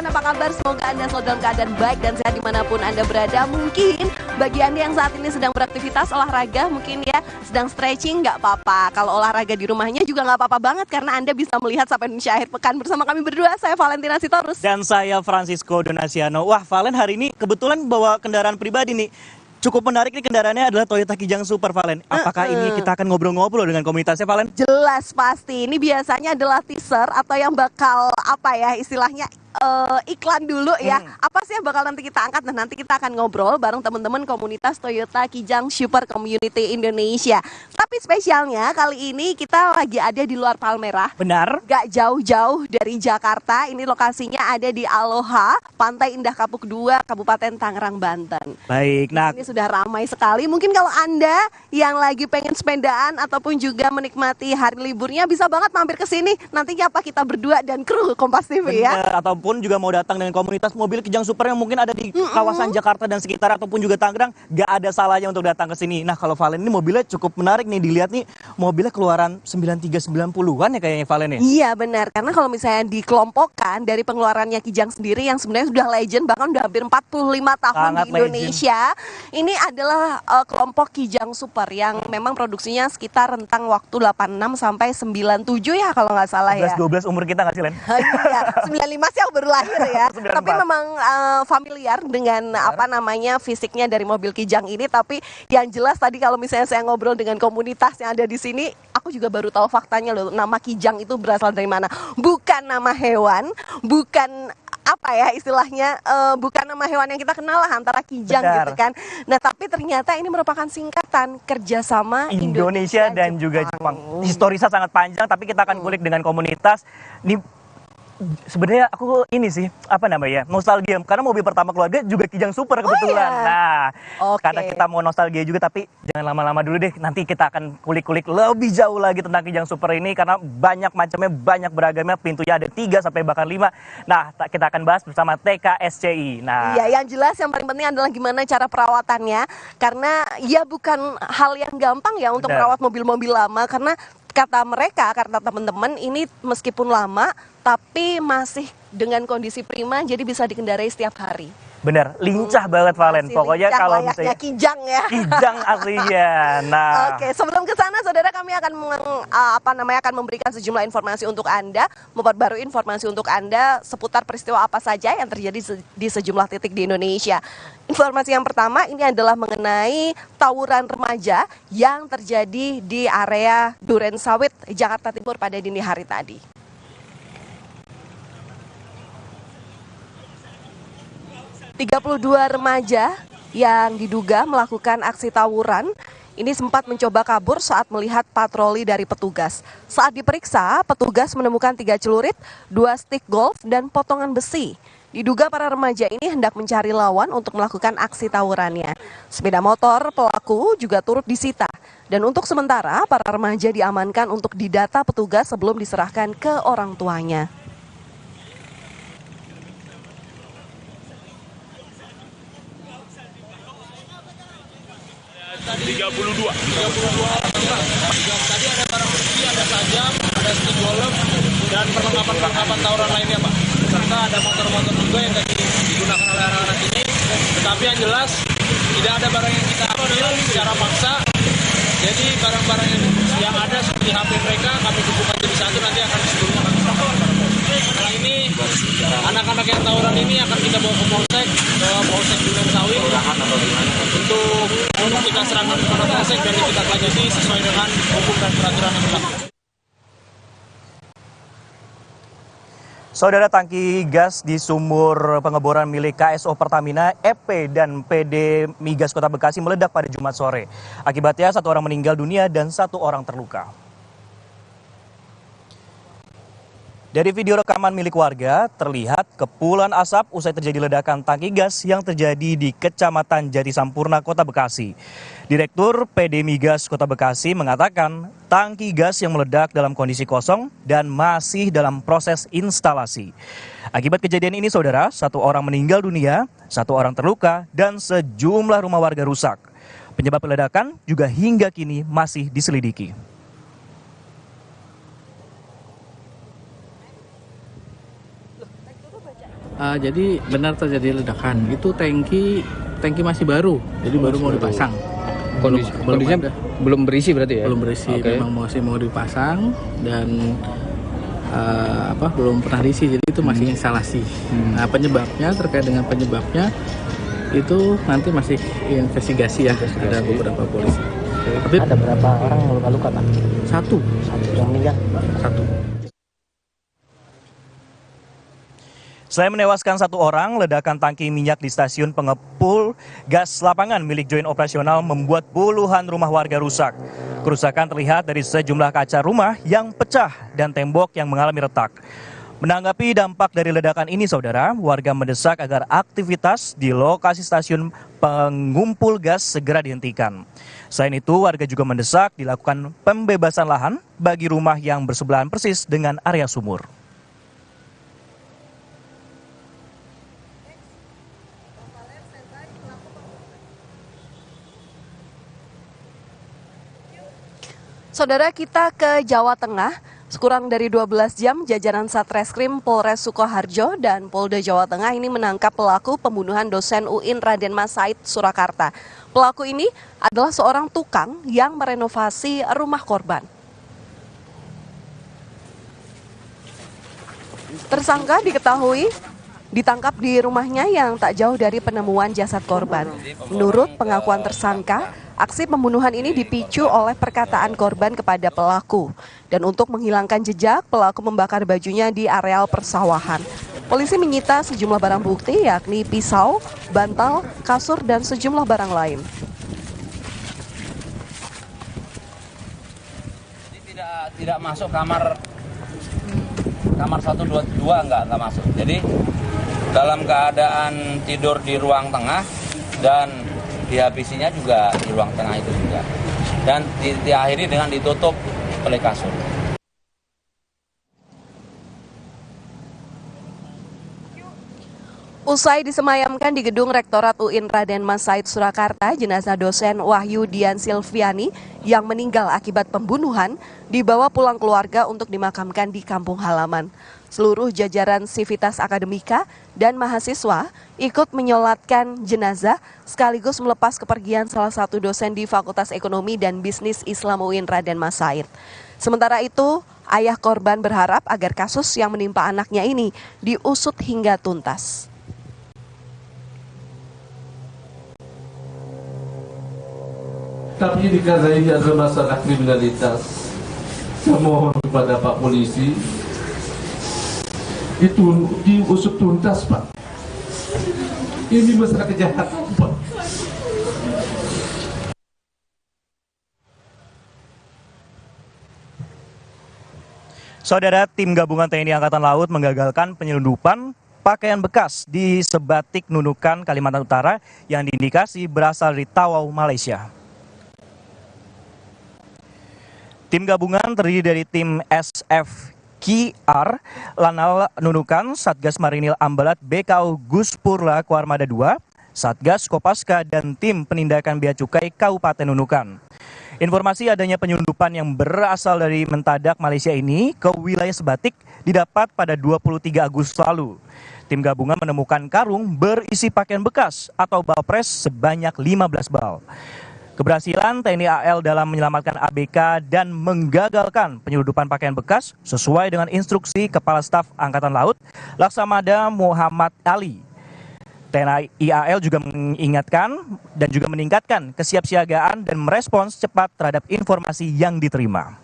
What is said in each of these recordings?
rekan, apa kabar? Semoga Anda selalu dalam keadaan baik dan sehat dimanapun Anda berada. Mungkin bagi Anda yang saat ini sedang beraktivitas olahraga, mungkin ya sedang stretching, nggak apa-apa. Kalau olahraga di rumahnya juga nggak apa-apa banget, karena Anda bisa melihat Sapa Indonesia Akhir Pekan bersama kami berdua. Saya Valentina Sitorus. Dan saya Francisco Donasiano. Wah, Valen, hari ini kebetulan bawa kendaraan pribadi nih. Cukup menarik nih, kendaraannya adalah Toyota Kijang Super, Valen. Apakah ini kita akan ngobrol-ngobrol dengan komunitasnya, Valen? Jelas pasti. Ini biasanya adalah teaser atau yang bakal apa ya istilahnya iklan dulu ya. Apa sih yang bakal nanti kita angkat? Dan nanti kita akan ngobrol bareng teman-teman komunitas Toyota Kijang Super Community Indonesia. Tapi spesialnya kali ini kita lagi ada di luar Palmerah. Benar. Gak jauh-jauh dari Jakarta. Ini lokasinya ada di Aloha, Pantai Indah Kapuk 2, Kabupaten Tangerang, Banten. Baik, nah Ini sudah ramai sekali. Mungkin kalau Anda yang lagi pengen sepedaan ataupun juga menikmati hari liburnya, bisa banget mampir ke sini. Nantinya apa kita berdua dan kru Kompas TV ya. benar, ataupun juga mau datang dengan komunitas mobil Kijang Super yang mungkin ada di kawasan Jakarta dan sekitar ataupun juga Tangerang, gak ada salahnya untuk datang ke sini. Nah, kalau Valen ini mobilnya cukup menarik nih, dilihat nih mobilnya keluaran 93-90-an ya kayaknya, Valen ya? Iya benar, karena kalau misalnya dikelompokkan dari pengeluarannya Kijang sendiri yang sebenarnya sudah legend, bahkan udah hampir 45 tahun Sangat di Indonesia. Ini adalah kelompok Kijang Super yang memang produksinya sekitar rentang waktu 86 sampai 97 ya kalau nggak salah ya. 12 umur kita nggak sih, Len? Iya, 95 sih aku baru lahir ya. 94. Tapi memang familiar dengan apa namanya fisiknya dari mobil Kijang ini. Tapi yang jelas tadi kalau misalnya saya ngobrol dengan komunitas yang ada di sini, aku juga baru tahu faktanya loh. Nama Kijang itu berasal dari mana? Bukan nama hewan, bukan apa ya istilahnya, bukan nama hewan yang kita kenal lah antara Kijang gitu kan. Nah tapi ternyata ini merupakan singkatan kerjasama Indonesia dan juga Jepang. Historisnya sangat panjang, tapi kita akan kulik dengan komunitas. Sebenarnya aku ini sih, apa namanya, nostalgia. Karena mobil pertama keluarga juga Kijang Super kebetulan. Iya? Nah, Oke. karena kita mau nostalgia juga, tapi jangan lama-lama dulu deh. Nanti kita akan kulik-kulik lebih jauh lagi tentang Kijang Super ini. Karena banyak macamnya, banyak beragamnya, pintunya ada 3 sampai bahkan 5. Nah, kita akan bahas bersama TKSCI. Nah, iya, yang jelas yang paling penting adalah gimana cara perawatannya. Karena ya bukan hal yang gampang ya untuk merawat mobil-mobil lama. Karena kata mereka, kata teman-teman, ini meskipun lama tapi masih dengan kondisi prima, jadi bisa dikendarai setiap hari. bener, lincah banget, Valen. Pokoknya kalau misalnya Kijang ya. Kijang aslinya. Nah, Oke, sebelum ke sana saudara, kami akan akan memberikan sejumlah informasi untuk Anda, memperbarui informasi untuk Anda seputar peristiwa apa saja yang terjadi di sejumlah titik di Indonesia. Informasi yang pertama ini adalah mengenai tawuran remaja yang terjadi di area Duren Sawit, Jakarta Timur pada dini hari tadi. 32 remaja yang diduga melakukan aksi tawuran ini sempat mencoba kabur saat melihat patroli dari petugas. Saat diperiksa, petugas menemukan 3 celurit, 2 stick golf, dan potongan besi. Diduga para remaja ini hendak mencari lawan untuk melakukan aksi tawurannya. Sepeda motor pelaku juga turut disita. Dan untuk sementara, para remaja diamankan untuk didata petugas sebelum diserahkan ke orang tuanya. 32. Tadi ada barang bukti, ada tajam, ada stick golf, dan perlengkapan tawuran lainnya, Pak. Serta ada motor-motor juga yang tadi digunakan oleh anak-anak ini. Tetapi yang jelas tidak ada barang yang kita ambil secara paksa. Jadi barang-barang yang ada seperti HP mereka kami kumpulkan jadi satu, nanti akan sebelumnya kami serahkan kepada polisi. Setelah ini anak-anak yang tawuran ini akan kita bawa ke Polsek Duren Sawit untuk kita serahkan kepada Polsek dan kita lanjuti sesuai dengan hukum dan peraturan yang berlaku. saudara, tangki gas di sumur pengeboran milik KSO Pertamina, EP dan PD Migas Kota Bekasi meledak pada Jumat sore. Akibatnya 1 orang meninggal dunia dan 1 orang terluka. Dari video rekaman milik warga, terlihat kepulan asap usai terjadi ledakan tangki gas yang terjadi di Kecamatan Jatisampurna, Kota Bekasi. Direktur PD Migas Kota Bekasi mengatakan tangki gas yang meledak dalam kondisi kosong dan masih dalam proses instalasi. Akibat kejadian ini, saudara, 1 orang meninggal dunia, 1 orang terluka, dan sejumlah rumah warga rusak. Penyebab ledakan juga hingga kini masih diselidiki. Jadi benar terjadi ledakan. Itu tangki masih baru, jadi baru mau dipasang. Kondisinya belum berisi berarti ya? Belum berisi, Oke. memang masih mau dipasang dan belum pernah diisi, jadi itu masih instalasi. Nah, terkait dengan penyebabnya itu nanti masih investigasi ya. Ada beberapa polisi. Tapi ada berapa orang yang luka-luka, Pak? Satu Yang meninggal? satu. Selain menewaskan 1 orang, ledakan tangki minyak di stasiun pengepul gas lapangan milik Joint Operasional membuat puluhan rumah warga rusak. Kerusakan terlihat dari sejumlah kaca rumah yang pecah dan tembok yang mengalami retak. Menanggapi dampak dari ledakan ini, saudara, warga mendesak agar aktivitas di lokasi stasiun pengumpul gas segera dihentikan. Selain itu, warga juga mendesak dilakukan pembebasan lahan bagi rumah yang bersebelahan persis dengan area sumur. Saudara, kita ke Jawa Tengah. Sekurang dari 12 jam, jajaran Satreskrim Polres Sukoharjo dan Polda Jawa Tengah ini menangkap pelaku pembunuhan dosen UIN Raden Mas Said Surakarta. Pelaku ini adalah seorang tukang yang merenovasi rumah korban. Tersangka diketahui ditangkap di rumahnya yang tak jauh dari penemuan jasad korban. Menurut pengakuan tersangka, aksi pembunuhan ini dipicu oleh perkataan korban kepada pelaku. Dan untuk menghilangkan jejak, pelaku membakar bajunya di areal persawahan. Polisi menyita sejumlah barang bukti yakni pisau, bantal, kasur, dan sejumlah barang lain. Tidak masuk kamar 122 enggak masuk. Jadi dalam keadaan tidur di ruang tengah dan dihabisinya juga di ruang tengah itu juga. Dan diakhiri dengan ditutup oleh kasur. Usai disemayamkan di gedung Rektorat UIN Raden Mas Said Surakarta, jenazah dosen Wahyu Dian Silviani yang meninggal akibat pembunuhan dibawa pulang keluarga untuk dimakamkan di kampung halaman. Seluruh jajaran Sivitas Akademika dan mahasiswa ikut menyolatkan jenazah sekaligus melepas kepergian salah satu dosen di Fakultas Ekonomi dan Bisnis Islam UIN Raden Mas Said. Sementara itu, ayah korban berharap agar kasus yang menimpa anaknya ini diusut hingga tuntas. Tapi karena ini adalah masalah kriminalitas, saya mohon kepada Pak Polisi itu diusut tuntas, Pak. Ini masalah kejahatan, Pak. Saudara, tim gabungan TNI Angkatan Laut menggagalkan penyelundupan pakaian bekas di Sebatik Nunukan, Kalimantan Utara yang diindikasi berasal dari Tawau, Malaysia. Tim gabungan terdiri dari tim SFQR, Lanal Nunukan, Satgas Marinil Ambalat BKU Guspurla Kuarmada 2, Satgas Kopaska, dan tim penindakan Bea Cukai Kabupaten Nunukan. Informasi adanya penyelundupan yang berasal dari Mentadak, Malaysia ini ke wilayah Sebatik didapat pada 23 Agustus lalu. Tim gabungan menemukan karung berisi pakaian bekas atau balpres sebanyak 15 bal. Keberhasilan TNI AL dalam menyelamatkan ABK dan menggagalkan penyelundupan pakaian bekas sesuai dengan instruksi Kepala Staf Angkatan Laut Laksamada Muhammad Ali. TNI AL juga mengingatkan dan juga meningkatkan kesiapsiagaan dan merespons cepat terhadap informasi yang diterima.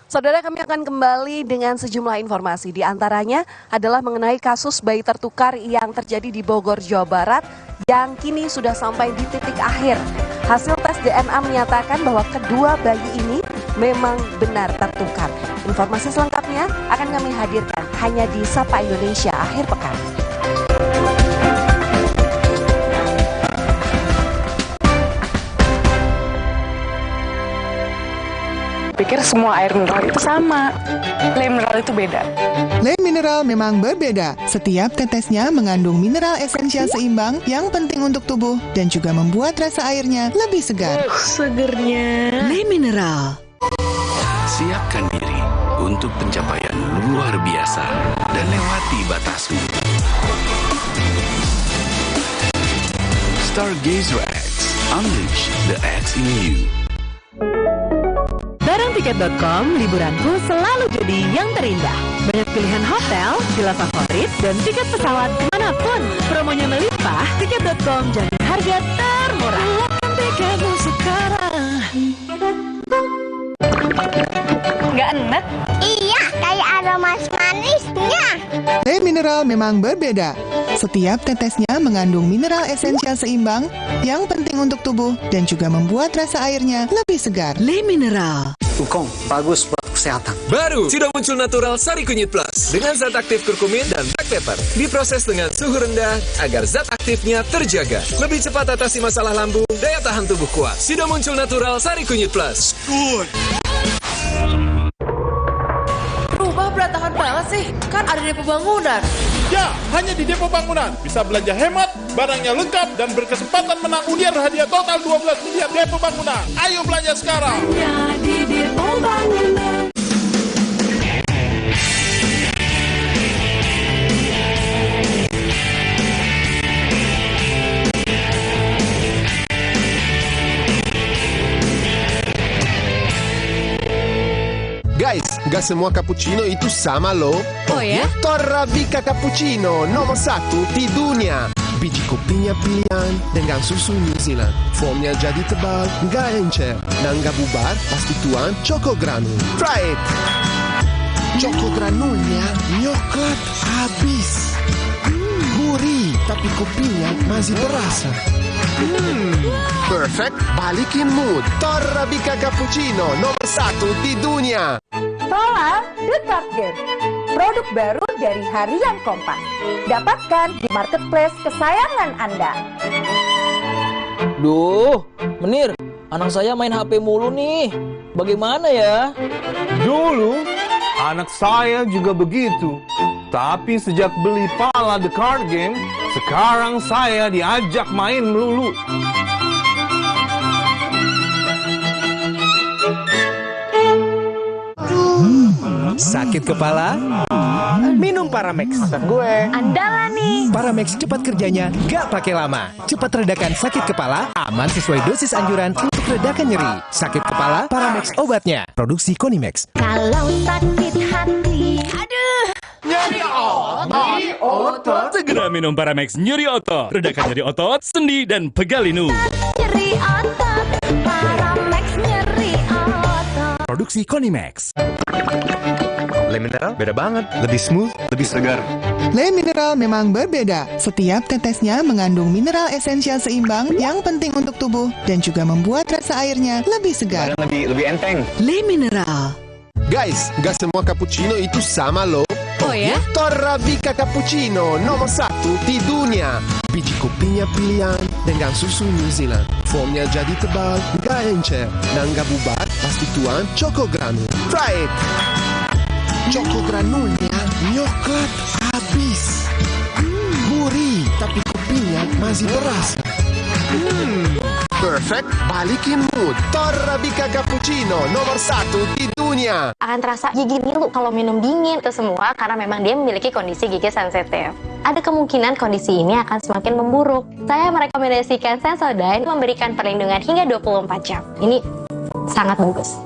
Saudara, kami akan kembali dengan sejumlah informasi. Di antaranya adalah mengenai kasus bayi tertukar yang terjadi di Bogor, Jawa Barat yang kini sudah sampai di titik akhir. Hasil tes DNA menyatakan bahwa kedua bayi ini memang benar tertukar. Informasi selengkapnya akan kami hadirkan hanya di Sapa Indonesia akhir pekan. pikir semua air mineral itu sama. Le mineral itu beda. Le mineral memang berbeda. Setiap tetesnya mengandung mineral esensial seimbang yang penting untuk tubuh dan juga membuat rasa airnya lebih segar. Segernya. Le mineral. Siapkan diri untuk pencapaian luar biasa dan lewati batasmu. Stargazer X, unleash the X in you. Bareng Tiket.com, liburanku selalu jadi yang terindah. Banyak pilihan hotel, villa favorit, dan tiket pesawat kemanapun. Promonya melimpah, Tiket.com jamin harga termurah. Tiketmu sekarang. Nggak enak? Iya, kayak ada manis-manisnya. Le mineral memang berbeda. Setiap tetesnya mengandung mineral esensial seimbang yang penting untuk tubuh dan juga membuat rasa airnya lebih segar. Le mineral. Wukong, bagus buat kesehatan. Baru, sudah muncul natural Sari Kunyit Plus dengan zat aktif kurkumin dan black pepper. Diproses dengan suhu rendah agar zat aktifnya terjaga. Lebih cepat atasi masalah lambung, daya tahan tubuh kuat. Sudah muncul natural Sari Kunyit Plus. Good. Rumah berantakan banget sih, kan ada depo bangunan. Ya, hanya di Depo Bangunan. Bisa belanja hemat, barangnya lengkap, dan berkesempatan menang undian hadiah total 12 miliar Depo Bangunan. Ayo belanja sekarang. Ya, di Depo Bangunan. Guys, gak semua cappuccino itu sama loh. Oh ya? Torabika Cappuccino nomor 1 di dunia. Biji kopinya pilihan dengan susu New Zealand. Foamnya jadi tebal, gak encer, dan gak bubar, pasti tuan Choco Granul. Try it! Choco Granulnya nyoklat habis. Gurih, tapi kopinya masih berasa. Perfect, balikin mood. Torabika Cappuccino nomor 1 di dunia. Tola The Card Game, produk baru dari Harian Kompas. Dapatkan di marketplace kesayangan Anda. Duh, Menir, anak saya main HP mulu nih. Bagaimana ya? Dulu, anak saya juga begitu. Tapi sejak beli Pala The Card Game, sekarang saya diajak main melulu. Sakit kepala? Minum Paramex. Gue andalan nih. Paramex cepat kerjanya, gak pakai lama. Cepat redakan sakit kepala, aman sesuai dosis anjuran untuk redakan nyeri. Sakit kepala, Paramex obatnya. Produksi Konimex. Kalau sakit hati, aduh, nyeri otot. Segera minum Paramex nyeri otot. Redakan nyeri otot, sendi, dan pegal linu. Nyeri otot, Paramex nyeri otot. Produksi Konimex. Le mineral beda banget, lebih smooth, lebih segar. Le mineral memang berbeda. Setiap tetesnya mengandung mineral esensial seimbang yang penting untuk tubuh dan juga membuat rasa airnya lebih segar. Lebih enteng. Le mineral. Guys, gak semua cappuccino itu sama loh. Oh ya? Torabika Cappuccino nomor 1 di dunia. Biji kopinya pilihan dengan susu New Zealand. Foamnya jadi tebal, gak encer, dan gak bubar, pasti tuan Choco Granul. Try it! Choco Granulnya nyoklat habis. Gurih, tapi kopinya masih berasa. Perfect, balikin mood. Torabika Cappuccino nomor 1 di dunia. Akan terasa gigi ngilu kalau minum dingin. Itu semua karena memang dia memiliki kondisi gigi sensitif. Ada kemungkinan kondisi ini akan semakin memburuk. Saya merekomendasikan Sensodyne memberikan perlindungan hingga 24 jam. Ini sangat bagus.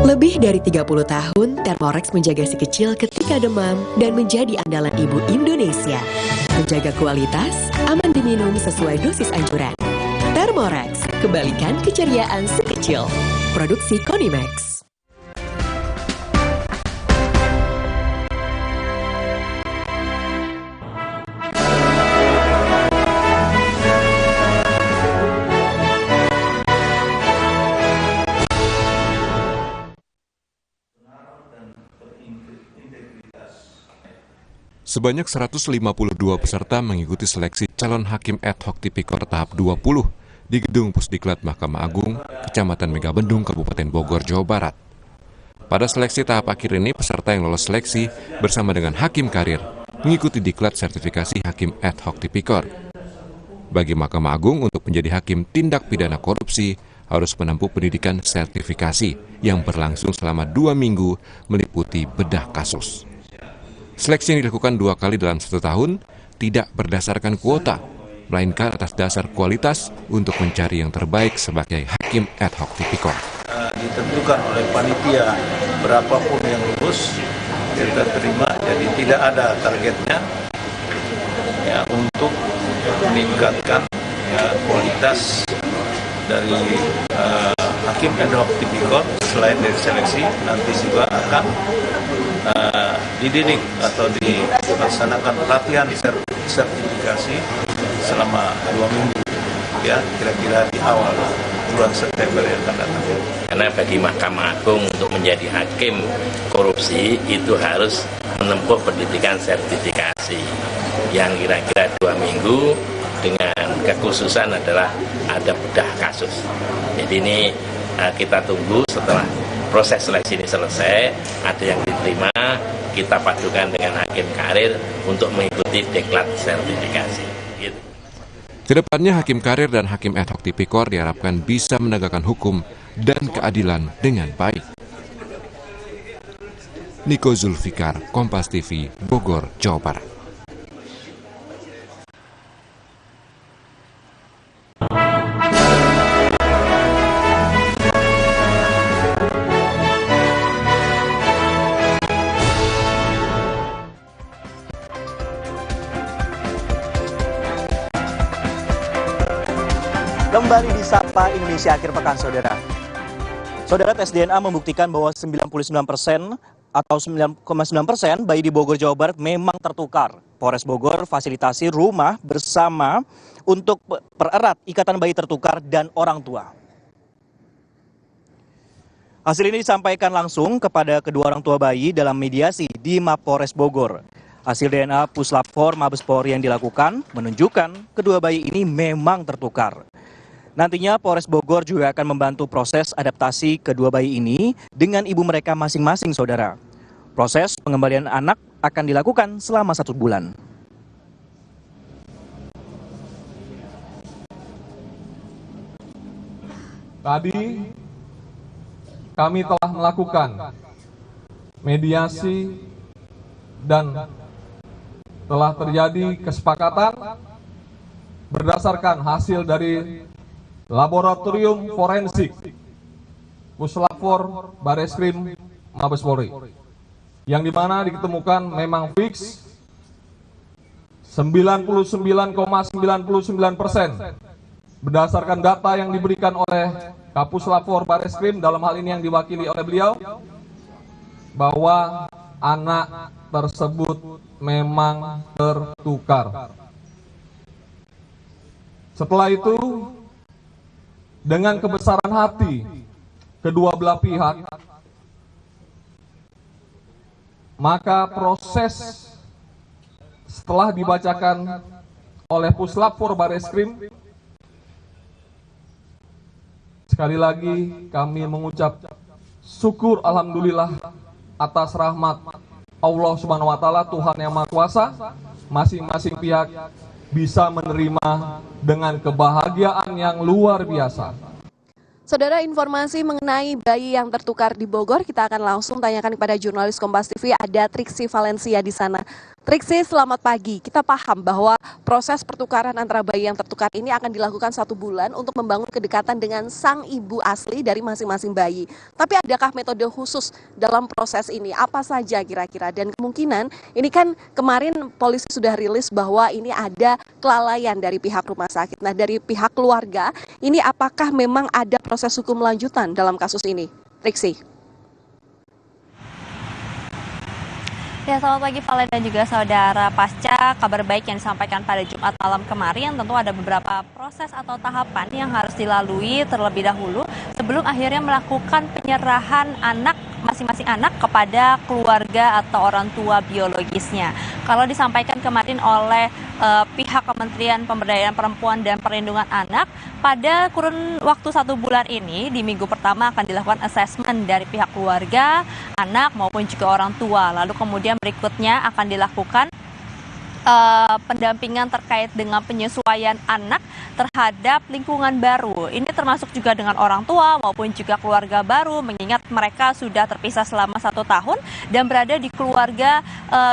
Lebih dari 30 tahun, Thermorex menjaga si kecil ketika demam dan menjadi andalan ibu Indonesia. Menjaga kualitas, aman diminum sesuai dosis anjuran. Thermorex, kembalikan keceriaan si kecil. Produksi Konimex. Sebanyak 152 peserta mengikuti seleksi calon hakim ad hoc tipikor tahap 20 di Gedung Pusdiklat Mahkamah Agung, Kecamatan Megabendung, Kabupaten Bogor, Jawa Barat. Pada seleksi tahap akhir ini, peserta yang lolos seleksi bersama dengan hakim karir mengikuti diklat sertifikasi hakim ad hoc tipikor. Bagi Mahkamah Agung untuk menjadi hakim tindak pidana korupsi harus menempuh pendidikan sertifikasi yang berlangsung selama 2 minggu meliputi bedah kasus. Seleksi yang dilakukan 2 kali dalam 1 tahun tidak berdasarkan kuota, melainkan atas dasar kualitas untuk mencari yang terbaik sebagai hakim ad hoc tipikor. Ditentukan oleh panitia berapapun yang lulus kita terima, jadi tidak ada targetnya ya, untuk meningkatkan ya, kualitas dari hakim ad hoc tipikor. Selain dari seleksi, nanti juga akan dididik atau dilaksanakan pelatihan sertifikasi selama 2 minggu ya, kira-kira di awal bulan September yang akan datang. Karena bagi Mahkamah Agung untuk menjadi hakim korupsi itu harus menempuh pendidikan sertifikasi yang kira-kira 2 minggu dengan kekhususan adalah ada bedah kasus. Jadi ini kita tunggu setelah proses seleksi ini selesai, ada yang diterima, kita padukan dengan hakim karir untuk mengikuti diklat sertifikasi. Gitu. Kedepannya hakim karir dan hakim ad hoc tipikor diharapkan bisa menegakkan hukum dan keadilan dengan baik. Niko Zulfikar, Kompas TV, Bogor, Jawa Barat. Kembali di Sapa Indonesia akhir pekan, saudara. Saudara, tes DNA membuktikan bahwa 99% atau 9,9% bayi di Bogor, Jawa Barat memang tertukar. Polres Bogor fasilitasi rumah bersama untuk pererat ikatan bayi tertukar dan orang tua. Hasil ini disampaikan langsung kepada kedua orang tua bayi dalam mediasi di Mapolres Bogor. Hasil DNA Puslap 4 Mabes Polri yang dilakukan menunjukkan kedua bayi ini memang tertukar. Nantinya Polres Bogor juga akan membantu proses adaptasi kedua bayi ini dengan ibu mereka masing-masing, saudara. Proses pengembalian anak akan dilakukan selama 1 bulan. Tadi kami telah melakukan mediasi dan telah terjadi kesepakatan berdasarkan hasil dari Laboratorium Forensik Puslap 4 Bareskrim Mabes Polri, yang dimana ditemukan memang fix 99,99% berdasarkan data yang diberikan oleh Kapuslap 4 Bareskrim, dalam hal ini yang diwakili oleh beliau, bahwa anak tersebut memang tertukar. Setelah itu, dengan kebesaran hati kedua belah pihak, maka proses setelah dibacakan oleh Puslap 4 Bareskrim, sekali lagi kami mengucap syukur alhamdulillah atas rahmat Allah Subhanahu wa taala, Tuhan yang Maha Kuasa, masing-masing pihak bisa menerima dengan kebahagiaan yang luar biasa. Saudara, informasi mengenai bayi yang tertukar di Bogor kita akan langsung tanyakan kepada jurnalis Kompas TV, ada Triksi Valencia di sana. Triksi, selamat pagi. Kita paham bahwa proses pertukaran antara bayi yang tertukar ini akan dilakukan 1 bulan untuk membangun kedekatan dengan sang ibu asli dari masing-masing bayi. Tapi adakah metode khusus dalam proses ini? Apa saja kira-kira? Dan kemungkinan, ini kan kemarin polisi sudah rilis bahwa ini ada kelalaian dari pihak rumah sakit. Nah, dari pihak keluarga, ini apakah memang ada proses hukum lanjutan dalam kasus ini? Triksi. Ya, selamat pagi Valen dan juga saudara. Pasca kabar baik yang disampaikan pada Jumat malam kemarin, tentu ada beberapa proses atau tahapan yang harus dilalui terlebih dahulu sebelum akhirnya melakukan penyerahan anak masing-masing anak kepada keluarga atau orang tua biologisnya. Kalau disampaikan kemarin oleh pihak Kementerian Pemberdayaan Perempuan dan Perlindungan Anak, pada kurun waktu 1 bulan ini, di minggu pertama akan dilakukan asesmen dari pihak keluarga, anak maupun juga orang tua. Lalu kemudian berikutnya akan dilakukan pendampingan terkait dengan penyesuaian anak terhadap lingkungan baru. Ini termasuk juga dengan orang tua maupun juga keluarga baru, mengingat mereka sudah terpisah selama 1 tahun dan berada di keluarga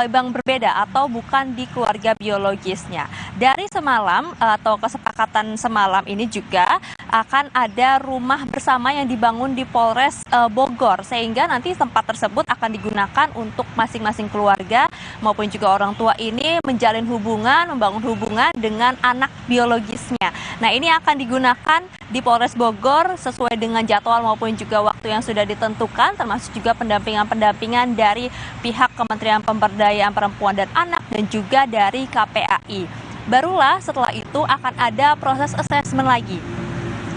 yang berbeda atau bukan di keluarga biologisnya. Dari semalam atau kesepakatan semalam ini juga akan ada rumah bersama yang dibangun di Polres Bogor, sehingga nanti tempat tersebut akan digunakan untuk masing-masing keluarga maupun juga orang tua ini menjalin hubungan, membangun hubungan dengan anak biologisnya. Nah, ini akan digunakan di Polres Bogor sesuai dengan jadwal maupun juga waktu yang sudah ditentukan, termasuk juga pendampingan dari pihak Kementerian Pemberdayaan Perempuan dan Anak dan juga dari KPAI. Barulah setelah itu akan ada proses asesmen lagi.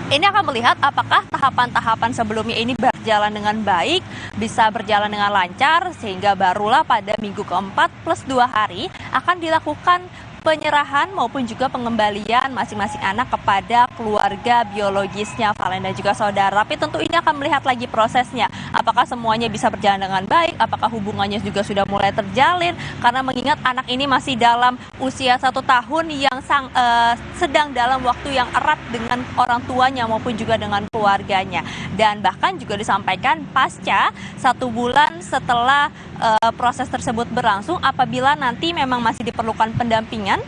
Ini akan melihat apakah tahapan-tahapan sebelumnya ini berjalan dengan baik, bisa berjalan dengan lancar, sehingga barulah pada minggu keempat plus 2 hari akan dilakukan penyerahan maupun juga pengembalian masing-masing anak kepada keluarga biologisnya, Valen dan juga saudara. Tapi tentu ini akan melihat lagi prosesnya. Apakah semuanya bisa berjalan dengan baik, apakah hubungannya juga sudah mulai terjalin, karena mengingat anak ini masih dalam usia 1 tahun yang sedang dalam waktu yang erat dengan orang tuanya maupun juga dengan keluarganya. Dan bahkan juga disampaikan pasca 1 bulan setelah proses tersebut berlangsung, apabila nanti memang masih diperlukan pendampingan,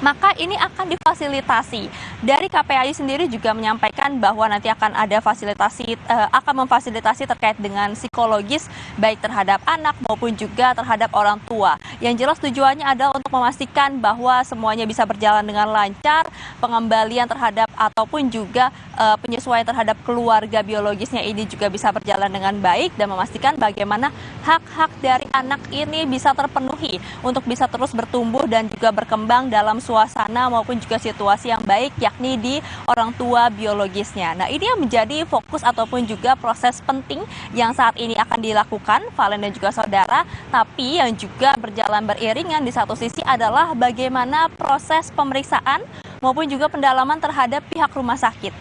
maka ini akan difasilitasi. Dari KPAI sendiri juga menyampaikan bahwa nanti akan ada memfasilitasi terkait dengan psikologis baik terhadap anak maupun juga terhadap orang tua. Yang jelas tujuannya adalah untuk memastikan bahwa semuanya bisa berjalan dengan lancar, pengembalian terhadap ataupun juga penyesuaian terhadap keluarga biologisnya ini juga bisa berjalan dengan baik, dan memastikan bagaimana hak-hak dari anak ini bisa terpenuhi untuk bisa terus bertumbuh dan juga berkembang dalam suasana maupun juga situasi yang baik, yakni di orang tua biologisnya. Nah, ini yang menjadi fokus ataupun juga proses penting yang saat ini akan dilakukan, Valen dan juga saudara. Tapi yang juga berjalan beriringan di satu sisi adalah bagaimana proses pemeriksaan maupun juga pendalaman terhadap pihak rumah sakit.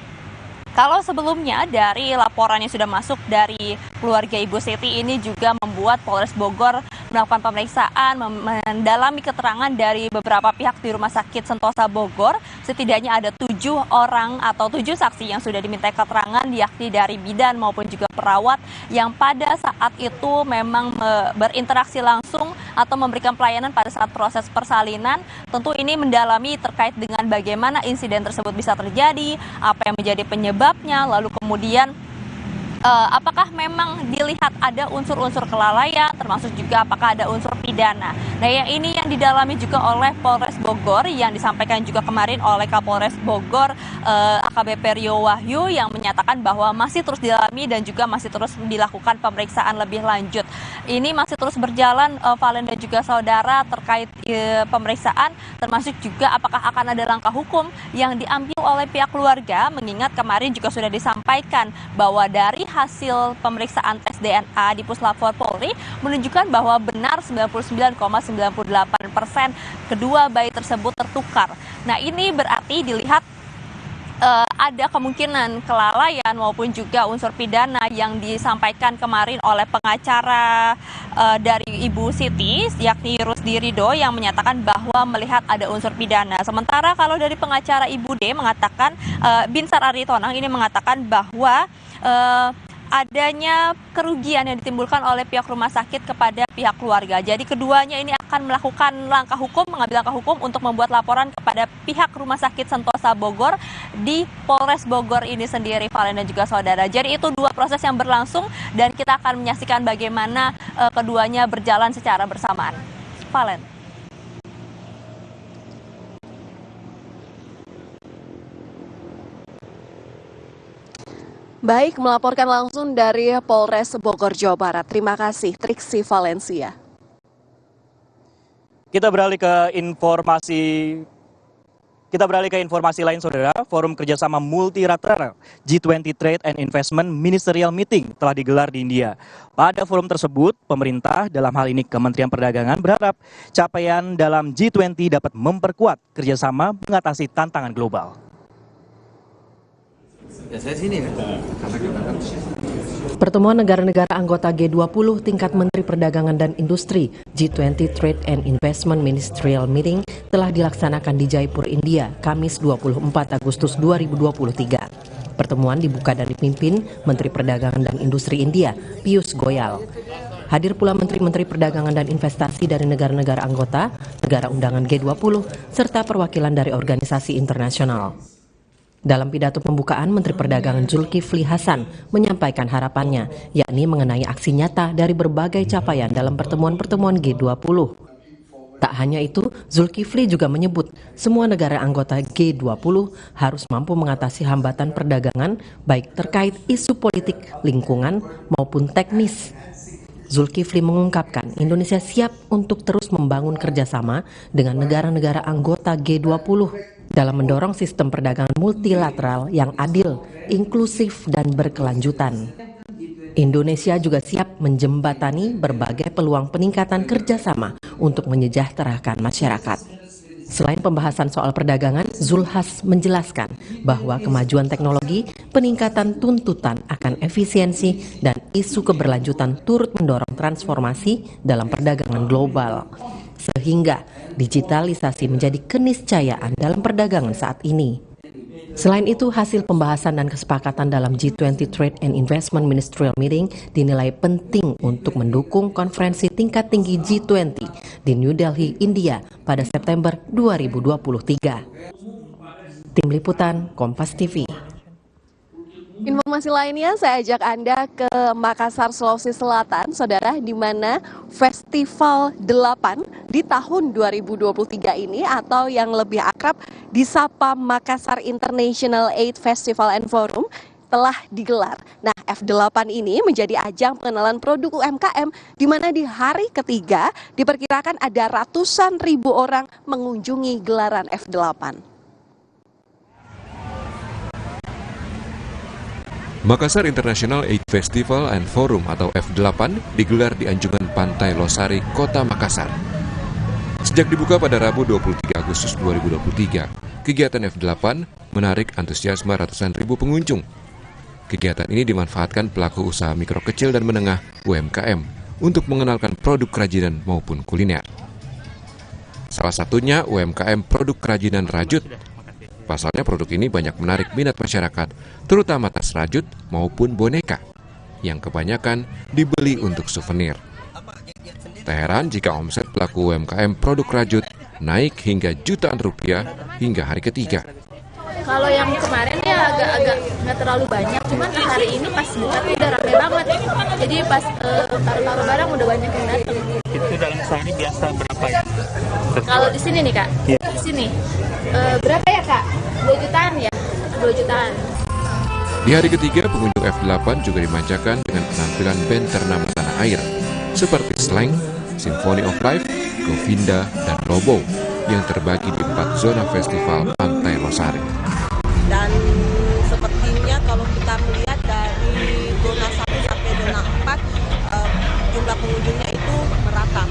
Kalau sebelumnya dari laporan yang sudah masuk dari keluarga Ibu Siti ini juga membuat Polres Bogor melakukan pemeriksaan, mendalami keterangan dari beberapa pihak di Rumah Sakit Sentosa Bogor. Setidaknya ada 7 orang atau 7 saksi yang sudah diminta keterangan, yakni dari bidan maupun juga perawat yang pada saat itu memang berinteraksi langsung atau memberikan pelayanan pada saat proses persalinan. Tentu ini mendalami terkait dengan bagaimana insiden tersebut bisa terjadi, apa yang menjadi penyebabnya, lalu kemudian apakah memang dilihat ada unsur-unsur kelalaian, termasuk juga apakah ada unsur pidana. Nah, ini yang didalami juga oleh Polres Bogor, yang disampaikan juga kemarin oleh Kapolres Bogor AKBP Rio Wahyu, yang menyatakan bahwa masih terus didalami dan juga masih terus dilakukan pemeriksaan lebih lanjut. Ini masih terus berjalan, Valen dan juga saudara, terkait pemeriksaan, termasuk juga apakah akan ada langkah hukum yang diambil oleh pihak keluarga, mengingat kemarin juga sudah disampaikan bahwa dari hasil pemeriksaan tes DNA di Puslapfor Polri menunjukkan bahwa benar 99,98% kedua bayi tersebut tertukar. Nah, ini berarti dilihat ada kemungkinan kelalaian maupun juga unsur pidana yang disampaikan kemarin oleh pengacara dari Ibu Siti, yakni Rusdi Ridho, yang menyatakan bahwa melihat ada unsur pidana. Sementara kalau dari pengacara Ibu D mengatakan, Binsar Aritonang ini mengatakan bahwa adanya kerugian yang ditimbulkan oleh pihak rumah sakit kepada pihak keluarga. Jadi keduanya ini akan melakukan langkah hukum, mengambil langkah hukum untuk membuat laporan kepada pihak Rumah Sakit Sentosa Bogor di Polres Bogor ini sendiri, Valen dan juga saudara. Jadi itu 2 proses yang berlangsung dan kita akan menyaksikan bagaimana keduanya berjalan secara bersamaan. Valen. Baik, melaporkan langsung dari Polres Bogor, Jawa Barat. Terima kasih, Triksi Valencia. Kita beralih ke informasi Kita beralih ke informasi lain, Saudara. Forum Kerjasama Multilateral G20 Trade and Investment Ministerial Meeting telah digelar di India. Pada forum tersebut, pemerintah, dalam hal ini Kementerian Perdagangan, berharap capaian dalam G20 dapat memperkuat kerjasama mengatasi tantangan global. Pertemuan negara-negara anggota G20 tingkat Menteri Perdagangan dan Industri G20 Trade and Investment Ministerial Meeting telah dilaksanakan di Jaipur, India, Kamis 24 Agustus 2023. Pertemuan dibuka dan dipimpin Menteri Perdagangan dan Industri India, Piyush Goyal. Hadir pula Menteri-Menteri Perdagangan dan Investasi dari negara-negara anggota, negara undangan G20, serta perwakilan dari organisasi internasional. Dalam pidato pembukaan, Menteri Perdagangan Zulkifli Hasan menyampaikan harapannya, yakni mengenai aksi nyata dari berbagai capaian dalam pertemuan-pertemuan G20. Tak hanya itu, Zulkifli juga menyebut semua negara anggota G20 harus mampu mengatasi hambatan perdagangan, baik terkait isu politik, lingkungan, maupun teknis. Zulkifli mengungkapkan Indonesia siap untuk terus membangun kerjasama dengan negara-negara anggota G20 dalam mendorong sistem perdagangan multilateral yang adil, inklusif, dan berkelanjutan. Indonesia juga siap menjembatani berbagai peluang peningkatan kerjasama untuk menyejahterakan masyarakat. Selain pembahasan soal perdagangan, Zulhas menjelaskan bahwa kemajuan teknologi, peningkatan tuntutan akan efisiensi, dan isu keberlanjutan turut mendorong transformasi dalam perdagangan global. Sehingga digitalisasi menjadi keniscayaan dalam perdagangan saat ini. Selain itu, hasil pembahasan dan kesepakatan dalam G20 Trade and Investment Ministerial Meeting dinilai penting untuk mendukung konferensi tingkat tinggi G20 di New Delhi, India pada September 2023. Tim Liputan, Kompas TV. Informasi lainnya, saya ajak Anda ke Makassar, Sulawesi Selatan, Saudara, di mana Festival 8 di tahun 2023 ini, atau yang lebih akrab disapa Makassar International Aid Festival and Forum, telah digelar. Nah, F8 ini menjadi ajang pengenalan produk UMKM, di mana di hari ketiga diperkirakan ada ratusan ribu orang mengunjungi gelaran F8. Makassar International Aid Festival and Forum atau F8 digelar di Anjungan Pantai Losari, Kota Makassar. Sejak dibuka pada Rabu 23 Agustus 2023, kegiatan F8 menarik antusiasme ratusan ribu pengunjung. Kegiatan ini dimanfaatkan pelaku usaha mikro kecil dan menengah UMKM untuk mengenalkan produk kerajinan maupun kuliner. Salah satunya UMKM produk kerajinan rajut. Pasalnya produk ini banyak menarik minat masyarakat, terutama tas rajut maupun boneka, yang kebanyakan dibeli untuk souvenir. Tak heran jika omset pelaku UMKM produk rajut naik hingga jutaan rupiah hingga hari ketiga. Kalau yang kemarin ya agak nggak terlalu banyak, cuman hari ini pas buka tuh udah rame banget. Jadi pas taruh barang udah banyak yang datang. Itu dalam sehari biasa berapa ya? Kalau di sini nih Kak, di sini berapa ya Kak? 2 jutaan ya? 2 jutaan. Di hari ketiga, pengunjung F8 juga dimanjakan dengan penampilan band ternama tanah air, seperti Slang, Symphony of Life, Govinda, dan Lobo, yang terbagi di 4 zona festival Pantai Losari. Dan sepertinya kalau kita melihat dari zona 1 sampai zona 4, jumlah pengunjungnya itu merata.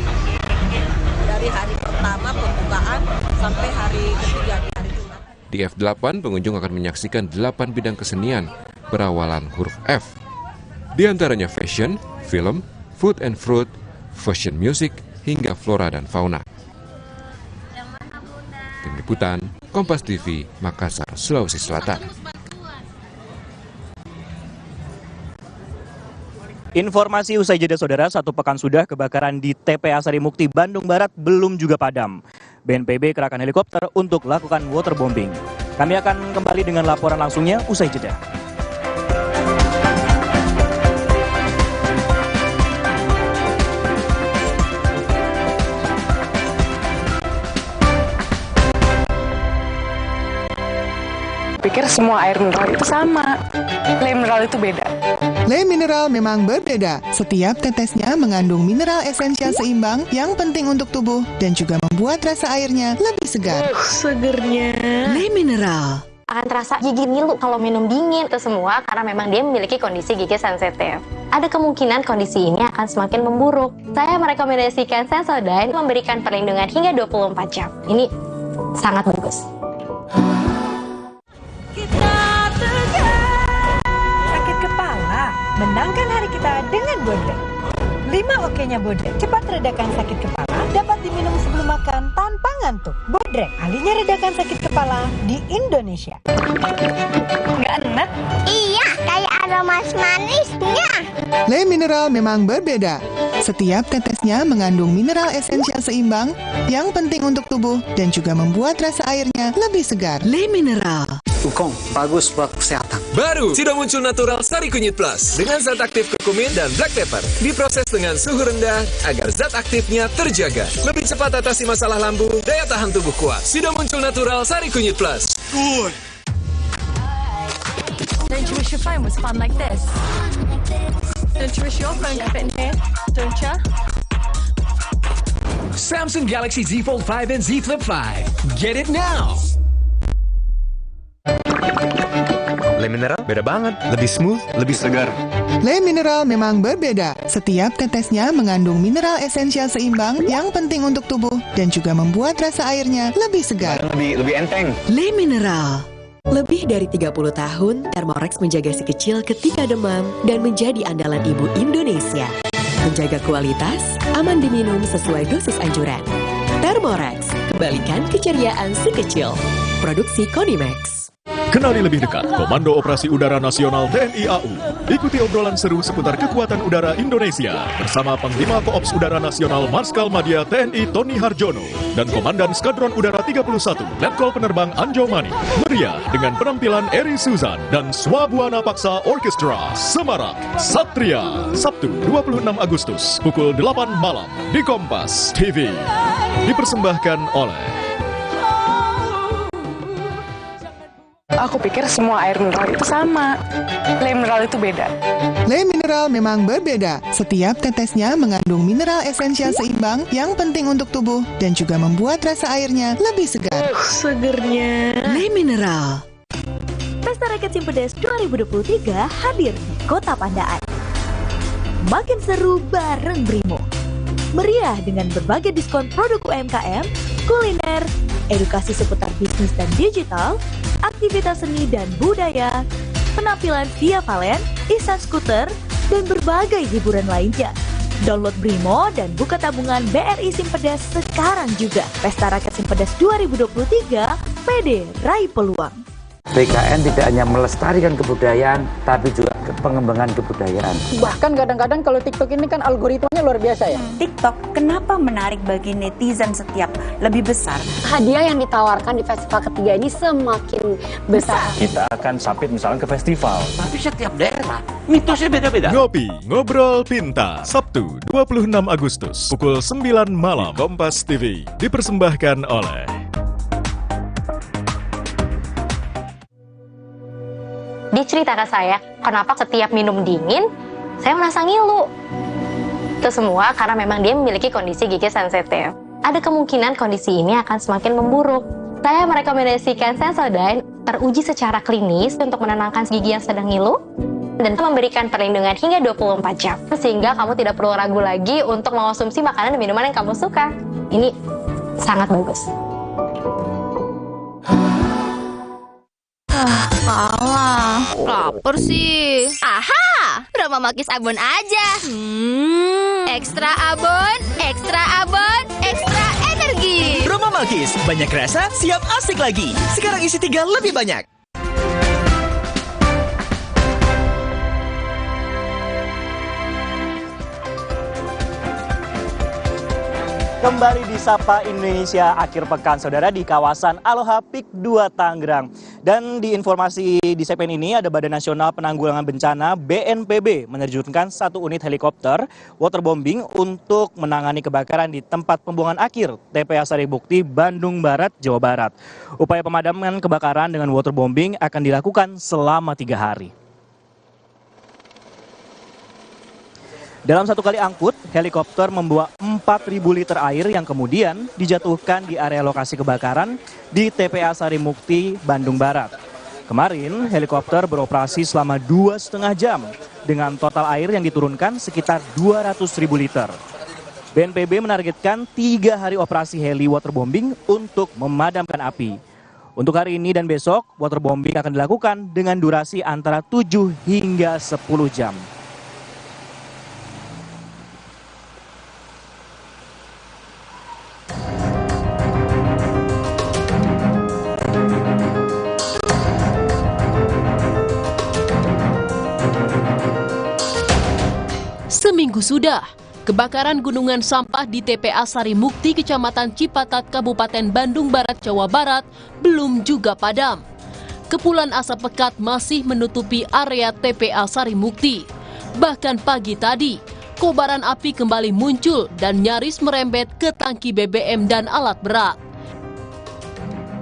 Dari hari pertama pembukaan sampai hari ketiga di hari Jumat. Di F8, pengunjung akan menyaksikan 8 bidang kesenian berawalan huruf F. Di antaranya fashion, film, food and fruit, fashion music, hingga flora dan fauna. Tim Liputan, Kompas TV, Makassar, Sulawesi Selatan. Informasi usai jeda, Saudara, 1 pekan sudah kebakaran di TPA Sarimukti, Bandung Barat belum juga padam. BNPB kerahkan helikopter untuk lakukan waterbombing. Kami akan kembali dengan laporan langsungnya usai jeda. Pikir semua air mineral itu sama. Air mineral itu beda. Le Mineral memang berbeda. Setiap tetesnya mengandung mineral esensial seimbang yang penting untuk tubuh dan juga membuat rasa airnya lebih segar. Segernya Le Mineral. Akan terasa gigi ngilu kalau minum dingin. Itu semua karena memang dia memiliki kondisi gigi sensitif. Ada kemungkinan kondisi ini akan semakin memburuk. Saya merekomendasikan Sensodyne memberikan perlindungan hingga 24 jam. Ini sangat bagus. Sakit kepala, menangkan hari kita dengan Bodrek. 5 oke-nya Bodrek, cepat redakan sakit kepala, dapat diminum sebelum makan tanpa ngantuk. Bodrek, ahlinya redakan sakit kepala di Indonesia. Nggak enak? Iya, kayak aroma manisnya. Le Mineral memang berbeda. Setiap tetesnya mengandung mineral esensial seimbang yang penting untuk tubuh dan juga membuat rasa airnya lebih segar. Le Mineral. Wukong, bagus buat kesehatan. Baru, sudah muncul Natural Sari Kunyit Plus dengan zat aktif kurkumin dan black pepper. Diproses dengan suhu rendah agar zat aktifnya terjaga. Lebih cepat atasi masalah lambung, daya tahan tubuh kuat. Sudah muncul Natural Sari Kunyit Plus. Don't you wish your phone was fun like this? Don't you wish your phone could fit in here? Don't you? Samsung Galaxy Z Fold 5 and Z Flip 5. Get it now! Le Mineral beda banget, lebih smooth, lebih segar. Le Mineral memang berbeda. Setiap tetesnya mengandung mineral esensial seimbang yang penting untuk tubuh dan juga membuat rasa airnya lebih segar. Lebih enteng. Le Mineral. Lebih dari 30 tahun, Thermorex menjaga si kecil ketika demam dan menjadi andalan ibu Indonesia. Menjaga kualitas, aman diminum sesuai dosis anjuran. Thermorex, kembalikan keceriaan si kecil. Produksi Konimax. Kenali lebih dekat Komando Operasi Udara Nasional TNI AU. Ikuti obrolan seru seputar kekuatan udara Indonesia bersama Panglima Koops Udara Nasional Marskal Madya TNI Tony Harjono dan Komandan Skadron Udara 31 Letkol Penerbang Anjo Mani. Meriah dengan penampilan Eri Suzan dan Swabuana Paksa Orkestra Semarak Satria. Sabtu 26 Agustus pukul 8 malam di Kompas TV. Dipersembahkan oleh Aku pikir semua air mineral itu sama. Le Mineral itu beda. Le Mineral memang berbeda. Setiap tetesnya mengandung mineral esensial seimbang yang penting untuk tubuh dan juga membuat rasa airnya lebih segar. Segernya Le Mineral. Pesta Rakyat Simpedes 2023 hadir di Kota Pandaan. Makin seru bareng Brimo. Meriah dengan berbagai diskon produk UMKM, kuliner, edukasi seputar bisnis dan digital, aktivitas seni dan budaya, penampilan Via Valen, Isan Skuter, dan berbagai hiburan lainnya. Download Brimo dan buka tabungan BRI Simpedes sekarang juga. Pesta Rakyat Simpedes 2023, pede raih peluang. BKN tidak hanya melestarikan kebudayaan, tapi juga pengembangan kebudayaan. Bahkan kadang-kadang kalau TikTok ini kan algoritmanya luar biasa ya. TikTok kenapa menarik bagi netizen setiap lebih besar? Hadiah yang ditawarkan di festival ketiga ini semakin besar. Kita akan submit misalnya ke festival. Tapi setiap daerah mitosnya beda-beda. Ngopi, Ngobrol Pinta, Sabtu 26 Agustus pukul 9 malam Kompas TV. Dipersembahkan oleh Dia cerita ke saya, kenapa setiap minum dingin, saya merasa ngilu. Itu semua karena memang dia memiliki kondisi gigi sensitif. Ada kemungkinan kondisi ini akan semakin memburuk. Saya merekomendasikan Sensodyne teruji secara klinis untuk menenangkan gigi yang sedang ngilu dan memberikan perlindungan hingga 24 jam. Sehingga kamu tidak perlu ragu lagi untuk mengonsumsi makanan dan minuman yang kamu suka. Ini sangat bagus. Alah, lapar sih. Aha, Roma Makis Abon aja. Ekstra abon, ekstra abon, ekstra energi. Roma Makis, banyak rasa, siap asik lagi. Sekarang isi 3 lebih banyak. Kembali di Sapa Indonesia akhir pekan saudara di kawasan Aloha Peak 2 Tangerang. Dan di informasi di segmen ini ada Badan Nasional Penanggulangan Bencana BNPB menerjunkan 1 unit helikopter waterbombing untuk menangani kebakaran di tempat pembuangan akhir TPA Sari Bukti, Bandung Barat, Jawa Barat. Upaya pemadaman kebakaran dengan waterbombing akan dilakukan selama 3 hari. Dalam satu kali angkut, helikopter membawa 4.000 liter air yang kemudian dijatuhkan di area lokasi kebakaran di TPA Sarimukti, Bandung Barat. Kemarin, helikopter beroperasi selama 2,5 jam dengan total air yang diturunkan sekitar 200.000 liter. BNPB menargetkan 3 hari operasi heli waterbombing untuk memadamkan api. Untuk hari ini dan besok, waterbombing akan dilakukan dengan durasi antara 7 hingga 10 jam. Seminggu sudah, kebakaran gunungan sampah di TPA Sarimukti, Kecamatan Cipatat, Kabupaten Bandung Barat, Jawa Barat belum juga padam. Kepulan asap pekat masih menutupi area TPA Sarimukti. Bahkan pagi tadi, kobaran api kembali muncul dan nyaris merembet ke tangki BBM dan alat berat.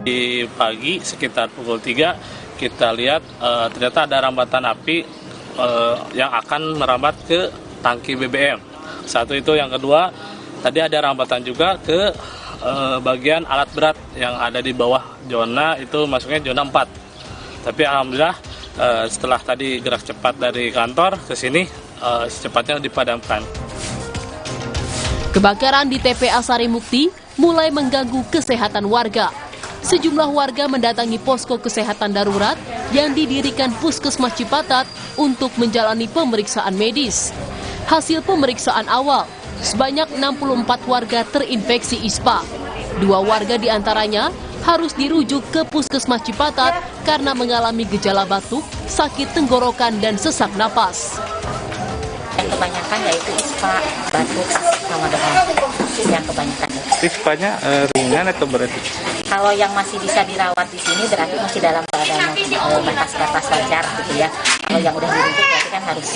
Di pagi sekitar pukul 3 kita lihat ternyata ada rambatan api yang akan merambat ke tangki BBM. Satu itu, yang kedua tadi ada rambatan juga ke bagian alat berat yang ada di bawah zona, itu masuknya zona 4. Tapi alhamdulillah setelah tadi gerak cepat dari kantor ke sini secepatnya dipadamkan. Kebakaran di TPA Sarimukti mulai mengganggu kesehatan warga. Sejumlah warga mendatangi posko kesehatan darurat yang didirikan Puskesmas Cipatat untuk menjalani pemeriksaan medis. Hasil pemeriksaan awal, sebanyak 64 warga terinfeksi ISPA. 2 warga diantaranya harus dirujuk ke Puskesmas Cipatat karena mengalami gejala batuk, sakit tenggorokan, dan sesak napas. Yang kebanyakan yaitu ISPA, batuk, sama demam. Yang kebanyakan. ISPA-nya ringan atau berat? Kalau yang masih bisa dirawat di sini berarti masih dalam keadaan batas-batas wajar gitu ya. Kalau yang udah dirujuk berarti kan harus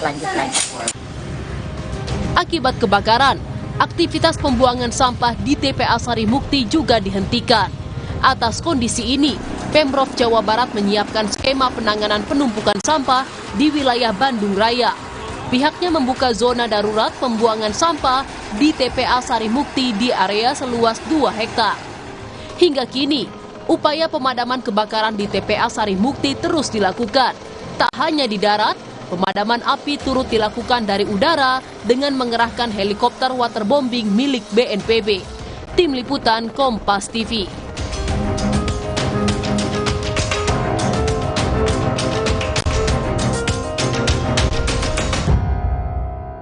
lanjutkan. Akibat kebakaran, aktivitas pembuangan sampah di TPA Sarimukti juga dihentikan. Atas kondisi ini, Pemprov Jawa Barat menyiapkan skema penanganan penumpukan sampah di wilayah Bandung Raya. Pihaknya membuka zona darurat pembuangan sampah di TPA Sarimukti di area seluas 2 hektar. Hingga kini, upaya pemadaman kebakaran di TPA Sarimukti terus dilakukan. Tak hanya di darat, pemadaman api turut dilakukan dari udara dengan mengerahkan helikopter waterbombing milik BNPB. Tim Liputan Kompas TV.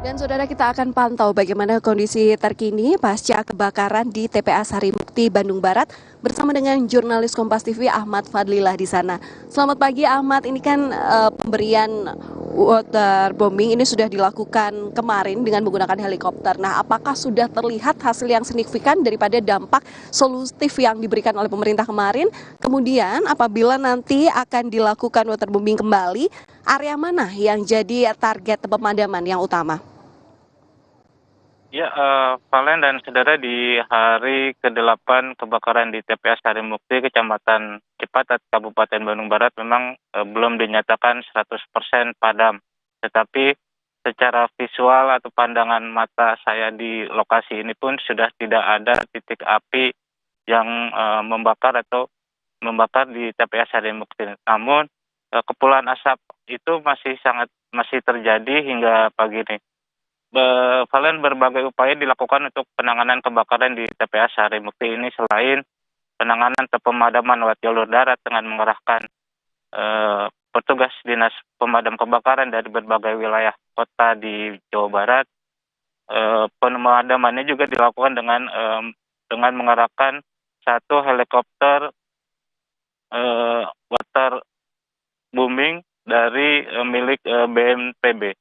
Dan saudara, kita akan pantau bagaimana kondisi terkini pasca kebakaran di TPA Sarimukti, Bandung Barat bersama dengan jurnalis Kompas TV Ahmad Fadlilah di sana. Selamat pagi Ahmad, ini kan pemberian waterbombing ini sudah dilakukan kemarin dengan menggunakan helikopter. Nah, apakah sudah terlihat hasil yang signifikan daripada dampak solutif yang diberikan oleh pemerintah kemarin? Kemudian apabila nanti akan dilakukan waterbombing kembali, area mana yang jadi target pemadaman yang utama? Ya, Valen dan saudara, di hari ke-8 kebakaran di TPA Sarimukti, Kecamatan Cipatat, Kabupaten Bandung Barat memang belum dinyatakan 100% padam. Tetapi secara visual atau pandangan mata saya di lokasi ini pun sudah tidak ada titik api yang membakar di TPA Sarimukti. Namun kepulan asap itu masih terjadi hingga pagi ini. Valen, berbagai upaya dilakukan untuk penanganan kebakaran di TPA Sarimukti ini selain penanganan atau pemadaman lewat jalur darat dengan mengerahkan petugas dinas pemadam kebakaran dari berbagai wilayah kota di Jawa Barat. Pemadamannya juga dilakukan dengan mengerahkan 1 helikopter water bombing dari milik BNPB.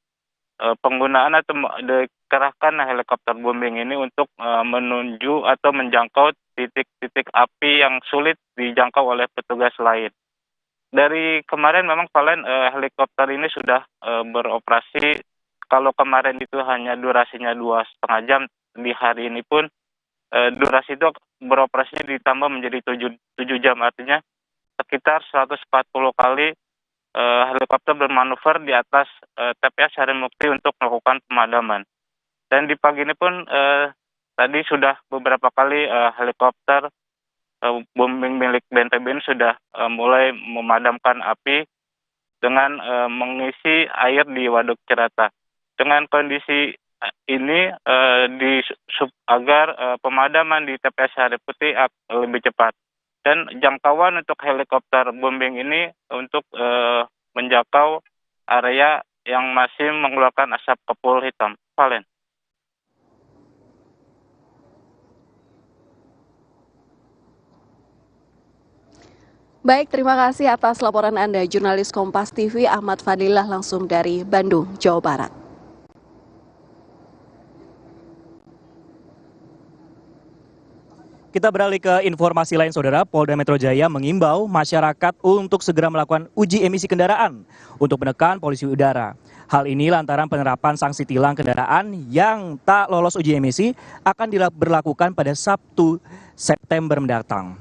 Penggunaan atau dikerahkan helikopter bombing ini untuk menuju atau menjangkau titik-titik api yang sulit dijangkau oleh petugas lain. Dari kemarin memang Valen, helikopter ini sudah beroperasi. Kalau kemarin itu hanya durasinya 2,5 jam, di hari ini pun durasi itu beroperasinya ditambah menjadi 7 jam, artinya sekitar 140 kali helikopter bermanuver di atas TPS Harimukti untuk melakukan pemadaman. Dan di pagi ini pun tadi sudah beberapa kali helikopter bombing milik BNPB ini sudah mulai memadamkan api dengan mengisi air di Waduk Cirata. Dengan kondisi ini agar pemadaman di TPS Harimukti lebih cepat. Dan jangkauan untuk helikopter bombing ini untuk menjangkau area yang masih mengeluarkan asap kepul hitam. Valen. Baik, terima kasih atas laporan Anda, jurnalis Kompas TV Ahmad Fadlilah langsung dari Bandung, Jawa Barat. Kita beralih ke informasi lain, Saudara. Polda Metro Jaya mengimbau masyarakat untuk segera melakukan uji emisi kendaraan untuk menekan polusi udara. Hal ini lantaran penerapan sanksi tilang kendaraan yang tak lolos uji emisi akan diberlakukan pada Sabtu September mendatang.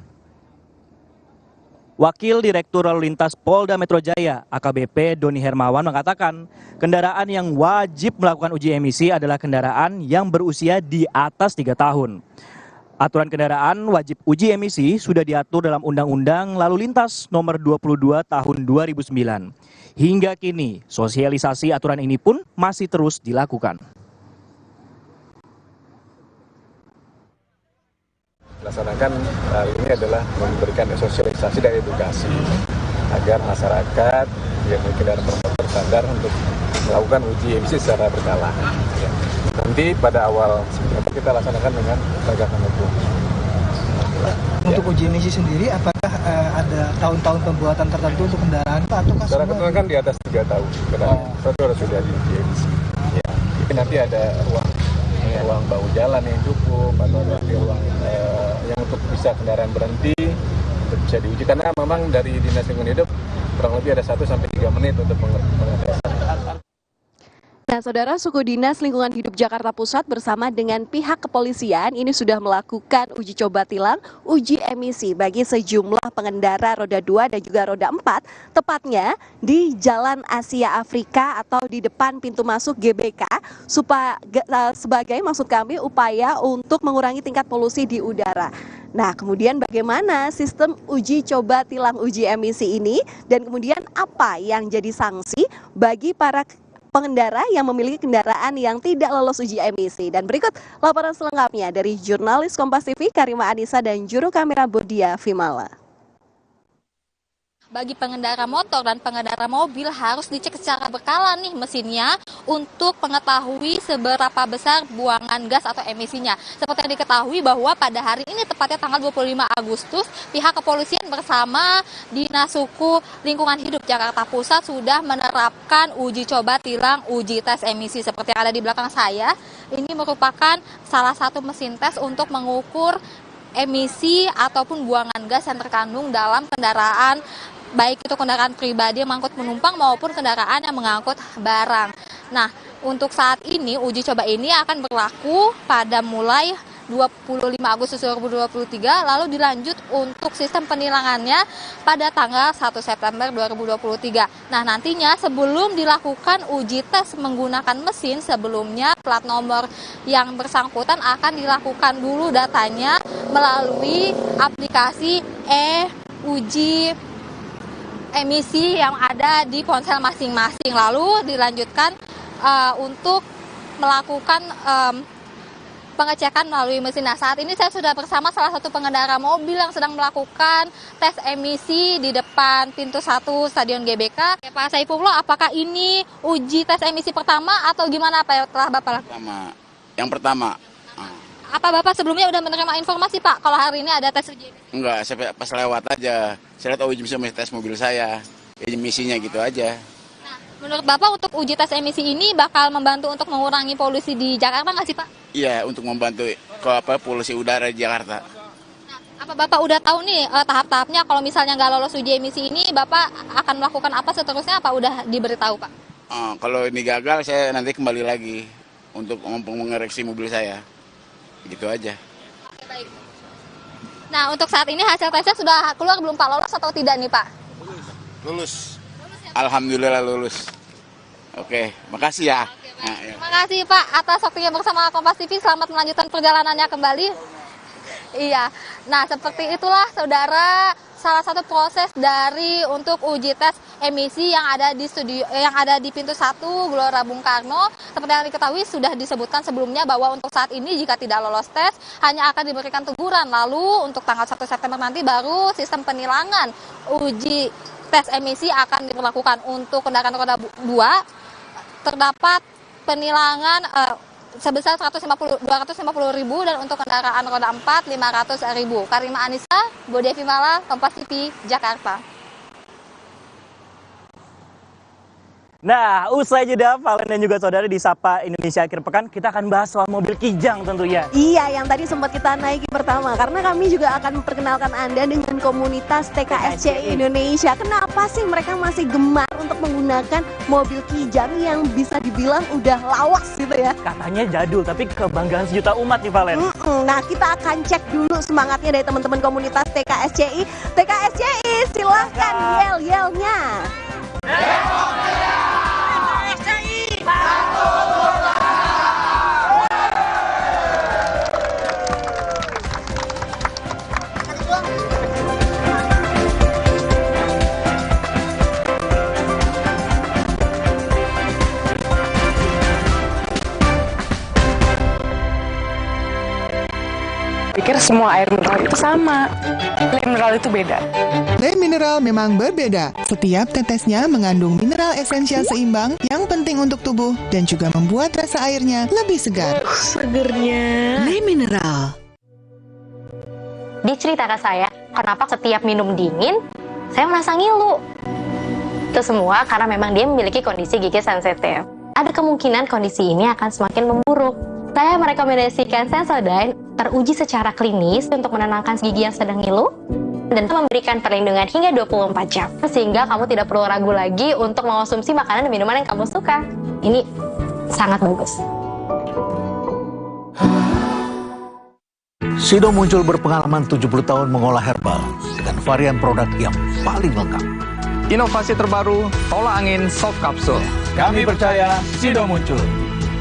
Wakil Direktur Lalu Lintas Polda Metro Jaya, AKBP Doni Hermawan mengatakan, kendaraan yang wajib melakukan uji emisi adalah kendaraan yang berusia di atas 3 tahun. Aturan kendaraan wajib uji emisi sudah diatur dalam Undang-Undang Lalu Lintas Nomor 22 Tahun 2009. Hingga kini, sosialisasi aturan ini pun masih terus dilakukan. Laksanakan hal ini adalah memberikan sosialisasi dan edukasi agar masyarakat yang memiliki kendaraan bermotor sadar untuk melakukan uji emisi secara berkala. Nanti pada awal September kita laksanakan dengan penegakan hukum. Untuk uji emisi sendiri, apakah ada tahun-tahun pembuatan tertentu untuk kendaraan Pak? Atau secara ketentuan kan di atas 3 tahun, kendaraan harus sudah diuji emisi. Ya, jadi nanti ada ruang bahu jalan yang cukup, atau ada ruang yang untuk bisa kendaraan berhenti, untuk bisa diuji. Karena memang dari Dinas Lingkungan Hidup kurang lebih ada 1-3 menit untuk pengetesan. Nah, Saudara, Suku Dinas Lingkungan Hidup Jakarta Pusat bersama dengan pihak kepolisian ini sudah melakukan uji coba tilang, uji emisi bagi sejumlah pengendara roda 2 dan juga roda 4, tepatnya di Jalan Asia Afrika atau di depan pintu masuk GBK, sebagai maksud kami upaya untuk mengurangi tingkat polusi di udara. Nah, kemudian bagaimana sistem uji coba tilang uji emisi ini, dan kemudian apa yang jadi sanksi bagi para pengendara yang memiliki kendaraan yang tidak lolos uji emisi. Dan berikut laporan selengkapnya dari jurnalis Kompas TV Karima Anissa dan juru kamera Bodia Vimala. Bagi pengendara motor dan pengendara mobil harus dicek secara berkala nih mesinnya untuk mengetahui seberapa besar buangan gas atau emisinya. Seperti yang diketahui bahwa pada hari ini tepatnya tanggal 25 Agustus, pihak kepolisian bersama Dinas Suku Lingkungan Hidup Jakarta Pusat sudah menerapkan uji coba tilang uji tes emisi seperti yang ada di belakang saya. Ini merupakan salah satu mesin tes untuk mengukur emisi ataupun buangan gas yang terkandung dalam kendaraan, baik itu kendaraan pribadi yang mengangkut penumpang maupun kendaraan yang mengangkut barang. Nah, untuk saat ini uji coba ini akan berlaku pada mulai 25 Agustus 2023, lalu dilanjut untuk sistem penilangannya pada tanggal 1 September 2023. Nah, nantinya sebelum dilakukan uji tes menggunakan mesin, sebelumnya plat nomor yang bersangkutan akan dilakukan dulu datanya melalui aplikasi uji emisi yang ada di ponsel masing-masing. Lalu dilanjutkan untuk melakukan pengecekan melalui mesin. Nah, saat ini saya sudah bersama salah satu pengendara mobil yang sedang melakukan tes emisi di depan pintu 1 Stadion GBK. Pak Saifullah, apakah ini uji tes emisi pertama atau gimana Pak yang telah Bapak lakukan? Yang pertama. Apa Bapak sebelumnya udah menerima informasi Pak kalau hari ini ada tes uji emisi? Enggak, saya pas lewat aja. Saya lihat uji emisi tes mobil saya. Emisinya gitu aja. Menurut Bapak untuk uji tes emisi ini bakal membantu untuk mengurangi polusi di Jakarta nggak sih Pak? Iya, untuk membantu polusi udara di Jakarta. Nah, apa Bapak udah tahu nih tahap-tahapnya kalau misalnya nggak lolos uji emisi ini Bapak akan melakukan apa seterusnya, apa udah diberitahu Pak? Kalau ini gagal saya nanti kembali lagi untuk mengoreksi mobil saya. Gitu aja. Oke, baik. Nah, untuk saat ini hasil tesnya sudah keluar belum Pak, lolos atau tidak nih Pak? Lulus. Alhamdulillah lulus. Oke, makasih ya. Terima kasih Pak atas waktunya bersama Kompas TV. Selamat melanjutkan perjalanannya kembali. Iya, nah seperti itulah saudara salah satu proses dari untuk uji tes emisi yang ada di studio, yang ada di pintu 1 Gelora Bung Karno. Seperti yang diketahui sudah disebutkan sebelumnya bahwa untuk saat ini jika tidak lolos tes hanya akan diberikan teguran. Lalu untuk tanggal 1 September nanti baru sistem penilangan uji tes emisi akan diberlakukan. Untuk kendaraan roda 2 terdapat penilangan sebesar 250.000 dan untuk kendaraan roda 4 500.000. Karima Anissa, Bode Vimala, Kompas TV, Jakarta. Nah, usai jeda Valen dan juga saudara di Sapa Indonesia Akhir Pekan, kita akan bahas soal mobil Kijang tentunya. Iya, yang tadi sempat kita naiki pertama, karena kami juga akan memperkenalkan Anda dengan komunitas TKSCI Indonesia. Kenapa sih mereka masih gemar untuk menggunakan mobil Kijang yang bisa dibilang udah lawas gitu ya? Katanya jadul, tapi kebanggaan sejuta umat nih Valen. Nah, kita akan cek dulu semangatnya dari teman-teman komunitas TKSCI. TKSCI, silahkan yel-yelnya. Pikir semua air mineral itu sama. Air mineral itu beda. Le mineral memang berbeda. Setiap tetesnya mengandung mineral esensial seimbang yang penting untuk tubuh dan juga membuat rasa airnya lebih segar. Segernya. Le mineral. Dia cerita ke saya, kenapa setiap minum dingin, saya merasa ngilu. Itu semua karena memang dia memiliki kondisi gigi sensitif. Ada kemungkinan kondisi ini akan semakin memburuk. Saya merekomendasikan Sensodyne teruji secara klinis untuk menenangkan gigi yang sedang ngilu dan memberikan perlindungan hingga 24 jam. Sehingga kamu tidak perlu ragu lagi untuk mengonsumsi makanan dan minuman yang kamu suka. Ini sangat bagus. Sido muncul berpengalaman 70 tahun mengolah herbal dengan varian produk yang paling lengkap. Inovasi terbaru, tolak angin soft kapsul. Kami percaya Sido muncul.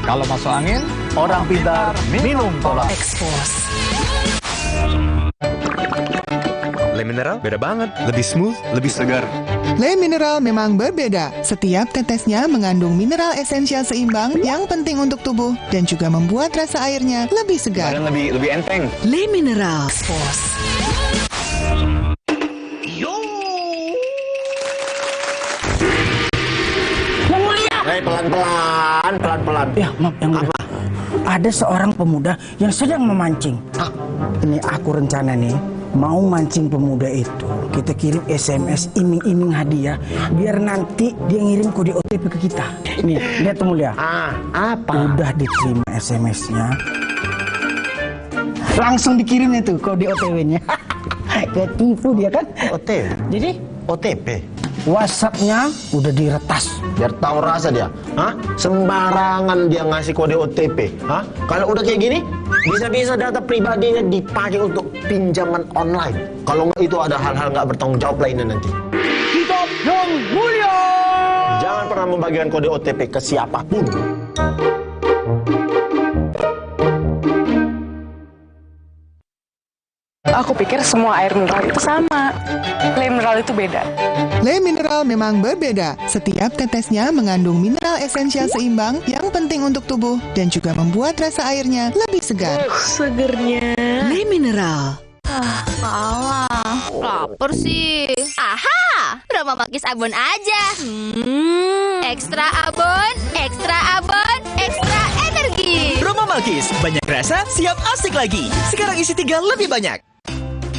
Kalau masuk angin, orang pintar minum tolak. Expose. Le mineral beda banget, lebih smooth, lebih segar. Le mineral memang berbeda. Setiap tetesnya mengandung mineral esensial seimbang yang penting untuk tubuh dan juga membuat rasa airnya lebih segar. Dan lebih enteng. Le mineral. Pelan-pelan. Ya, maaf yang mulia. Ada seorang pemuda yang sedang memancing. Ini aku rencana nih, mau mancing pemuda itu. Kita kirim SMS iming-iming hadiah, biar nanti dia ngirim kode OTP ke kita. Nih, lihat tuh mulia. Apa? Udah diterima SMS-nya. Langsung dikirim itu kode OTP-nya. Ketipu dia kan? OTP. Jadi OTP. WhatsApp-nya udah diretas. Biar tahu rasa dia. Sembarangan dia ngasih kode OTP. Kalau udah kayak gini, bisa-bisa data pribadinya dipakai untuk pinjaman online. Kalau nggak itu ada hal-hal nggak bertanggung jawab lainnya nanti. Kita yang mulia. Jangan pernah membagikan kode OTP ke siapapun. Aku pikir semua air mineral itu sama. Le mineral itu beda. Le mineral memang berbeda. Setiap tetesnya mengandung mineral esensial seimbang yang penting untuk tubuh dan juga membuat rasa airnya lebih segar. Segernya. Le mineral. Alah, lapar sih. Aha, Roma Makis Abon aja. Ekstra abon, ekstra abon, ekstra energi. Roma Malkis, banyak rasa, siap asik lagi. Sekarang isi 3 lebih banyak.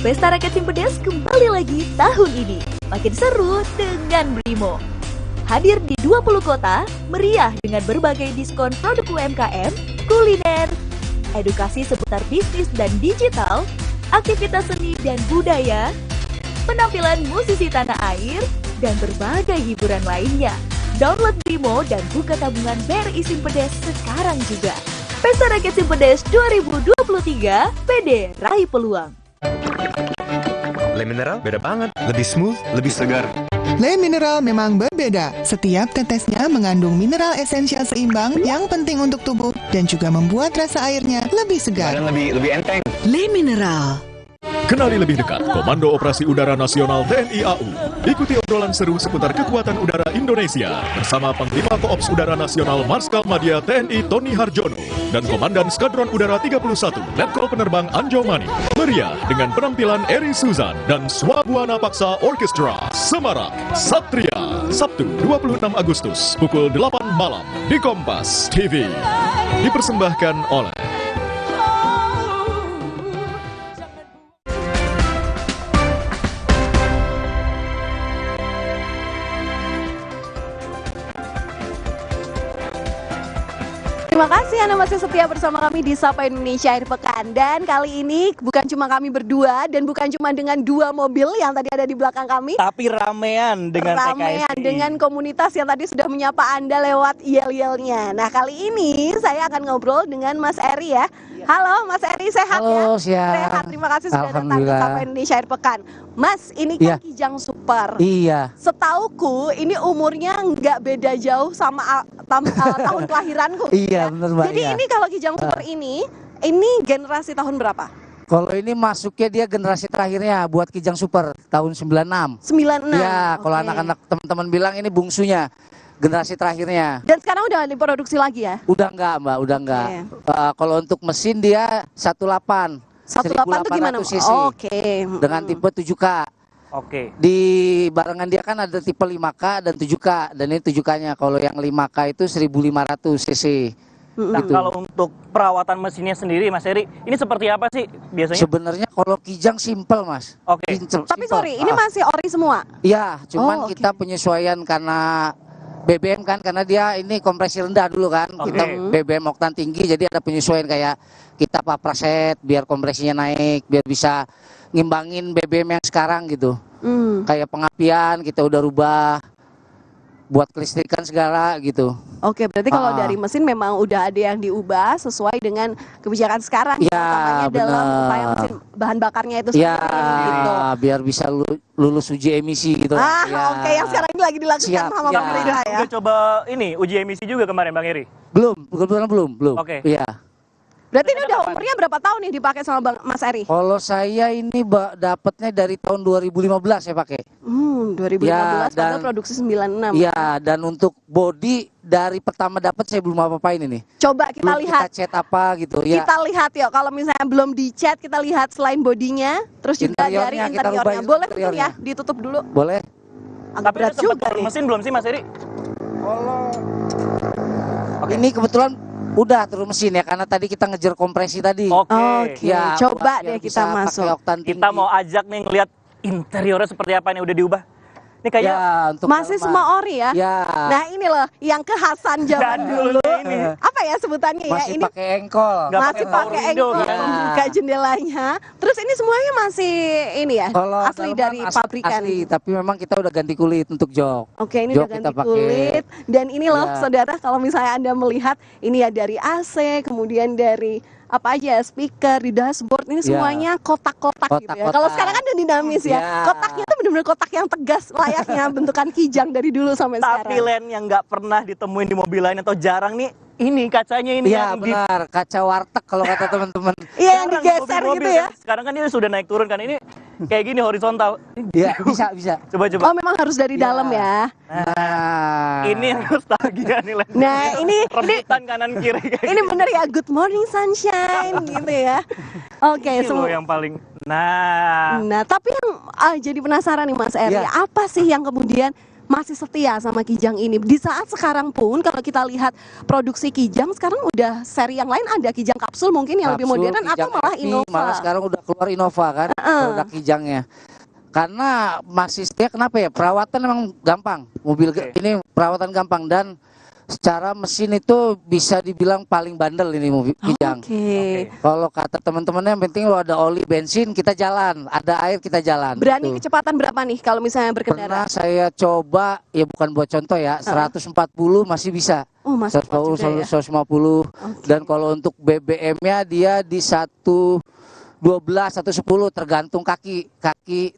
Pesta Rakyat Simpedes kembali lagi tahun ini. Makin seru dengan Brimo. Hadir di 20 kota, meriah dengan berbagai diskon produk UMKM, kuliner, edukasi seputar bisnis dan digital, aktivitas seni dan budaya, penampilan musisi tanah air, dan berbagai hiburan lainnya. Download Brimo dan buka tabungan BRI Simpedes sekarang juga. Pesta Rakyat Simpedes 2023, PD raih peluang. Le mineral beda banget, lebih smooth, lebih segar. Le Mineral memang berbeda. Setiap tetesnya mengandung mineral esensial seimbang yang penting untuk tubuh dan juga membuat rasa airnya lebih segar. Lebih enteng. Le Mineral. Kenali lebih dekat Komando Operasi Udara Nasional TNI AU. Ikuti obrolan seru seputar kekuatan udara Indonesia bersama Panglima Koops Udara Nasional Marskal Madya TNI Tony Harjono dan Komandan Skadron Udara 31 Letkol Penerbang Anjo Mani. Meriah dengan penampilan Eri Suzan dan Swabuana Paksa Orkestra Semarang Satria. Sabtu 26 Agustus pukul 8 malam di Kompas TV. Dipersembahkan oleh Terima kasih Anda masih setia bersama kami di Sapa Indonesia Akhir Pekan. Dan kali ini bukan cuma kami berdua dan bukan cuma dengan 2 mobil yang tadi ada di belakang kami, tapi ramean dengan PKSI. dengan komunitas yang tadi sudah menyapa Anda lewat yel-yelnya. Nah, kali ini saya akan ngobrol dengan Mas Eri ya. Halo Mas Eri, sehat Halo, ya? siap. Sehat, terima kasih sudah datang ke Sapa Indonesia Akhir Pekan. Mas, ini kan Kijang Super. Iya. Setauku ini umurnya nggak beda jauh sama tahun kelahiranku. Iya, benar Mbak. Jadi ini kalau Kijang Super ini generasi tahun berapa? Kalau ini masuknya dia generasi terakhirnya buat Kijang Super tahun 96. 96. Iya, kalau anak-anak teman-teman bilang ini bungsunya. Generasi terakhirnya. Dan sekarang udah diproduksi lagi ya? Udah enggak Mbak, udah enggak. Kalau untuk mesin dia 18. 18 itu gimana? cc. Oke. Dengan tipe 7K. Oke. Di barengan dia kan ada tipe 5K dan 7K. Dan ini 7K-nya. Kalau yang 5K itu 1500 cc. Nah, gitu. kalau untuk perawatan mesinnya sendiri Mas Eri, ini seperti apa sih biasanya? Sebenarnya kalau Kijang simple Mas. Oke. Tapi sorry, ini masih ori semua? Iya, cuman kita penyesuaian karena BBM kan, karena dia ini kompresi rendah dulu kan. Kita BBM oktan tinggi, jadi ada penyesuaian kayak kita papraset biar kompresinya naik, biar bisa ngimbangin BBM yang sekarang gitu. Kayak pengapian kita udah rubah buat kelistrikan segala gitu. Oke, berarti kalau dari mesin memang udah ada yang diubah sesuai dengan kebijakan sekarang. Ya, dalam upaya mesin bahan bakarnya itu ya, sendiri. Gitu. Biar bisa lulus uji emisi gitu. Oke, yang sekarang ini lagi dilakukan sama pemerintah ya. Udah coba ini uji emisi juga kemarin Bang Eri? Belum. Oke. Iya. Berarti ini udah umurnya berapa tahun nih dipakai sama Mas Eri? Kalau saya ini dapatnya dari tahun 2015 saya pakai. 2015 ya, padahal produksi 96. Iya, dan untuk body dari pertama dapat saya belum apa-apain ini. Coba kita lihat. Kita cat apa gitu ya. Kita lihat ya, kalau misalnya belum dicat kita lihat selain bodinya, terus juga dari interiornya. Boleh tutup ya, ditutup dulu. Boleh. Agak berat juga nih. Mesin belum sih Mas Eri? Ini kebetulan udah turun mesin ya, karena tadi kita ngejar kompresi tadi. Oke. Ya, coba deh kita masuk. Kita mau ajak nih ngelihat interiornya seperti apa nih udah diubah. Ini kayaknya masih semua ori ya. Nah ini loh yang kekhasan zaman dulu. Ini. Apa ya sebutannya ya? Masih Ini pakai engkol. Masih pakai engkol membuka jendelanya. Terus ini semuanya masih ini ya, asli dari pabrikan. Asli, tapi memang kita udah ganti kulit untuk jok. Oke, ini udah ganti kulit. Dan ini loh saudara, kalau misalnya Anda melihat ini ya dari AC, kemudian dari apa aja, speaker, di dashboard, ini semuanya kotak-kotak gitu ya. Kalau sekarang kan udah dinamis ya. Kotaknya tuh bener-bener kotak yang tegas layaknya bentukan Kijang dari dulu sampai sekarang. Tapi Len yang nggak pernah ditemuin di mobil lain atau jarang nih, ini kacanya ini ya, yang benar, kaca warteg kalau kata teman-teman. Iya, yang digeser gitu ya. Sekarang kan ini sudah naik turun kan, ini kayak gini horizontal. Iya, bisa. Coba. Oh, memang harus dari dalam ya. Nah, ini yang nostalgia nih Len. Nah, ini rebutan kanan kiri. Ini bener ya, good morning sunshine gitu ya. Oke, semua yang paling. Nah, tapi yang jadi penasaran nih Mas Eri, apa sih yang kemudian masih setia sama Kijang ini? Di saat sekarang pun kalau kita lihat produksi Kijang sekarang udah seri yang lain, ada Kijang kapsul mungkin yang lebih modern atau malah Innova. Malah sekarang udah keluar Innova kan, produk Kijangnya. Karena masih setia, kenapa ya? Perawatan memang gampang. Mobil ini perawatan gampang dan secara mesin itu bisa dibilang paling bandel ini mobil Kijang. Kalau kata teman-temannya yang penting lo ada oli, bensin, kita jalan, ada air, kita jalan. Berani kecepatan berapa nih kalau misalnya berkendara? Pernah saya coba, ya bukan buat contoh ya, 140 masih bisa. Oh, masih 140, 150. Dan kalau untuk BBM-nya dia di 112, 110 tergantung kaki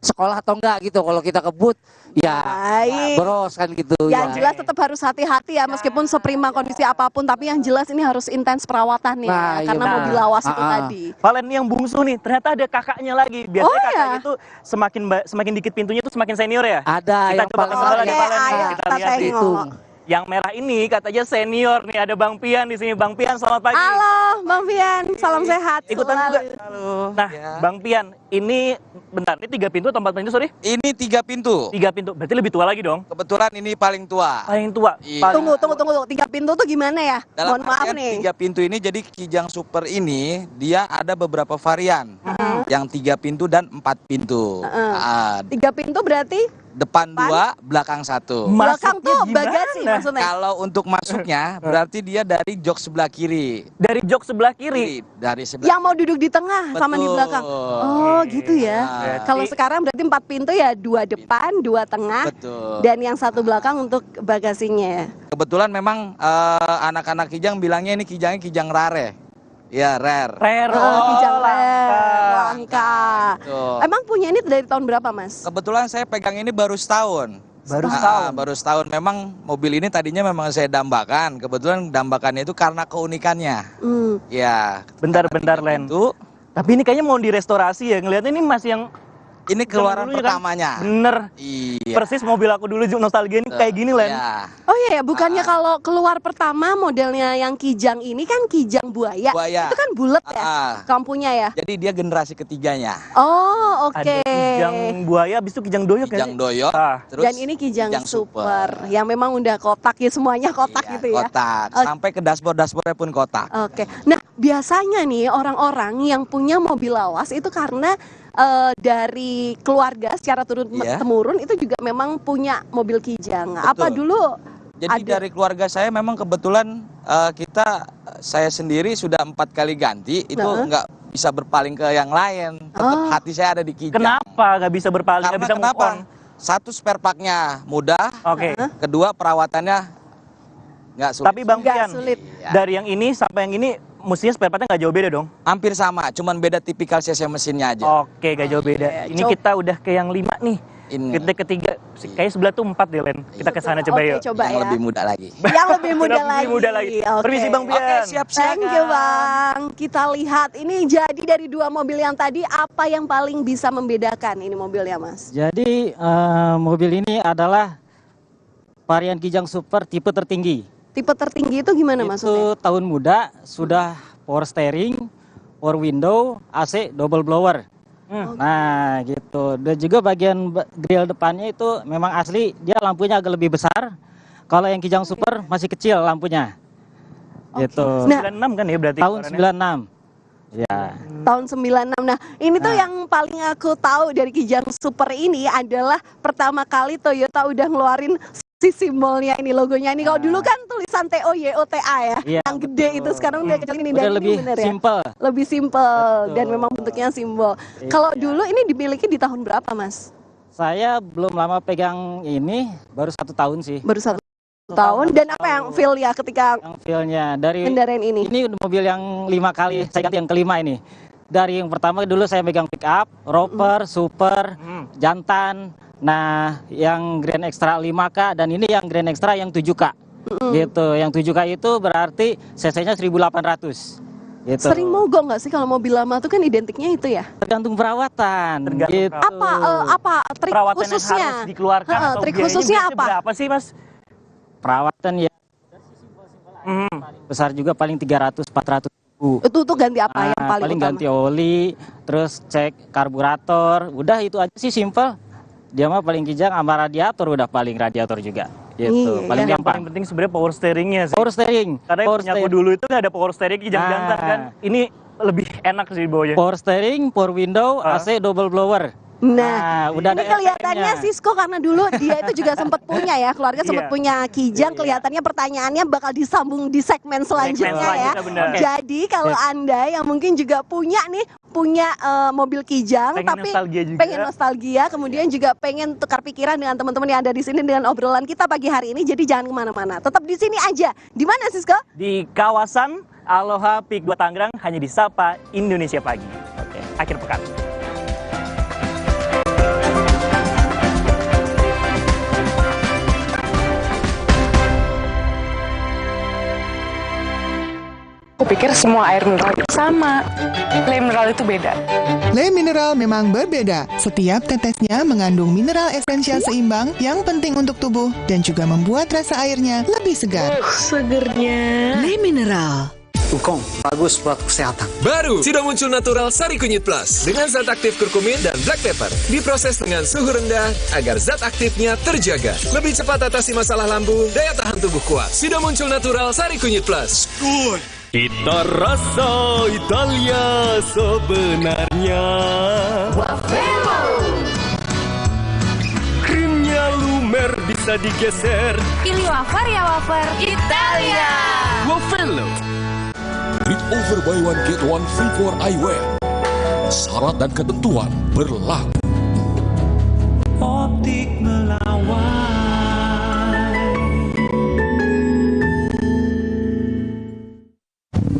sekolah atau enggak gitu. Kalau kita kebut ya Baik. boros kan gitu. Yang jelas tetap harus hati-hati ya, meskipun seprima kondisi apapun, tapi yang jelas ini harus intens perawatan nih, Nah, iya karena benar. mobil lawas itu tadi. Valen yang bungsu nih, ternyata ada kakaknya lagi. Biasanya Oh, kakaknya ya? tuh semakin dikit pintunya tuh semakin senior ya. Ada Kita yang coba paling kesana lagi senior. Valen. Ayo Kita kita lihat nih. tengok. Yang merah ini katanya senior nih, ada Bang Pian di sini. Bang Pian, selamat pagi. Halo Bang Pian, salam sehat. Ikutan juga. Nah, Bang Pian, ini bentar, ini 3 pintu atau 4 pintu, sorry? Ini 3 pintu. 3 pintu, berarti lebih tua lagi dong? Kebetulan ini paling tua. Paling tua? Iya. Tunggu. 3 pintu tuh gimana ya? Dalam Mohon maaf artian nih. 3 pintu ini, jadi Kijang Super ini dia ada beberapa varian. Yang 3 pintu dan 4 pintu. 3 pintu berarti Depan 2, belakang 1. belakang tuh bagasi maksudnya. Kalau untuk masuknya berarti dia dari jok sebelah kiri. Dari jok sebelah kiri? Dari sebelah. Yang mau duduk di tengah sama di belakang. Oh, gitu ya. Kalau sekarang berarti 4 pintu ya, 2 depan, 2 tengah. Betul. Dan yang 1 belakang untuk bagasinya ya. Kebetulan memang anak-anak Kijang bilangnya ini Kijangnya Kijang rare. Ya, rare. Kijang langka. Betul. Emang punya ini dari tahun berapa, Mas? Kebetulan saya pegang ini baru setahun. Baru setahun? Baru setahun. Memang mobil ini tadinya memang saya dambakan. Kebetulan dambakannya itu karena keunikannya. Ya. Bentar, Len. Tapi ini kayaknya mau direstorasi ya. Ngeliatnya ini masih yang... Ini keluaran dulu ya kan? pertamanya. Bener. Iya. Persis mobil aku dulu nostalgia ini kayak gini, Len. Iya. Oh iya ya, bukannya kalau keluar pertama modelnya yang Kijang ini kan Kijang buaya. Buaya. Itu kan bulat ya kampunya ya. Jadi dia generasi ketiganya. Oh, oke. Ada Kijang buaya, habis itu Kijang doyok Kijang doyok. Terus Dan ini Kijang super. Yang memang udah kotak ya, semuanya kotak gitu ya. Kotak. Sampai ke dashboardnya pun kotak. Oke. Nah, biasanya nih orang-orang yang punya mobil lawas itu karena dari keluarga secara turun-temurun itu juga memang punya mobil Kijang. Apa dulu? Jadi dari keluarga saya memang kebetulan saya sendiri sudah 4 kali ganti, itu nggak bisa berpaling ke yang lain. Tetap hati saya ada di Kijang. Kenapa nggak bisa berpaling? Karena Nggak bisa move on? Satu, spare part-nya mudah. Oke. Kedua, perawatannya nggak sulit. Tapi Bang Pian, dari yang ini sampai yang ini mestinya spare part-nya nggak jauh beda dong? Hampir sama, cuman beda tipikal cc mesinnya aja. Oke, nggak jauh beda. Ini kita udah ke yang 5 nih. Kita ketiga, kayaknya sebelah tuh 4 deh, Len. Kita ke sana coba yuk. Coba yang ya. lebih muda lagi. Yang lebih muda lagi. Permisi Bang Pian. Oke, siap. Thank you Bang. Kita lihat ini jadi dari 2 mobil yang tadi, apa yang paling bisa membedakan ini mobilnya, Mas? Jadi mobil ini adalah varian Kijang Super tipe tertinggi. Tipe tertinggi itu gimana maksudnya? Itu tahun muda, sudah power steering, power window, AC, double blower. Nah gitu. Dan juga bagian grill depannya itu memang asli, dia lampunya agak lebih besar. Kalau yang Kijang Super masih kecil lampunya. Gitu. Nah, 96 kan ya berarti? Tahun 96. Ya. Tahun 96. Nah, ini tuh yang paling aku tahu dari Kijang Super ini adalah pertama kali Toyota udah ngeluarin si simbolnya ini, logonya ini. Kalau dulu kan tulisan TOYOTA ya, yang gede itu, sekarang udah kecil ini. Dan lebih bener simple. Ya? Lebih simple dan memang bentuknya simbol. Kalau dulu ini dimiliki di tahun berapa, Mas? Saya belum lama pegang ini, baru 1 tahun sih. Baru 1 tahun. Dan apa yang feel ya ketika Feelnya dari kendaraan ini? Ini mobil yang 5 kali saya ganti, yang kelima ini. Dari yang pertama dulu saya megang pick up, rover, super, jantan. Nah, yang Grand Extra 5K dan ini yang Grand Extra yang 7K. Gitu. Yang 7K itu berarti cc-nya 1800. Gitu. Sering mogok nggak sih kalau mobil lama tuh kan identiknya itu ya? Tergantung perawatan. Gitu. Apa trik perawatan khususnya? yang harus dikeluarkan atau trik khususnya apa? Berapa sih, Mas? Perawatan ya besar juga, paling 300-400 ribu. Itu tuh ganti apa yang paling utama? Ganti oli, terus cek karburator. Udah itu aja sih, simple. Dia mah paling Kijang sama radiator, udah paling radiator juga. Gitu. Paling yang paling penting sebenarnya power steeringnya sih. Power steering. Karena yang punya aku dulu itu nggak ada power steering Kijang jantan kan. Ini lebih enak sih bawanya. Power steering, power window, AC double blower. Nah, udah ini kelihatannya Sisko karena dulu dia itu juga sempat punya ya, keluarga sempat punya Kijang. Kelihatannya pertanyaannya bakal disambung di segmen selanjutnya ya. Jadi kalau Anda yang mungkin juga punya mobil Kijang, tapi pengen nostalgia, kemudian juga pengen tukar pikiran dengan teman-teman yang ada di sini dengan obrolan kita pagi hari ini. Jadi jangan kemana-mana, tetap di sini aja. Di mana Sisko? Di kawasan Aloha Peak 2 Tangerang, hanya di Sapa Indonesia Pagi. Oke, akhir pekan. pikir semua air mineral itu sama. Le mineral itu beda. Le mineral memang berbeda. Setiap tetesnya mengandung mineral esensial seimbang yang penting untuk tubuh dan juga membuat rasa airnya lebih segar. Segernya. Le mineral. Ukong, bagus buat kesehatan. Baru, sudah muncul natural Sari Kunyit Plus dengan zat aktif kurkumin dan black pepper. Diproses dengan suhu rendah agar zat aktifnya terjaga. Lebih cepat atasi masalah lambung, daya tahan tubuh kuat. Sudah muncul natural Sari Kunyit Plus. Good. Cita rasa Italia sebenarnya Wafelo. Krimnya lumer bisa digeser. Pilih wafer ya wafer Italia. Wafelo. Bring over buy one get one free for eyewear. Syarat dan ketentuan berlaku. Optik melawan.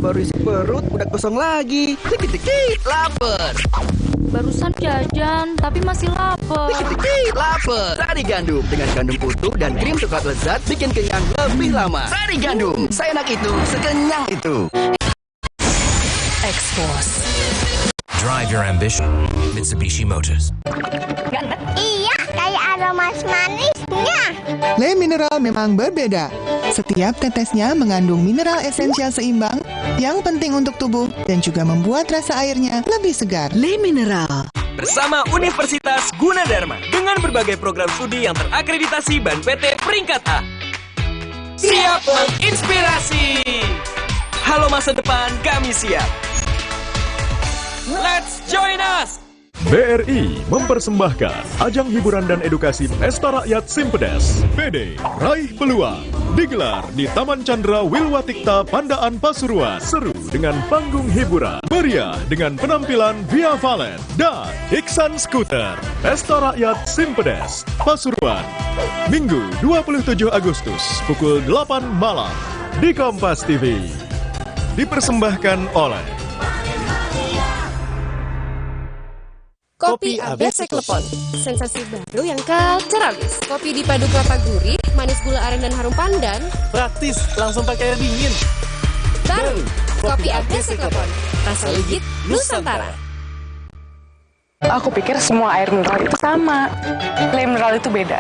Baru isi perut udah kosong lagi. Dikit-dikit lapar. Barusan jajan tapi masih lapar. Dikit-dikit lapar. Sari gandum dengan gandum utuh dan krim coklat lezat bikin kenyang lebih lama. Sari gandum, seenak itu, sekenyang itu. X-Force. Drive your ambition. Mitsubishi Motors. Iya, kayak ada manis-manisnya. Le mineral memang berbeda. Setiap tetesnya mengandung mineral esensial seimbang yang penting untuk tubuh dan juga membuat rasa airnya lebih segar. Le mineral. Bersama Universitas Gunadarma dengan berbagai program studi yang terakreditasi BAN PT peringkat A. Siap menginspirasi. Halo masa depan, kami siap. Let's join us! BRI mempersembahkan ajang hiburan dan edukasi Pesta Rakyat Simpedes PD Raih Peluang digelar di Taman Chandra Wilwatikta Pandaan Pasuruan. Seru dengan panggung hiburan, meriah dengan penampilan Via Valen dan Iksan Scooter. Pesta Rakyat Simpedes Pasuruan Minggu 27 Agustus pukul 8 malam di Kompas TV. Dipersembahkan oleh Kopi ABC Klepon, sensasi baru yang culturalis. Kopi dipadu kelapa gurih, manis gula aren dan harum pandan. Praktis, langsung pakai air dingin. Baru, Kopi ABC Klepon, rasa legit Nusantara. Aku pikir semua air mineral itu sama. Le mineral itu beda.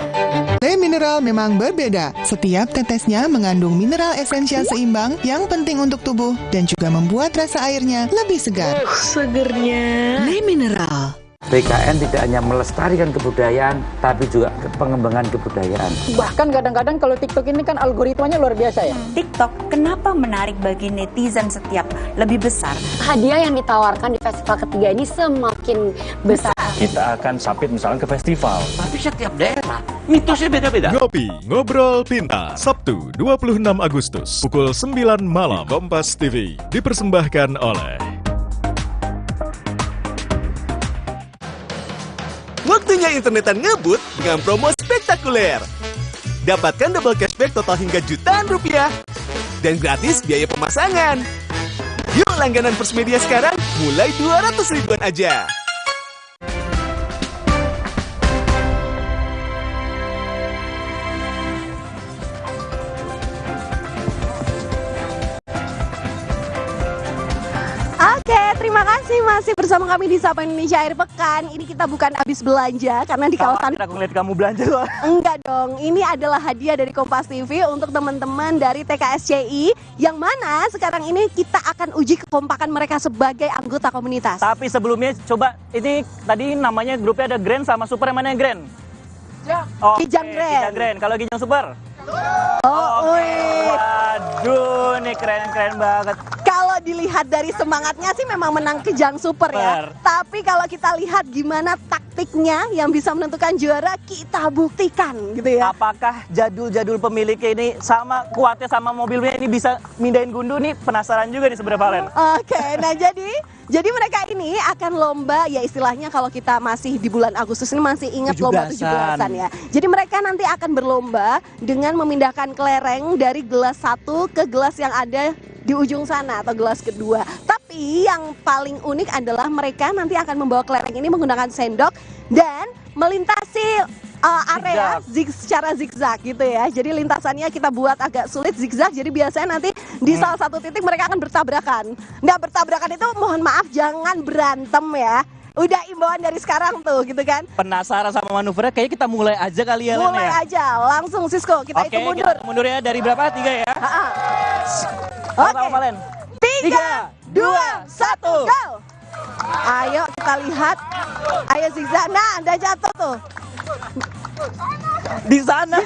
Le mineral memang berbeda. Setiap tetesnya mengandung mineral esensial seimbang yang penting untuk tubuh dan juga membuat rasa airnya lebih segar. Segernya. Le mineral. BKN tidak hanya melestarikan kebudayaan, tapi juga pengembangan kebudayaan. Bahkan kadang-kadang kalau TikTok ini kan algoritmanya luar biasa ya. TikTok kenapa menarik bagi netizen setiap lebih besar? Hadiah yang ditawarkan di festival ketiga ini semakin besar. Kita akan submit misalnya ke festival. Tapi setiap daerah mitosnya beda-beda. Ngopi, Ngobrol Pintar, Sabtu 26 Agustus, pukul 9 malam, Kompas TV. Dipersembahkan oleh Waktunya internetan ngebut dengan promo spektakuler. Dapatkan double cashback total hingga jutaan rupiah. Dan gratis biaya pemasangan. Yuk langganan First Media sekarang mulai 200 ribuan aja. Terima kasih masih bersama kami di Sapa Indonesia Akhir Pekan. Ini kita bukan habis belanja karena di kawasan. Aku ngeliat kamu belanja loh. Enggak dong, ini adalah hadiah dari Kompas TV untuk teman-teman dari TKSCI yang mana sekarang ini kita akan uji kekompakan mereka sebagai anggota komunitas. Tapi sebelumnya coba ini tadi namanya grupnya ada Grand sama Super, yang mana yang Grand? Oh, Kijang Grand. Kijang Grand. Kalau Kijang Super? Waduh, nih keren-keren banget. Kalau dilihat dari semangatnya sih memang menang Kijang Super ya. Tapi kalau kita lihat gimana taktiknya yang bisa menentukan juara, kita buktikan gitu ya. Apakah jadul-jadul pemiliknya ini sama kuatnya sama mobilnya ini bisa mindahin gundu nih? Penasaran juga nih sebenarnya Valen. Oke, nah jadi mereka ini akan lomba ya istilahnya kalau kita masih di bulan Agustus ini masih ingat lomba 17-an ya. Jadi mereka nanti akan berlomba dengan memindahkan kelereng dari gelas satu ke gelas yang ada di ujung sana atau gelas kedua. Tapi yang paling unik adalah mereka nanti akan membawa kelereng ini menggunakan sendok dan melintasi area secara zigzag gitu ya. Jadi lintasannya kita buat agak sulit zigzag. Jadi biasanya nanti di salah satu titik mereka akan bertabrakan. Nah, bertabrakan itu mohon maaf jangan berantem ya. Udah imbauan dari sekarang tuh gitu kan. Penasaran sama manuvernya, kayaknya kita mulai aja kali ya, Len, mulai ya? aja, langsung Sisko, kita hitung mundur. Kita mundur ya, dari berapa? 3 ya? Oke, Len. 3, 2, 1, go! Ayo kita lihat. Ayo zigzag, nah Anda jatuh tuh. Di sana.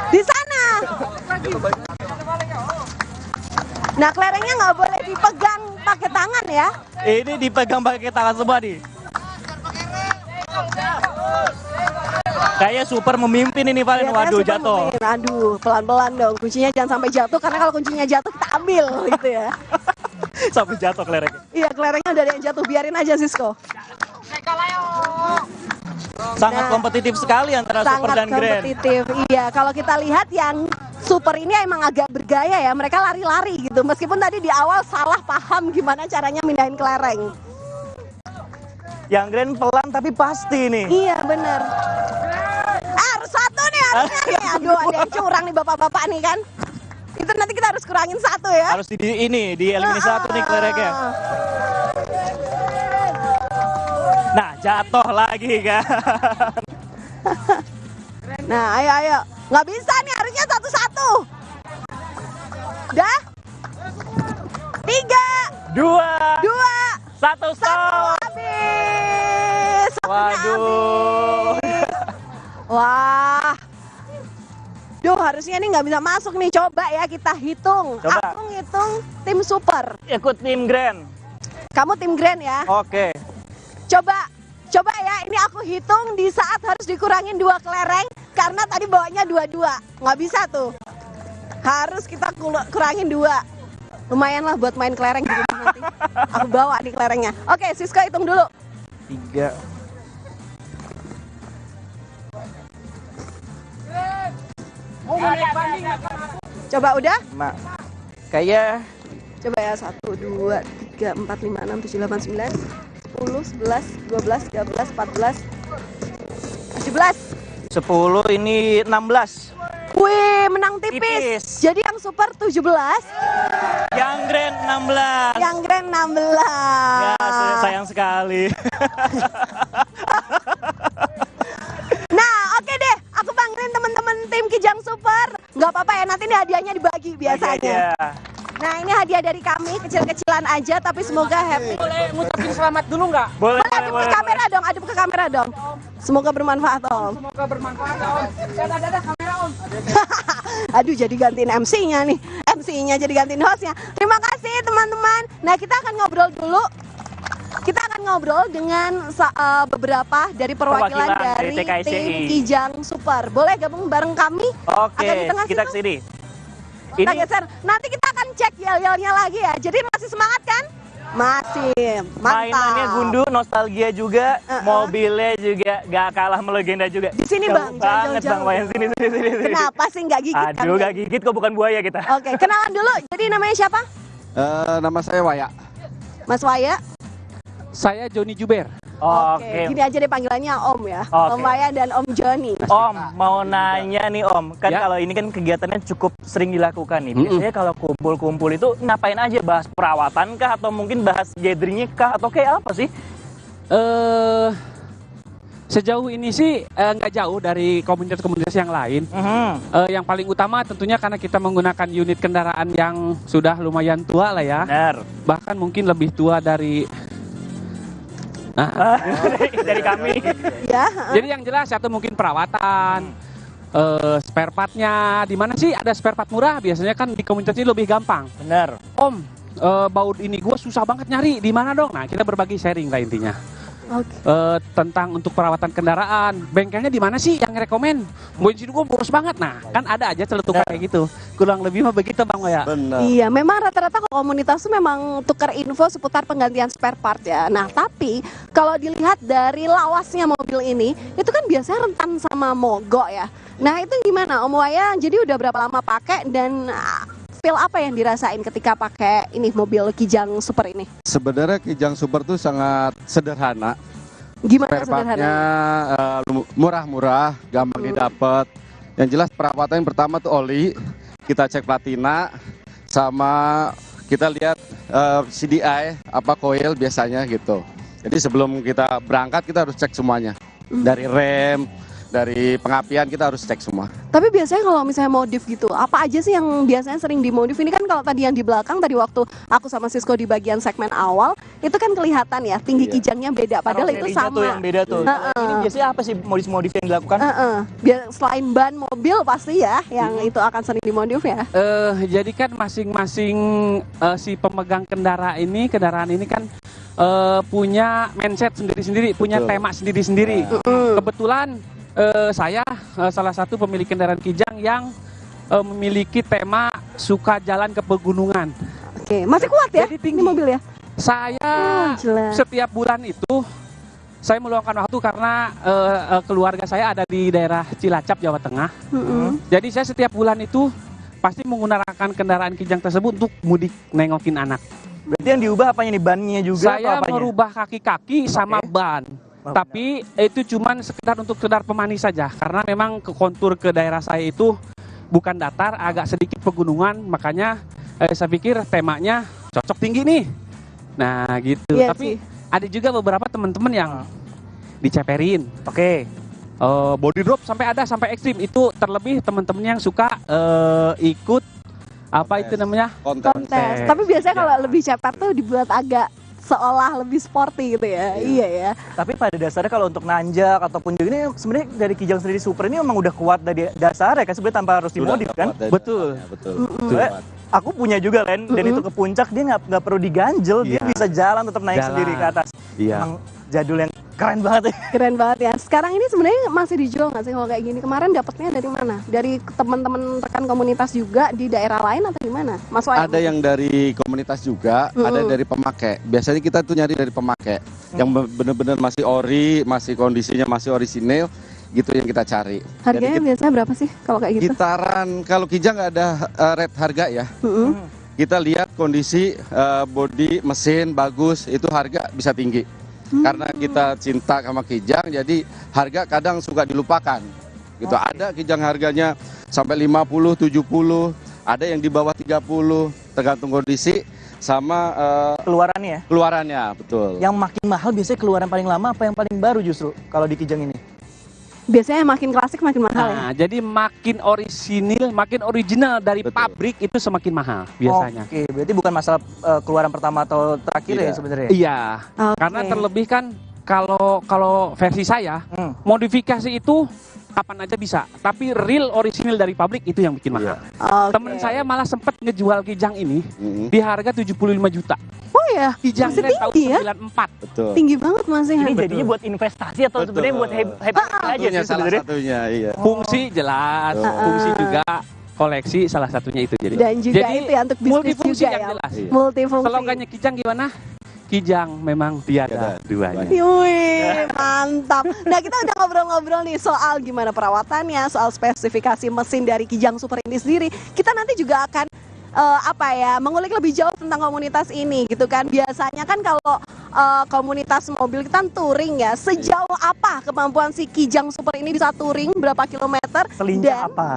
Di sana. Nah, kelerengnya nggak boleh dipegang pakai tangan ya. Ini dipegang pakai tangan semua nih. Kayaknya super memimpin ini, Valen. Waduh, jatuh. Aduh, pelan-pelan dong. Kuncinya jangan sampai jatuh, karena kalau kuncinya jatuh kita ambil gitu ya. Sampai jatuh kelerengnya. Iya, kelerengnya udah ada yang jatuh. Biarin aja, Sisko. Sangat kompetitif sekali antara Super dan Grand. Sangat kompetitif, iya. Kalau kita lihat yang Super ini emang agak bergaya ya. Mereka lari-lari gitu. Meskipun tadi di awal salah paham gimana caranya mindahin kelereng. Yang Grand pelan tapi pasti nih. Iya, bener. Harus satu nih harusnya nih. Aduh, ada yang curang nih bapak-bapak nih kan. Itu nanti kita harus kurangin satu ya. Harus di eliminasi satu nih kelerengnya. Nah, jatuh lagi kan. Nah, ayo. Nggak bisa nih, harusnya satu-satu. Dah? 3, 2, 1, stop. Habis. Waduh. Wah. Duh, harusnya ini nggak bisa masuk nih. Coba ya kita hitung. Coba. Aku ngitung tim Super. Ikut tim Grand. Kamu tim Grand ya? Oke. Coba ya, ini aku hitung di saat harus dikurangin 2 kelereng karena tadi bawanya 22. Nggak bisa tuh. Harus kita kurangin 2. Lumayan lah buat main kelereng di rumah nanti. Aku bawa nih kelerengnya. Oke, Sisko hitung dulu. 3. Coba udah? 5. Kayak Coba ya, 1, 2, 3, 4, 5, 6, 7, 8, 9, 10, 11, 12, 13, 14, 17. 10 ini 16. Wih, menang tipis. Jadi yang Super 17. Yang Grand 16. Yang Grand 16. Ya, sayang sekali. Nah, oke deh. Aku panggilin teman-teman tim Kijang Super. Nggak apa-apa ya, nanti ini hadiahnya dibagi biasanya. Nah, ini hadiah dari kami, kecil-kecilan aja, tapi semoga happy. Boleh ngucapin selamat dulu nggak? Boleh. Adep ke kamera dong, adep ke kamera dong. Semoga bermanfaat, Om. Semoga bermanfaat, Om. Dadah, kamera, Om. Aduh, jadi gantiin MC-nya nih. MC-nya jadi gantiin hostnya. Terima kasih, teman-teman. Nah, kita akan ngobrol dulu. Kita akan ngobrol dengan beberapa dari perwakilan dari tim Kijang Super. Boleh gabung bareng kami? Oke, kita kesini. Kita geser. Nanti kita akan cek yel-yelnya lagi ya. Jadi masih semangat kan? Masih. Mantap. Mainannya gundu, nostalgia juga, mobilnya juga gak kalah melegenda juga. Di sini Bang, banget Bang, main sini. Kenapa sih nggak gigit? Aduh, nggak gigit kok, bukan buaya kita. Oke, kenalan dulu. Jadi namanya siapa? Nama saya Waya. Mas Waya. Saya Joni Juber. Oke, gini aja deh panggilannya Om ya. Om Waya dan Om Joni. Om, mau nanya nih Om, kan kalau ini kan kegiatannya cukup sering dilakukan nih. Biasanya kalau kumpul-kumpul itu ngapain aja? Bahas perawatan kah atau mungkin bahas gatheringnya kah atau kayak apa sih? Sejauh ini sih nggak jauh dari komunitas-komunitas yang lain. Yang paling utama tentunya karena kita menggunakan unit kendaraan yang sudah lumayan tua lah ya. Benar. Bahkan mungkin lebih tua dari dari kami. Ya. Jadi yang jelas satu mungkin perawatan, spare partnya. Di mana sih ada spare part murah? Biasanya kan di komunitas ini lebih gampang. Benar. Om, baut ini gue susah banget nyari. Di mana dong? Nah, kita berbagi sharing lah intinya. Tentang untuk perawatan kendaraan, bengkelnya di mana sih yang rekomen? Bensin gue boros banget. Nah, kan ada aja celetukan kayak gitu. Kurang lebih mah begitu Bang Waya. Iya, memang rata-rata komunitas itu memang tukar info seputar penggantian spare part ya. Nah, tapi kalau dilihat dari lawasnya mobil ini, itu kan biasanya rentan sama mogok ya. Nah, itu gimana Om Waya? Jadi udah berapa lama pakai dan feel apa yang dirasain ketika pakai ini mobil Kijang Super ini? Sebenarnya Kijang Super tuh sangat sederhana, Gimana Spare partnya sederhananya? murah-murah, gampang didapat. Yang jelas perawatan yang pertama tuh oli, kita cek platina, sama kita lihat CDI, coil biasanya gitu. Jadi sebelum kita berangkat kita harus cek semuanya. Dari rem, dari pengapian kita harus cek semua. Tapi biasanya kalau misalnya modif gitu, apa aja sih yang biasanya sering dimodif? Ini kan kalau tadi yang di belakang, tadi waktu aku sama Sisko di bagian segmen awal, itu kan kelihatan ya tinggi kijangnya beda, padahal itu sama. Tuh yang beda tuh. Ini biasanya apa sih modif-modif yang dilakukan? Selain ban mobil pasti ya, yang itu akan sering dimodif ya. Jadi kan masing-masing si pemegang kendaraan ini kan punya mindset sendiri-sendiri, punya tema sendiri-sendiri. Kebetulan saya salah satu pemilik kendaraan Kijang yang memiliki tema suka jalan ke pegunungan. Oke, masih kuat ya ini mobil ya? Saya setiap bulan itu saya meluangkan waktu karena keluarga saya ada di daerah Cilacap, Jawa Tengah. Jadi saya setiap bulan itu pasti menggunakan kendaraan Kijang tersebut untuk mudik nengokin anak. Berarti yang diubah apanya nih, bannya juga? Saya merubah kaki-kaki sama ban. Tapi itu cuman sekedar pemanis saja, karena memang kontur ke daerah saya itu bukan datar, agak sedikit pegunungan, makanya saya pikir temanya cocok tinggi nih. Nah gitu. Tapi ada juga beberapa teman-teman yang diceperin. Body drop sampai ekstrim. Itu terlebih teman-teman yang suka ikut itu namanya kontes. Tapi biasanya kalau lebih ceper tuh dibuat agak seolah lebih sporty gitu ya. Iya ya. Tapi pada dasarnya kalau untuk nanjak ataupun juga ini sebenarnya dari Kijang sendiri Super ini memang udah kuat dari dasarnya kan, sebenarnya tanpa harus dimodif kan? Betul. Aku punya juga Len, dan itu ke puncak dia nggak perlu diganjel, dia bisa jalan tetap naik sendiri ke atas. Emang jadul yang keren banget ya. Keren banget ya. Sekarang ini sebenarnya masih dijual nggak sih kalau kayak gini? Kemarin dapatnya dari mana? Dari teman-teman rekan komunitas juga di daerah lain atau gimana? Mas Wayan? Ada yang dari komunitas juga, ada dari pemakai. Biasanya kita tuh nyari dari pemakai yang benar-benar masih ori, masih kondisinya masih orisinil, gitu yang kita cari. Harganya biasanya berapa sih kalau kayak gitu? Gitaran kalau Kijang nggak ada rate harga ya. Kita lihat kondisi bodi mesin bagus, itu harga bisa tinggi. Karena kita cinta sama Kijang, jadi harga kadang suka dilupakan. Gitu. Ada Kijang harganya sampai 50, 70, ada yang di bawah 30, tergantung kondisi sama keluarannya. Keluarannya, betul. Yang makin mahal biasanya keluaran paling lama apa yang paling baru justru kalau di Kijang ini? Biasanya makin klasik makin mahal ya? Jadi makin original dari pabrik itu semakin mahal biasanya. Oke, berarti bukan masalah keluaran pertama atau terakhir ya sebenarnya? Iya, karena terlebih kan kalau versi saya, modifikasi itu kapan aja bisa, tapi real original dari pabrik itu yang bikin mahal. Temen saya malah sempat ngejual Kijang ini di harga 75 juta. Oh ya, Kijang masih tahun tinggi ya? 94. Tinggi banget masih. Ini jadinya buat investasi atau sebenarnya buat happy aja sih sebenarnya? Satunya, iya. Fungsi jelas, fungsi juga koleksi salah satunya itu jadi. Dan juga itu ya untuk bisnis multifungsi juga yang ya. Jelas. Multifungsi. Slogannya Kijang gimana? Kijang memang tiada duanya. Wih, mantap. Nah, kita udah ngobrol-ngobrol nih soal gimana perawatannya, soal spesifikasi mesin dari Kijang Super ini sendiri. Kita nanti juga akan mengulik lebih jauh tentang komunitas ini gitu kan. Biasanya kan kalau komunitas mobil kita touring ya, sejauh apa kemampuan si Kijang Super ini bisa touring, berapa kilometer,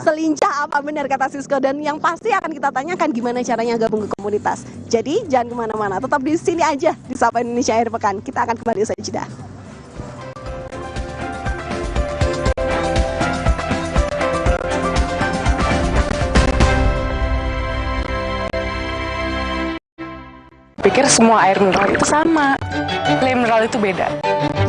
selincah apa benar kata Sisko, dan yang pasti akan kita tanyakan gimana caranya gabung ke komunitas. Jadi jangan kemana-mana, tetap di sini aja di Sapa Indonesia Akhir Pekan. Kita akan kembali usai jeda. Pikir semua air mineral itu sama. Le mineral itu beda.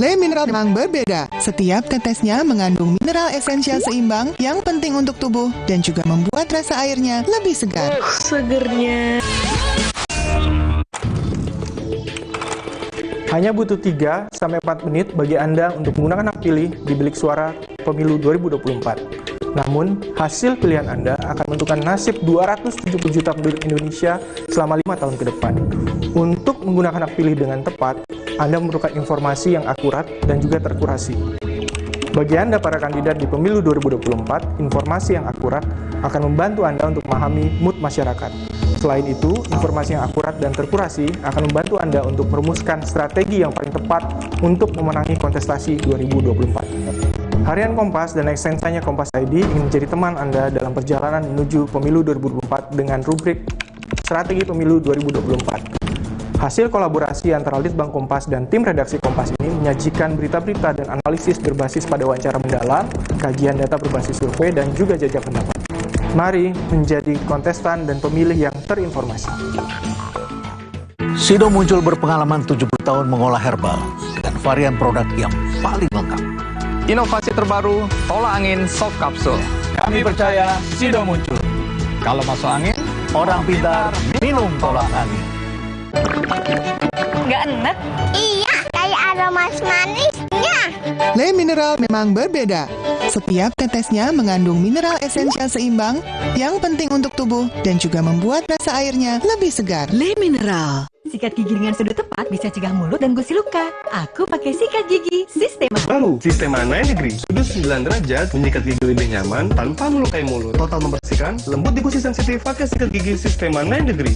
Le mineral memang berbeda. Setiap tetesnya mengandung mineral esensial seimbang yang penting untuk tubuh dan juga membuat rasa airnya lebih segar. Segernya. Hanya butuh 3-4 menit bagi Anda untuk menggunakan hak pilih di bilik suara pemilu 2024. Namun, hasil pilihan Anda akan menentukan nasib 270 juta penduduk Indonesia selama 5 tahun ke depan. Untuk menggunakan hak pilih dengan tepat, Anda memerlukan informasi yang akurat dan juga terkurasi. Bagi Anda para kandidat di pemilu 2024, informasi yang akurat akan membantu Anda untuk memahami mood masyarakat. Selain itu, informasi yang akurat dan terkurasi akan membantu Anda untuk merumuskan strategi yang paling tepat untuk memenangi kontestasi 2024. Harian Kompas dan ekstensinya Kompas ID ingin menjadi teman Anda dalam perjalanan menuju Pemilu 2024 dengan rubrik Strategi Pemilu 2024. Hasil kolaborasi antara Litbang Kompas dan tim redaksi Kompas ini menyajikan berita-berita dan analisis berbasis pada wawancara mendalam, kajian data berbasis survei, dan juga jajak pendapat. Mari menjadi kontestan dan pemilih yang terinformasi. Sido muncul berpengalaman 70 tahun mengolah herbal dengan varian produk yang paling lengkap. Inovasi terbaru, tolak angin soft capsule. Kami percaya Sido muncul. Kalau masuk angin, Orang pintar minum tolak angin. Nggak enak? Iya, kayak aroma manisnya. Le Mineral memang berbeda. Setiap tetesnya mengandung mineral esensial seimbang yang penting untuk tubuh dan juga membuat rasa airnya lebih segar. Le Mineral. Sikat gigi dengan sudut tepat bisa cegah mulut dan gusi luka. Aku pakai sikat gigi Sistema. Baru Sistema 9 Degree. Sudut 9 derajat menyikat gigi lebih nyaman tanpa melukai mulut. Total membersihkan, lembut di gusi sensitif pakai sikat gigi Sistema 9 Degree.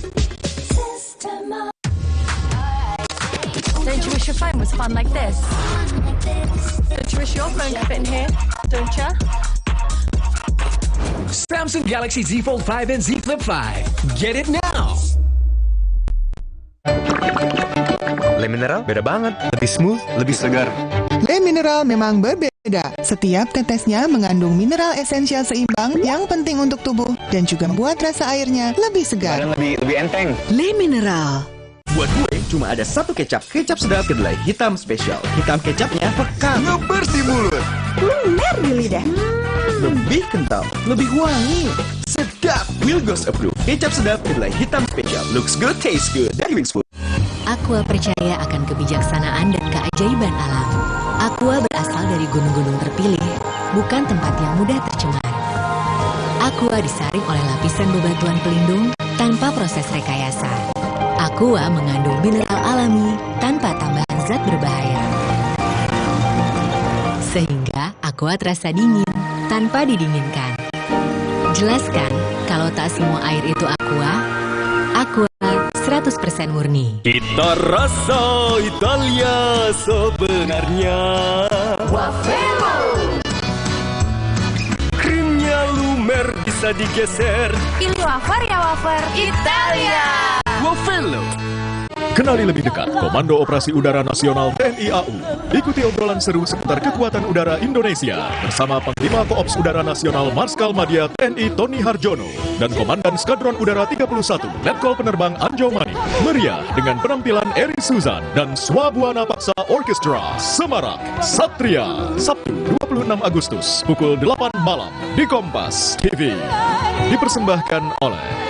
Don't you wish your phone was fun like this? Don't you wish your phone could fit in here? Don't you? Samsung Galaxy Z Fold 5 and Z Flip 5. Get it now! Le Mineral beda banget, lebih smooth, lebih segar. Le Mineral memang berbeda. Setiap tetesnya mengandung mineral esensial seimbang yang penting untuk tubuh dan juga membuat rasa airnya lebih segar. Dan lebih enteng. Le Mineral. Buat gue cuma ada satu kecap. Kecap sedap kedelai hitam spesial. Hitam kecapnya pekat, ngebersih mulut. Lumer di lidah. Lebih kental, lebih wangi. Sedap, Wilgos approve. Kecap sedap kedelai hitam spesial. Looks good, tastes good. Dari Wings Food. Aqua percaya akan kebijaksanaan dan keajaiban alam. Aqua berasal dari gunung-gunung terpilih, bukan tempat yang mudah tercemar. Aqua disaring oleh lapisan bebatuan pelindung tanpa proses rekayasa. Aqua mengandung mineral alami tanpa tambahan zat berbahaya. Sehingga Aqua terasa dingin tanpa didinginkan. Jelaskan kalau tak semua air itu Aqua. Aqua 100% murni. Kita rasa Italia sebenarnya. Wafelo. Krimnya lumer bisa digeser. Pilih wafer ya wafer Italia. Wafelo. Kenali lebih dekat Komando Operasi Udara Nasional TNI AU. Ikuti obrolan seru seputar kekuatan udara Indonesia bersama Panglima Koops Udara Nasional Marskal Madya TNI Tony Harjono dan Komandan Skadron Udara 31 Letkol Penerbang Anjo Mani. Meriah dengan penampilan Eri Suzan dan Swabuana Paksa Orkestra Semarak Satria. Sabtu 26 Agustus pukul 8 malam di Kompas TV. Dipersembahkan oleh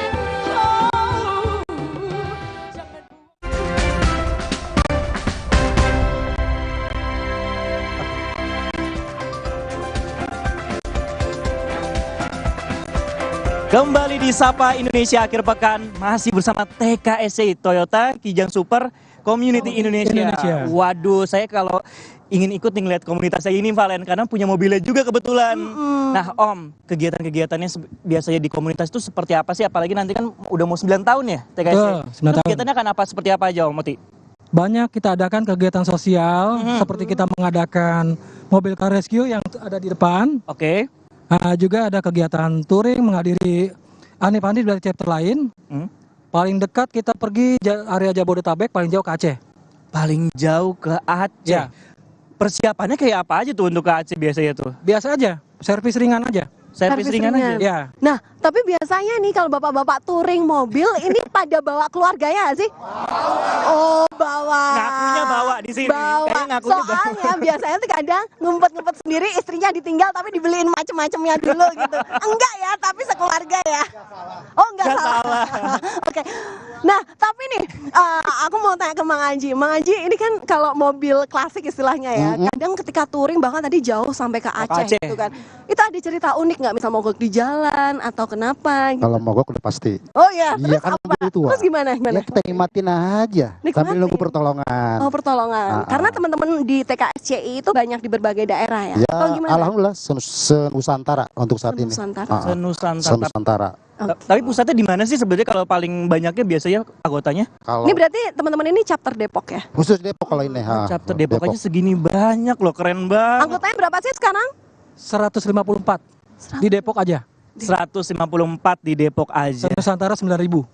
Kembali di Sapa Indonesia akhir pekan, masih bersama TKSC Toyota Kijang Super Community Indonesia. Waduh, saya kalau ingin ikut nih ngeliat komunitas saya ini Valen, karena punya mobilnya juga kebetulan. Nah Om, kegiatan-kegiatannya biasanya di komunitas itu seperti apa sih? Apalagi nanti kan udah mau 9 tahun ya TKSC. Kegiatannya kan apa, seperti apa aja Om Moti? Banyak kita adakan kegiatan sosial, seperti kita mengadakan mobil car rescue yang ada di depan. Oke. Juga ada kegiatan touring, menghadiri anip-anip dari chapter lain. Paling dekat kita pergi area Jabodetabek, paling jauh ke Aceh. Paling jauh ke Aceh? Ya. Persiapannya kayak apa aja tuh untuk ke Aceh biasanya tuh? Biasa aja, servis ringan aja. Servis ringan aja? Ya. Nah, tapi biasanya nih kalau bapak-bapak touring mobil, ini pada bawa keluarganya nggak sih? Oh, bawa. Ngakunya bawa di sini. Bawa. Soalnya biasanya tuh kadang ngumpet-ngumpet sendiri, istrinya ditinggal tapi dibeliin macem-macemnya dulu gitu. Enggak ya, tapi sekeluarga ya. Oh, enggak salah. Oke. Nah, tapi nih, aku mau tanya ke Mang Aji. Mang Aji, ini kan kalau mobil klasik istilahnya ya, kadang ketika touring bahkan tadi jauh sampai ke Aceh gitu kan. Itu ada cerita unik nggak, misal mogok di jalan atau kenapa? Gitu. Kalau mogok udah pasti. Oh iya, iya kan mobil tua. Terus gimana? Ya kita nikmatin aja, sambil nunggu pertolongan. Oh, pertolongan. Karena teman-teman di TKSCI itu banyak di berbagai daerah ya? Ya, alhamdulillah senusantara untuk saat ini. Senusantara. Senusantara. Tapi pusatnya di mana sih sebenarnya kalau paling banyaknya biasanya anggotanya? Ini berarti teman-teman ini chapter Depok ya? Khusus Depok kalau ini. Chapter Depok aja segini banyak loh, keren banget. Anggotanya berapa sih sekarang? 154 di Depok aja. 154 di Depok aja. Nusantara 9.000.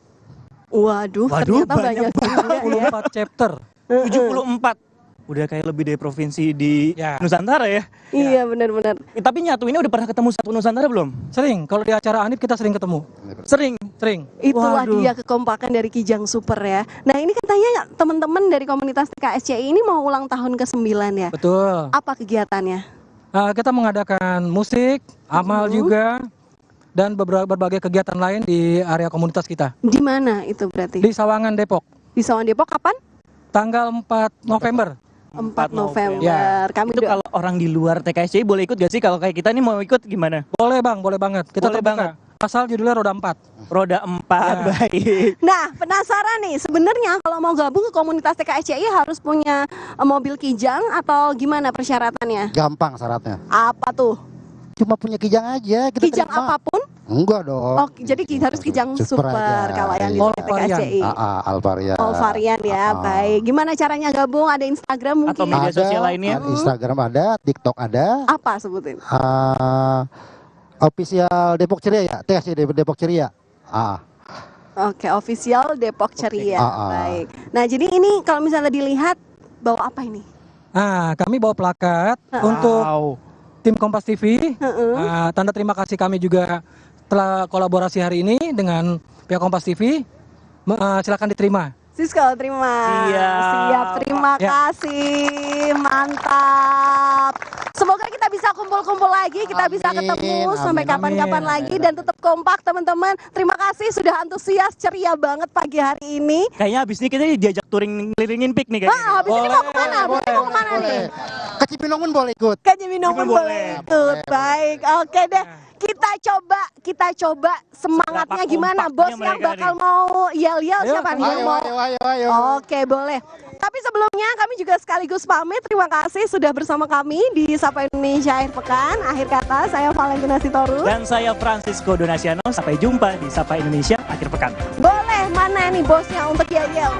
Waduh, ternyata banyak juga ya. 74 chapter. 74. Udah kayak lebih dari provinsi di Nusantara ya. Iya, benar-benar. Tapi Nyatu ini udah pernah ketemu satu Nusantara belum? Sering. Kalau di acara Anip kita sering ketemu. Sering. Itulah dia kekompakan dari Kijang Super ya. Nah, ini katanya teman-teman dari komunitas TKSCI ini mau ulang tahun ke-9 ya. Betul. Apa kegiatannya? Kita mengadakan musik, amal juga, dan berbagai kegiatan lain di area komunitas kita. Di mana itu berarti? Di Sawangan, Depok. Di Sawangan Depok kapan? Tanggal 4 November. 4 November. Ya. Kami itu kalau orang di luar TKSCI boleh ikut gak sih? Kalau kayak kita nih mau ikut gimana? Boleh Bang, boleh banget. Kita boleh terbuka. Asal judulnya Roda 4. Roda 4, baik. Nah, penasaran nih, sebenarnya kalau mau gabung ke komunitas TKSCI harus punya mobil Kijang atau gimana persyaratannya? Gampang syaratnya. Apa tuh? Cuma punya Kijang aja. Kita Kijang terima. apapun? Enggak dong. Oh, jadi harus Kijang Super kalau yang di TKSCI. Alvarian. Alvarian ya, baik. Gimana caranya gabung? Ada Instagram mungkin? Atau media sosial lainnya? Instagram ada, TikTok ada. Apa sebutin? Official Depok Ceria ya, TKSCI Depok Ceria. Oke, official Depok Ceria. Baik. Nah, jadi ini kalau misalnya dilihat bawa apa ini? Kami bawa plakat untuk tim Kompas TV. Tanda terima kasih kami juga telah kolaborasi hari ini dengan pihak Kompas TV. Silakan diterima. Sisko, terima. Siap, terima kasih. Mantap. Semoga kita bisa kumpul-kumpul lagi, kita bisa ketemu sampai kapan-kapan lagi dan tetap kompak teman-teman. Terima kasih sudah antusias, ceria banget pagi hari ini. Kayaknya habis ini kita diajak touring ngelilingin piknik kayaknya. Habis ini mau kemana? Habis ini mau kemana nih? Ke Cibinong pun boleh ikut. Ke Cibinong pun boleh ikut. Baik, oke deh. Kita coba semangatnya gimana? Bos yang bakal mau yel-yel siapa nih yang mau? Ayo. Oke, boleh. Tapi sebelumnya kami juga sekaligus pamit. Terima kasih sudah bersama kami di Sapa Indonesia Akhir Pekan. Akhir kata, saya Valentina Sitorus. Dan saya Francisco Donasiano. Sampai jumpa di Sapa Indonesia Akhir Pekan. Boleh, mana nih bosnya untuk yel-yel?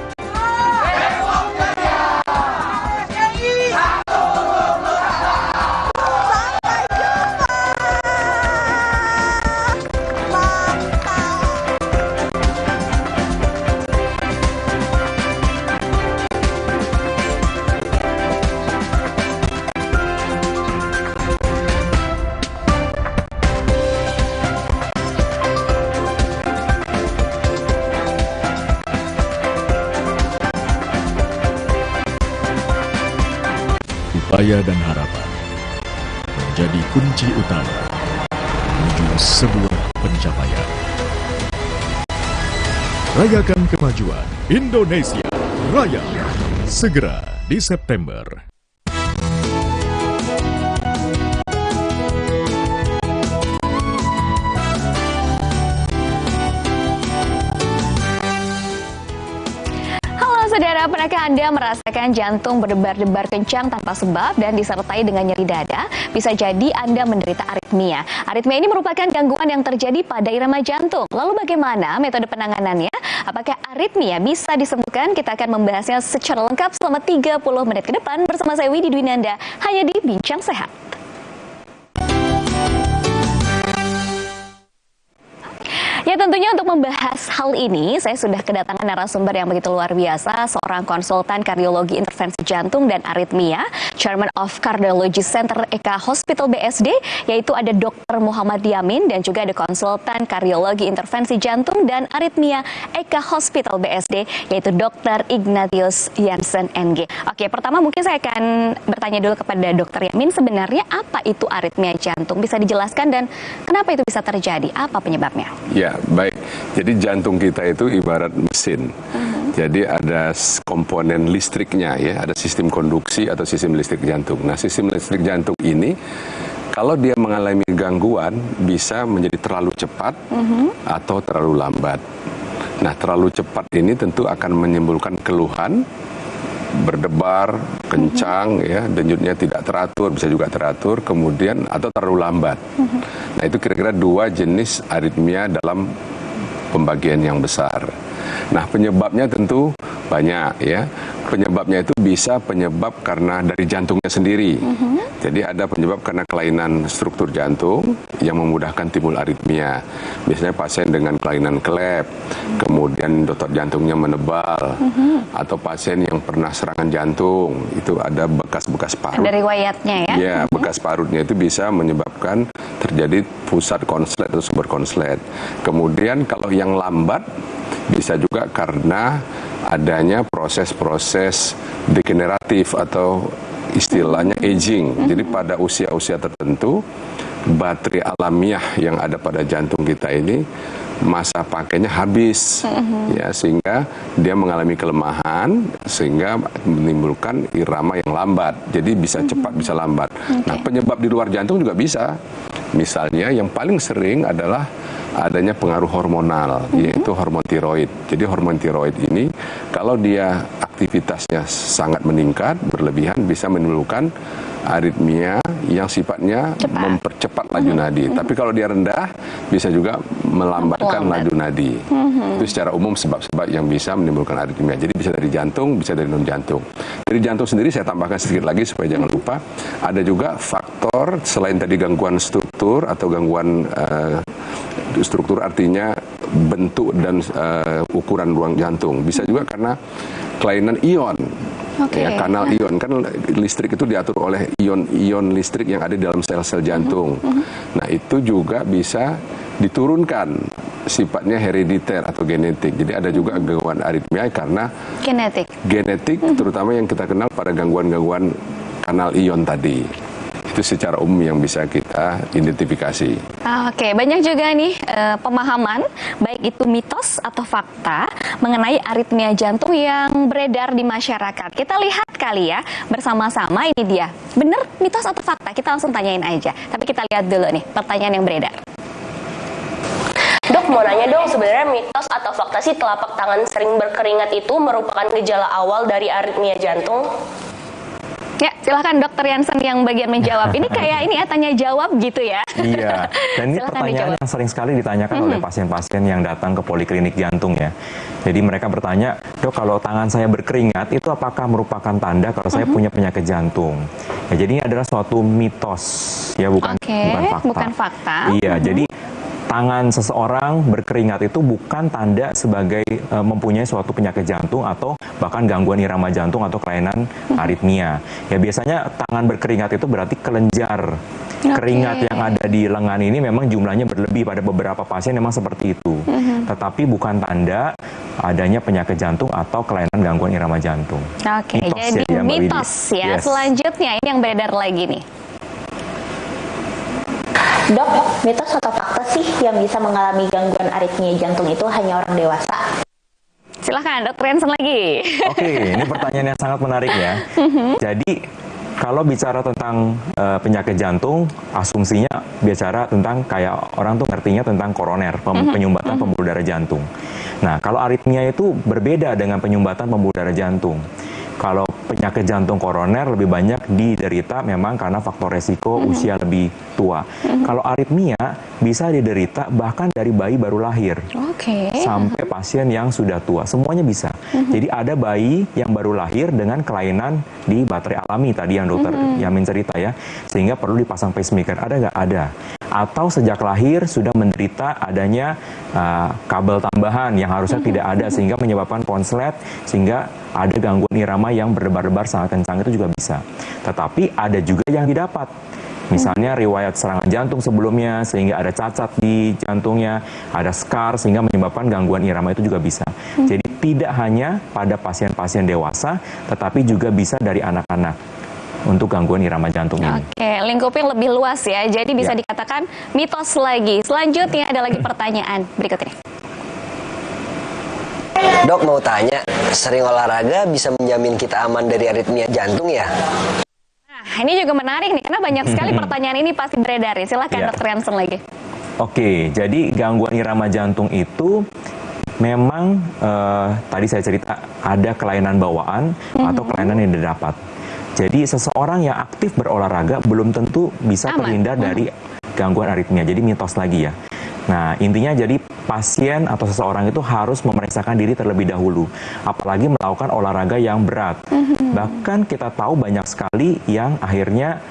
Upaya dan harapan menjadi kunci utama menuju sebuah pencapaian. Rayakan kemajuan Indonesia Raya segera di September. Saudara, pernahkah Anda merasakan jantung berdebar-debar kencang tanpa sebab dan disertai dengan nyeri dada? Bisa jadi Anda menderita aritmia. Aritmia ini merupakan gangguan yang terjadi pada irama jantung. Lalu bagaimana metode penanganannya? Apakah aritmia bisa disembuhkan? Kita akan membahasnya secara lengkap selama 30 menit ke depan bersama saya Widi Dwinanda, hanya di Bincang Sehat. Ya, tentunya untuk membahas hal ini, saya sudah kedatangan narasumber yang begitu luar biasa, seorang konsultan kardiologi intervensi jantung dan aritmia, Chairman of Cardiology Center Eka Hospital BSD, yaitu ada Dr. Muhammad Yamin, dan juga ada konsultan kardiologi intervensi jantung dan aritmia Eka Hospital BSD, yaitu Dr. Ignatius Jansen NG. Oke, pertama mungkin saya akan bertanya dulu kepada Dr. Yamin, sebenarnya apa itu aritmia jantung? Bisa dijelaskan dan kenapa itu bisa terjadi? Apa penyebabnya? Ya, baik. Jadi jantung kita itu ibarat mesin. Jadi ada komponen listriknya ya, ada sistem konduksi atau sistem listrik jantung. Nah, sistem listrik jantung ini kalau dia mengalami gangguan bisa menjadi terlalu cepat atau terlalu lambat. Nah, terlalu cepat ini tentu akan menimbulkan keluhan, berdebar, kencang, ya, denyutnya tidak teratur, bisa juga teratur, kemudian atau terlalu lambat. Nah, itu kira-kira dua jenis aritmia dalam pembagian yang besar. Nah, penyebabnya tentu banyak ya. Penyebabnya itu bisa penyebab karena dari jantungnya sendiri. Jadi ada penyebab karena kelainan struktur jantung yang memudahkan timbul aritmia. Biasanya pasien dengan kelainan klep, kemudian detak jantungnya menebal, atau pasien yang pernah serangan jantung, itu ada bekas-bekas parut. Ada riwayatnya ya? Ya, bekas parutnya itu bisa menyebabkan terjadi pusat konslet atau sumber konslet. Kemudian kalau yang lambat bisa juga karena adanya proses-proses degeneratif atau istilahnya aging. Jadi pada usia-usia tertentu, baterai alamiah yang ada pada jantung kita ini masa pakainya habis, ya, sehingga dia mengalami kelemahan, sehingga menimbulkan irama yang lambat. Jadi bisa cepat, bisa lambat. Nah, penyebab di luar jantung juga bisa. Misalnya yang paling sering adalah adanya pengaruh hormonal, yaitu hormon tiroid. Jadi hormon tiroid ini kalau dia aktivitasnya sangat meningkat, berlebihan, bisa menimbulkan aritmia yang sifatnya mempercepat laju nadi. Tapi kalau dia rendah, bisa juga melambatkan laju nadi. Itu secara umum sebab-sebab yang bisa menimbulkan aritmia. Jadi bisa dari jantung, bisa dari non jantung. Dari jantung sendiri saya tambahkan sedikit lagi supaya jangan lupa, ada juga faktor selain tadi gangguan struktur atau gangguan struktur artinya bentuk dan ukuran ruang jantung. Bisa juga karena kelainan ion. Ya, kanal ion, kan listrik itu diatur oleh ion-ion listrik yang ada di dalam sel-sel jantung. Nah, itu juga bisa diturunkan, sifatnya herediter atau genetik. Jadi ada juga gangguan aritmia karena genetik, terutama yang kita kenal pada gangguan-gangguan kanal ion tadi. Itu secara umum yang bisa kita identifikasi. Oke, banyak juga nih pemahaman, baik itu mitos atau fakta mengenai aritmia jantung yang beredar di masyarakat. Kita lihat kali ya bersama-sama, ini dia. Bener mitos atau fakta? Kita langsung tanyain aja. Tapi kita lihat dulu nih pertanyaan yang beredar. Dok, mau nanya dong, sebenarnya mitos atau fakta sih telapak tangan sering berkeringat itu merupakan gejala awal dari aritmia jantung? Ya, silahkan Dokter Jansen yang bagian menjawab. Ini kayak ini ya, tanya jawab gitu ya. Iya, dan ini pertanyaan yang sering sekali ditanyakan oleh pasien-pasien yang datang ke poliklinik jantung ya. Jadi mereka bertanya, dok, kalau tangan saya berkeringat, itu apakah merupakan tanda kalau saya punya penyakit jantung? Ya, jadi ini adalah suatu mitos, ya bukan fakta. Bukan fakta. Iya, jadi tangan seseorang berkeringat itu bukan tanda sebagai mempunyai suatu penyakit jantung atau bahkan gangguan irama jantung atau kelainan aritmia. Ya biasanya tangan berkeringat itu berarti kelenjar keringat yang ada di lengan ini memang jumlahnya berlebih, pada beberapa pasien memang seperti itu. Tetapi bukan tanda adanya penyakit jantung atau kelainan gangguan irama jantung. Oke, jadi mitos ya. Yes. Selanjutnya ini yang beredar lagi nih. Dok, mitos atau fakta sih yang bisa mengalami gangguan aritmia jantung itu hanya orang dewasa? Silahkan Dokter Jansen lagi. Oke, ini pertanyaan yang sangat menarik ya. Jadi kalau bicara tentang penyakit jantung, asumsinya bicara tentang kayak orang tuh ngertinya tentang koroner, penyumbatan pembuluh darah jantung. Nah, kalau aritmia itu berbeda dengan penyumbatan pembuluh darah jantung. Kalau penyakit jantung koroner lebih banyak diderita memang karena faktor resiko usia lebih tua. Kalau aritmia bisa diderita bahkan dari bayi baru lahir sampai pasien yang sudah tua, semuanya bisa. Jadi ada bayi yang baru lahir dengan kelainan di baterai alami tadi yang dokter Yamin cerita ya, sehingga perlu dipasang pacemaker. Ada nggak? Ada. Atau sejak lahir sudah menderita adanya kabel tambahan yang harusnya tidak ada sehingga menyebabkan konslet, sehingga ada gangguan irama yang berdebar-debar sangat kencang, itu juga bisa. Tetapi ada juga yang didapat. Misalnya riwayat serangan jantung sebelumnya sehingga ada cacat di jantungnya, ada scar sehingga menyebabkan gangguan irama, itu juga bisa. Jadi tidak hanya pada pasien-pasien dewasa, tetapi juga bisa dari anak-anak untuk gangguan irama jantung ini. Oke, lingkupnya lebih luas ya. Jadi bisa dikatakan mitos lagi. Selanjutnya ada lagi pertanyaan berikut ini. Dok, mau tanya, sering olahraga bisa menjamin kita aman dari aritmia jantung ya? Nah, ini juga menarik nih, karena banyak sekali pertanyaan ini pasti beredar ya. Silahkan Dokter Jansen lagi. Oke, jadi gangguan irama jantung itu memang tadi saya cerita ada kelainan bawaan atau kelainan yang didapat. Jadi seseorang yang aktif berolahraga belum tentu bisa terhindar dari gangguan aritmia. Jadi mitos lagi ya. Nah, intinya jadi pasien atau seseorang itu harus memeriksakan diri terlebih dahulu, apalagi melakukan olahraga yang berat. Bahkan kita tahu banyak sekali yang akhirnya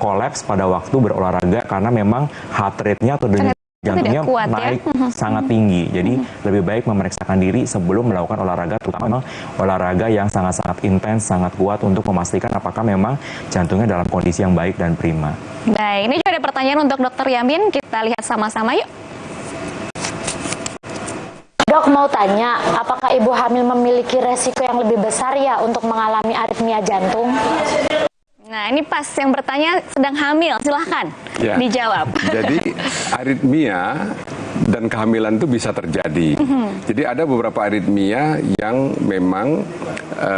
kolaps pada waktu berolahraga karena memang heart rate-nya atau denyut jantungnya kuat, naik ya? sangat tinggi. Jadi lebih baik memeriksakan diri sebelum melakukan olahraga, terutama olahraga yang sangat-sangat intens, sangat kuat untuk memastikan apakah memang jantungnya dalam kondisi yang baik dan prima. Baik, ini juga ada pertanyaan untuk Dokter Yamin, kita lihat sama-sama yuk. Dok, mau tanya, apakah ibu hamil memiliki resiko yang lebih besar ya untuk mengalami aritmia jantung? Nah, ini pas yang bertanya sedang hamil, silahkan dijawab. Jadi aritmia dan kehamilan itu bisa terjadi. Jadi ada beberapa aritmia yang memang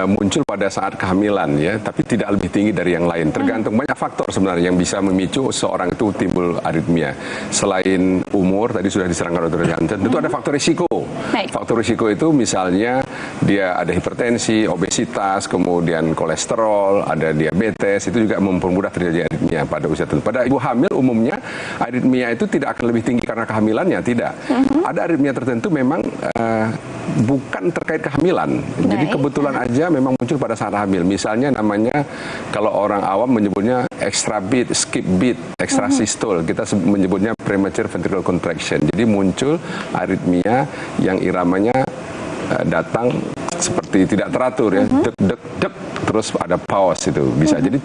muncul pada saat kehamilan ya, tapi tidak lebih tinggi dari yang lain. Tergantung banyak faktor sebenarnya yang bisa memicu seorang itu timbul aritmia. Selain umur, tadi sudah diserangkan oleh Dr. tentu ada faktor risiko. Faktor risiko itu misalnya dia ada hipertensi, obesitas, kemudian kolesterol, ada diabetes, itu juga mempermudah terjadi aritmia pada usia tertentu. Pada ibu hamil umumnya aritmia itu tidak akan lebih tinggi karena kehamilannya, tidak. Ada aritmia tertentu memang bukan terkait kehamilan. Jadi kebetulan aja memang muncul pada saat hamil. Misalnya namanya kalau orang awam menyebutnya extra beat, skip beat, extra systole. Kita menyebutnya premature ventricular contraction. Jadi muncul aritmia yang iramanya datang seperti tidak teratur ya, dek dek dek, terus ada pause itu bisa. Jadi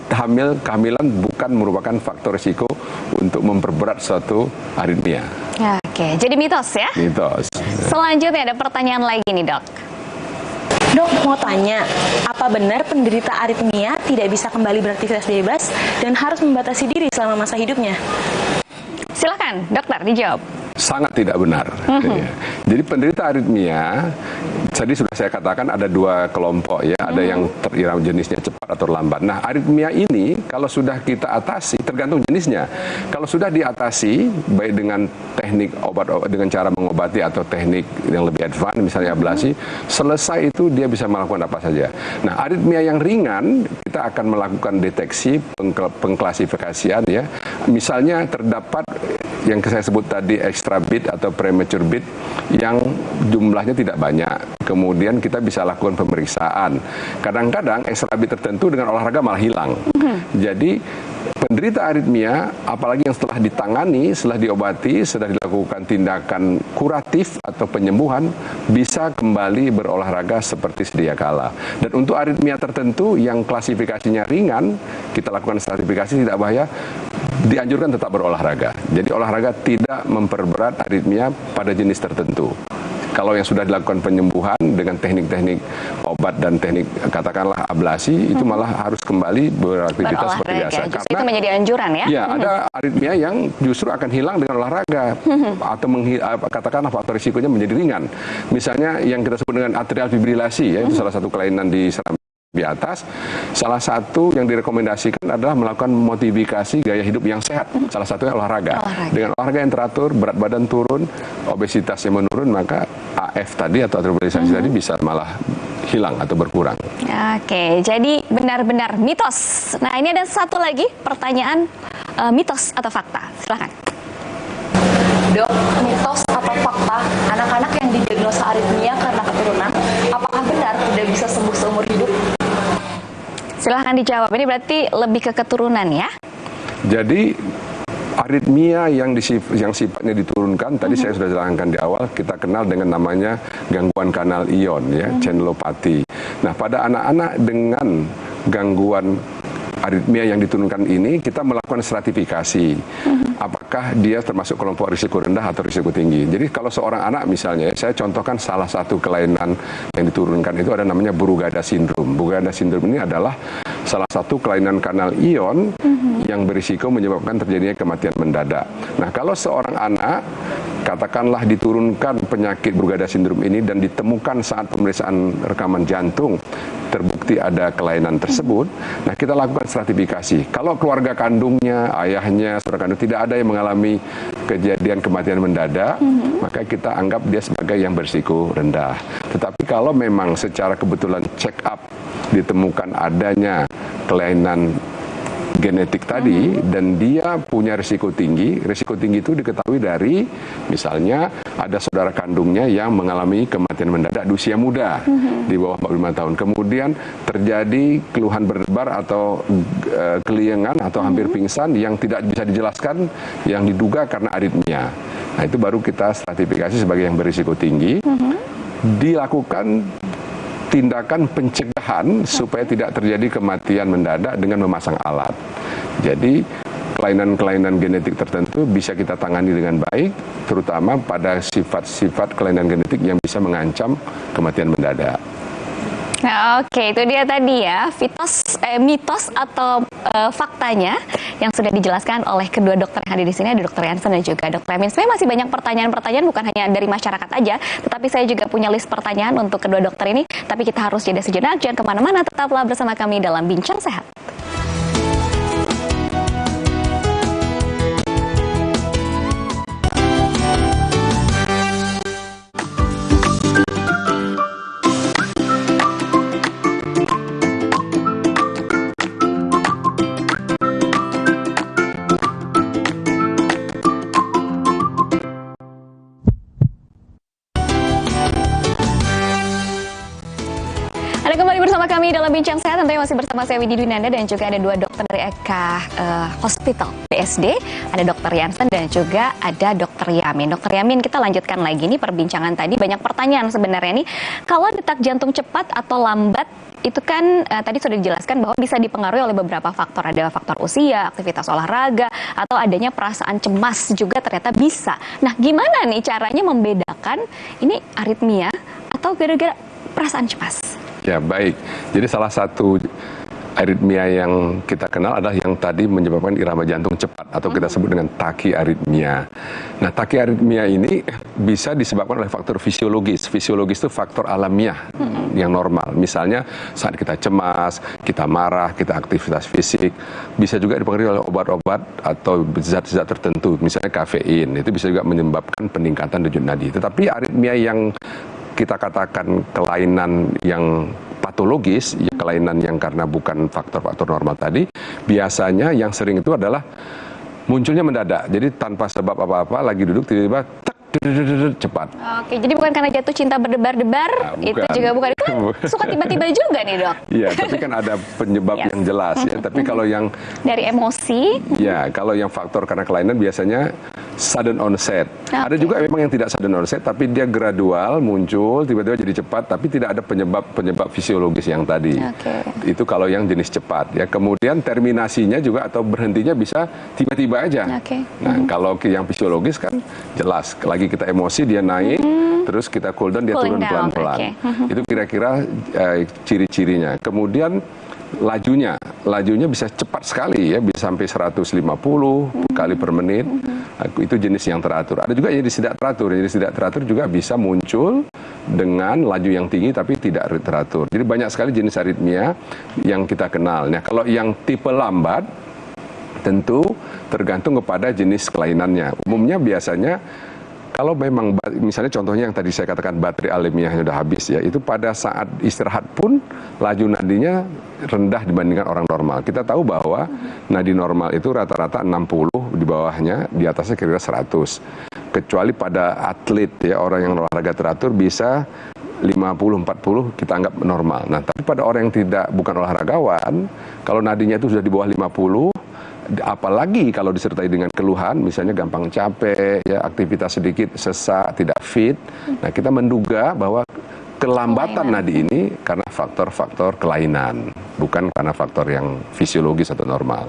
kehamilan bukan merupakan faktor risiko untuk memperberat suatu aritmia. Oke, jadi mitos ya? Mitos. Selanjutnya ada pertanyaan lagi nih, Dok. Dok, mau tanya, apa benar penderita aritmia tidak bisa kembali beraktivitas bebas dan harus membatasi diri selama masa hidupnya? Silakan, dokter, dijawab. Sangat tidak benar. Ya. Jadi penderita aritmia, tadi sudah saya katakan ada dua kelompok ya, ada yang teriram jenisnya cepat atau lambat. Nah, aritmia ini kalau sudah kita atasi, tergantung jenisnya. Kalau sudah diatasi, baik dengan teknik obat dengan cara mengobati atau teknik yang lebih advance, misalnya ablasi, selesai itu dia bisa melakukan apa saja. Nah, aritmia yang ringan kita akan melakukan deteksi, pengklasifikasian ya. Misalnya terdapat yang saya sebut tadi extra beat atau premature beat yang jumlahnya tidak banyak. Kemudian kita bisa lakukan pemeriksaan. Kadang-kadang extra beat tertentu dengan olahraga malah hilang. Jadi penderita aritmia, apalagi yang setelah ditangani, setelah diobati, setelah dilakukan tindakan kuratif atau penyembuhan, bisa kembali berolahraga seperti sedia kala. Dan untuk aritmia tertentu yang klasifikasinya ringan, kita lakukan stratifikasi tidak bahaya, dianjurkan tetap berolahraga. Jadi olahraga tidak memperberat aritmia pada jenis tertentu. Kalau yang sudah dilakukan penyembuhan dengan teknik-teknik obat dan teknik katakanlah ablasi, itu malah harus kembali beraktivitas seperti biasa. Justru itu menjadi anjuran ya? Ya, ada aritmia yang justru akan hilang dengan olahraga atau katakanlah faktor risikonya menjadi ringan. Misalnya yang kita sebut dengan atrial fibrilasi ya, itu salah satu kelainan di seram di atas. Salah satu yang direkomendasikan adalah melakukan modifikasi gaya hidup yang sehat. Salah satunya olahraga. Dengan olahraga yang teratur, berat badan turun, obesitasnya menurun, maka AF tadi atau atrial fibrilasi tadi bisa malah hilang atau berkurang. Oke, jadi benar-benar mitos. Nah, ini ada satu lagi pertanyaan, mitos atau fakta. Silakan. Dok, mitos atau fakta anak-anak yang didiagnosa aritmia karena keturunan, apakah benar tidak bisa sembuh seumur hidup? Silahkan dijawab. Ini berarti lebih ke keturunan ya? Jadi aritmia yang sifatnya diturunkan, tadi saya sudah jelaskan di awal, kita kenal dengan namanya gangguan kanal ion ya, channelopathy. Nah, pada anak-anak dengan gangguan aritmia yang diturunkan ini, kita melakukan stratifikasi. Apakah dia termasuk kelompok risiko rendah atau risiko tinggi. Jadi kalau seorang anak misalnya, saya contohkan salah satu kelainan yang diturunkan itu ada namanya Brugada syndrome. Brugada syndrome ini adalah salah satu kelainan kanal ion yang berisiko menyebabkan terjadinya kematian mendadak. Nah, kalau seorang anak katakanlah diturunkan penyakit Brugada syndrome ini dan ditemukan saat pemeriksaan rekaman jantung terbukti ada kelainan tersebut, nah kita lakukan stratifikasi. Kalau keluarga kandungnya, ayahnya, saudara kandung tidak ada yang mengalami kejadian kematian mendadak, maka kita anggap dia sebagai yang berisiko rendah. Tetapi kalau memang secara kebetulan check up ditemukan adanya kelainan genetik tadi dan dia punya risiko tinggi itu diketahui dari misalnya ada saudara kandungnya yang mengalami kematian mendadak di usia muda di bawah 45 tahun. Kemudian terjadi keluhan berdebar atau keliengan atau hampir pingsan yang tidak bisa dijelaskan yang diduga karena aritmia. Nah, itu baru kita stratifikasi sebagai yang berisiko tinggi. Dilakukan tindakan pencegahan supaya tidak terjadi kematian mendadak dengan memasang alat. Jadi kelainan-kelainan genetik tertentu bisa kita tangani dengan baik, terutama pada sifat-sifat kelainan genetik yang bisa mengancam kematian mendadak. Nah, oke, itu dia tadi ya, mitos atau faktanya yang sudah dijelaskan oleh kedua dokter yang hadir di sini, ada Dr. Jansen dan juga Dr. Yamin. Sebenarnya masih banyak pertanyaan-pertanyaan, bukan hanya dari masyarakat aja, tetapi saya juga punya list pertanyaan untuk kedua dokter ini. Tapi kita harus jeda sejenak, jangan kemana-mana, tetaplah bersama kami dalam Bincang Sehat. Kami dalam Bincang Sehat tentunya masih bersama saya Widi Dwinanda dan juga ada dua dokter dari Eka Hospital BSD, ada Dr. Jansen dan juga ada Dr. Yamin. Dr. Yamin, kita lanjutkan lagi nih perbincangan tadi, banyak pertanyaan sebenarnya nih. Kalau detak jantung cepat atau lambat itu kan tadi sudah dijelaskan bahwa bisa dipengaruhi oleh beberapa faktor, ada faktor usia, aktivitas olahraga, atau adanya perasaan cemas juga ternyata bisa. Nah, gimana nih caranya membedakan ini aritmia atau gara-gara perasaan cemas? Ya, baik. Jadi salah satu aritmia yang kita kenal adalah yang tadi menyebabkan irama jantung cepat atau kita sebut dengan tachyarrhythmia. Nah, tachyarrhythmia ini bisa disebabkan oleh faktor fisiologis. Fisiologis itu faktor alamiah yang normal. Misalnya saat kita cemas, kita marah, kita aktivitas fisik, bisa juga dipengaruhi oleh obat-obat atau zat-zat tertentu, misalnya kafein. Itu bisa juga menyebabkan peningkatan denyut nadi. Tetapi aritmia yang kita katakan kelainan yang patologis, ya kelainan yang karena bukan faktor-faktor normal tadi, biasanya yang sering itu adalah munculnya mendadak. Jadi tanpa sebab apa-apa, lagi duduk tiba-tiba cepat. Oke, jadi bukan karena jatuh cinta berdebar-debar, itu juga bukan. Itu kan suka tiba-tiba juga nih, Dok. Iya, tapi kan ada penyebab yang jelas ya. Tapi kalau yang dari emosi, ya kalau yang faktor karena kelainan biasanya sudden onset. Ada juga memang yang tidak sudden onset, tapi dia gradual muncul, tiba-tiba jadi cepat, tapi tidak ada penyebab fisiologis yang tadi. Itu kalau yang jenis cepat ya. Kemudian terminasinya juga atau berhentinya bisa tiba-tiba aja. Nah, kalau yang fisiologis kan jelas. Lagi kita emosi dia naik, terus kita cool down dia turun pelan-pelan. Itu kira-kira ciri-cirinya. Kemudian lajunya bisa cepat sekali ya, bisa sampai 150 kali per menit. Itu jenis yang teratur. Ada juga jenis tidak teratur. Jenis tidak teratur juga bisa muncul dengan laju yang tinggi tapi tidak teratur. Jadi banyak sekali jenis aritmia yang kita kenal. Nah, kalau yang tipe lambat tentu tergantung kepada jenis kelainannya. Umumnya biasanya kalau memang misalnya contohnya yang tadi saya katakan baterai alamiahnya sudah habis ya, itu pada saat istirahat pun laju nadinya rendah dibandingkan orang normal. Kita tahu bahwa nadi normal itu rata-rata 60 di bawahnya, di atasnya kira-kira 100. Kecuali pada atlet ya, orang yang olahraga teratur bisa 50-40 kita anggap normal. Nah, tapi pada orang yang bukan olahragawan, kalau nadinya itu sudah di bawah 50, apalagi kalau disertai dengan keluhan, misalnya gampang capek, ya aktivitas sedikit sesak, tidak fit. Nah, kita menduga bahwa kelambatan nadi ini karena faktor-faktor kelainan, bukan karena faktor yang fisiologis atau normal.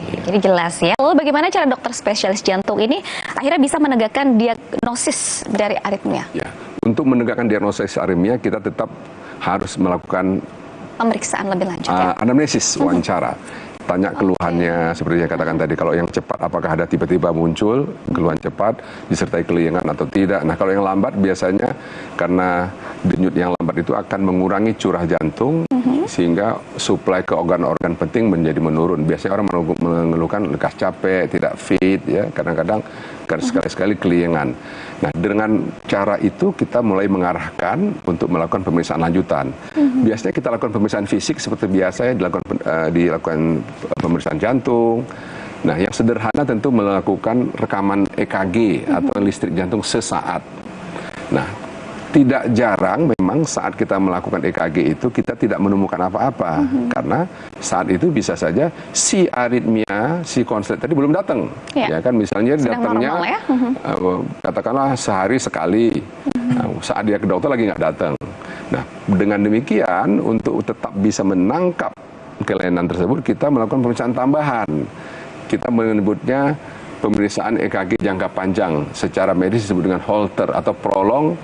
Jadi jelas ya. Lalu bagaimana cara dokter spesialis jantung ini akhirnya bisa menegakkan diagnosis dari aritmia? Ya, untuk menegakkan diagnosis aritmia kita tetap harus melakukan pemeriksaan lebih lanjut. Anamnesis, wawancara. Tanya keluhannya, seperti yang katakan tadi, kalau yang cepat apakah ada tiba-tiba muncul keluhan cepat disertai keliengan atau tidak. Nah, kalau yang lambat biasanya karena denyut yang lambat itu akan mengurangi curah jantung sehingga suplai ke organ-organ penting menjadi menurun. Biasanya orang mengeluhkan lekas capek, tidak fit ya, kadang-kadang sekali-sekali keliengan. Nah, dengan cara itu kita mulai mengarahkan untuk melakukan pemeriksaan lanjutan. Biasanya kita lakukan pemeriksaan fisik seperti biasa, dilakukan pemeriksaan jantung. Nah, yang sederhana tentu melakukan rekaman EKG atau listrik jantung sesaat. Nah, tidak jarang memang saat kita melakukan EKG itu kita tidak menemukan apa-apa karena saat itu bisa saja si aritmia, si konslet tadi belum datang, ya kan, misalnya datangnya katakanlah sehari sekali, saat dia ke dokter lagi nggak datang. Nah, dengan demikian untuk tetap bisa menangkap kelainan tersebut kita melakukan pemeriksaan tambahan. Kita menyebutnya pemeriksaan EKG jangka panjang, secara medis disebut dengan Holter atau prolong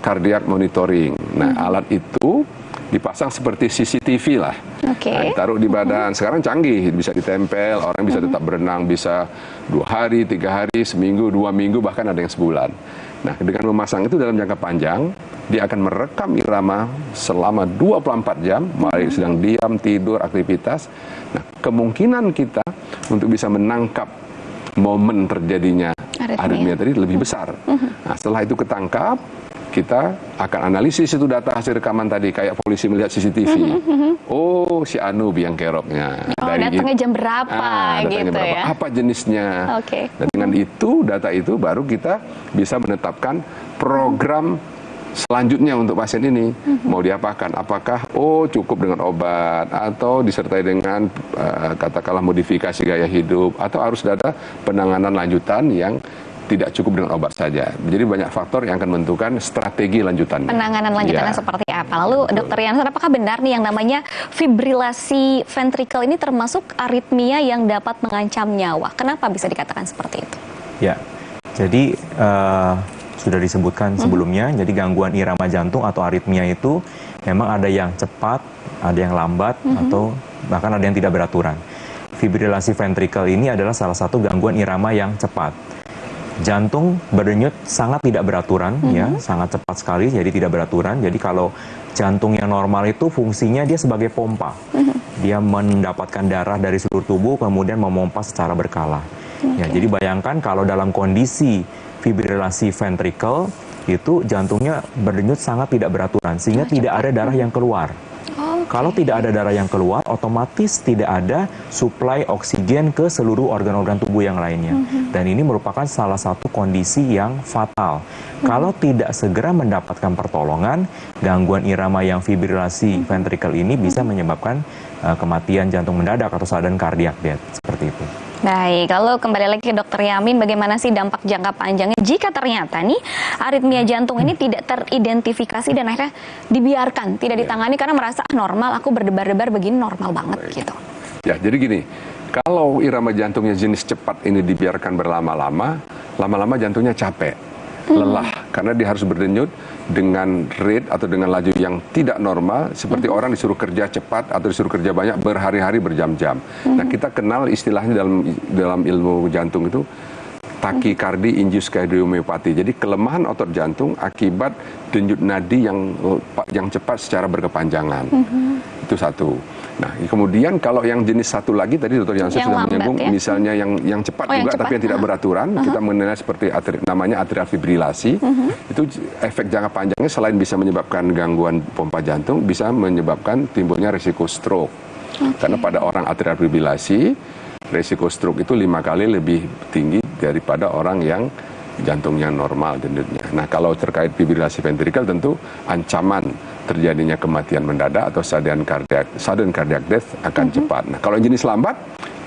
cardiac monitoring. Nah, alat itu dipasang seperti CCTV lah. Nah, ditaruh di badan. Sekarang canggih, bisa ditempel, orang bisa tetap berenang, bisa 2 hari, 3 hari, seminggu, 2 minggu, bahkan ada yang sebulan. Nah, dengan memasang itu dalam jangka panjang, dia akan merekam irama selama 24 jam, baik sedang diam, tidur, aktivitas. Nah, kemungkinan kita untuk bisa menangkap momen terjadinya aritmia tadi lebih besar. Nah, setelah itu ketangkap, kita akan analisis itu data hasil rekaman tadi, kayak polisi melihat CCTV. Oh, si Anu biang keroknya. Datangnya jam berapa gitu ya? Apa jenisnya? Dan dengan itu, data itu baru kita bisa menetapkan program selanjutnya untuk pasien ini. Mau diapakan? Apakah cukup dengan obat atau disertai dengan katakanlah modifikasi gaya hidup, atau harus ada penanganan lanjutan yang tidak cukup dengan obat saja. Jadi banyak faktor yang akan menentukan strategi lanjutannya. Penanganan lanjutannya seperti apa? Lalu Dr. Jansen, apakah benar nih yang namanya fibrilasi ventrikel ini termasuk aritmia yang dapat mengancam nyawa? Kenapa bisa dikatakan seperti itu? Ya, jadi sudah disebutkan sebelumnya, jadi gangguan irama jantung atau aritmia itu memang ada yang cepat, ada yang lambat, atau bahkan ada yang tidak beraturan. Fibrilasi ventrikel ini adalah salah satu gangguan irama yang cepat. Jantung berdenyut sangat tidak beraturan, ya, sangat cepat sekali, jadi tidak beraturan. Jadi kalau jantung yang normal itu fungsinya dia sebagai pompa. Dia mendapatkan darah dari seluruh tubuh, kemudian memompa secara berkala. Ya, jadi bayangkan kalau dalam kondisi fibrilasi ventrikel itu jantungnya berdenyut sangat tidak beraturan, sehingga tidak ada darah yang keluar. Kalau tidak ada darah yang keluar, otomatis tidak ada suplai oksigen ke seluruh organ-organ tubuh yang lainnya. Dan ini merupakan salah satu kondisi yang fatal. Kalau tidak segera mendapatkan pertolongan, gangguan irama yang fibrilasi ventrikel ini bisa menyebabkan kematian jantung mendadak atau sudden cardiac death, seperti itu. Baik, lalu kembali lagi ke Dr. Yamin, bagaimana sih dampak jangka panjangnya jika ternyata nih aritmia jantung ini tidak teridentifikasi dan akhirnya dibiarkan, tidak ditangani karena merasa normal, aku berdebar-debar begini normal banget gitu. Ya, jadi gini, kalau irama jantungnya jenis cepat ini dibiarkan berlama-lama, lama-lama jantungnya capek, lelah, karena dia harus berdenyut dengan rate atau dengan laju yang tidak normal, seperti orang disuruh kerja cepat atau disuruh kerja banyak berhari-hari berjam-jam. Nah, kita kenal istilahnya dalam ilmu jantung itu takikardi induced cardiomyopathy. Jadi kelemahan otot jantung akibat denyut nadi yang cepat secara berkepanjangan. Itu satu. Nah, kemudian kalau yang jenis satu lagi tadi Dr. Jansen sudah menyinggung, ya? Misalnya yang cepat juga cepat, tapi yang tidak beraturan, kita menilai seperti namanya atrial fibrilasi. Itu efek jangka panjangnya selain bisa menyebabkan gangguan pompa jantung, bisa menyebabkan timbulnya risiko stroke. Karena pada orang atrial fibrilasi, risiko stroke itu 5 kali lebih tinggi daripada orang yang jantungnya normal denyutnya. Nah, kalau terkait fibrilasi ventrikel tentu ancaman terjadinya kematian mendadak atau sudden cardiac death akan cepat. Nah, kalau jenis lambat,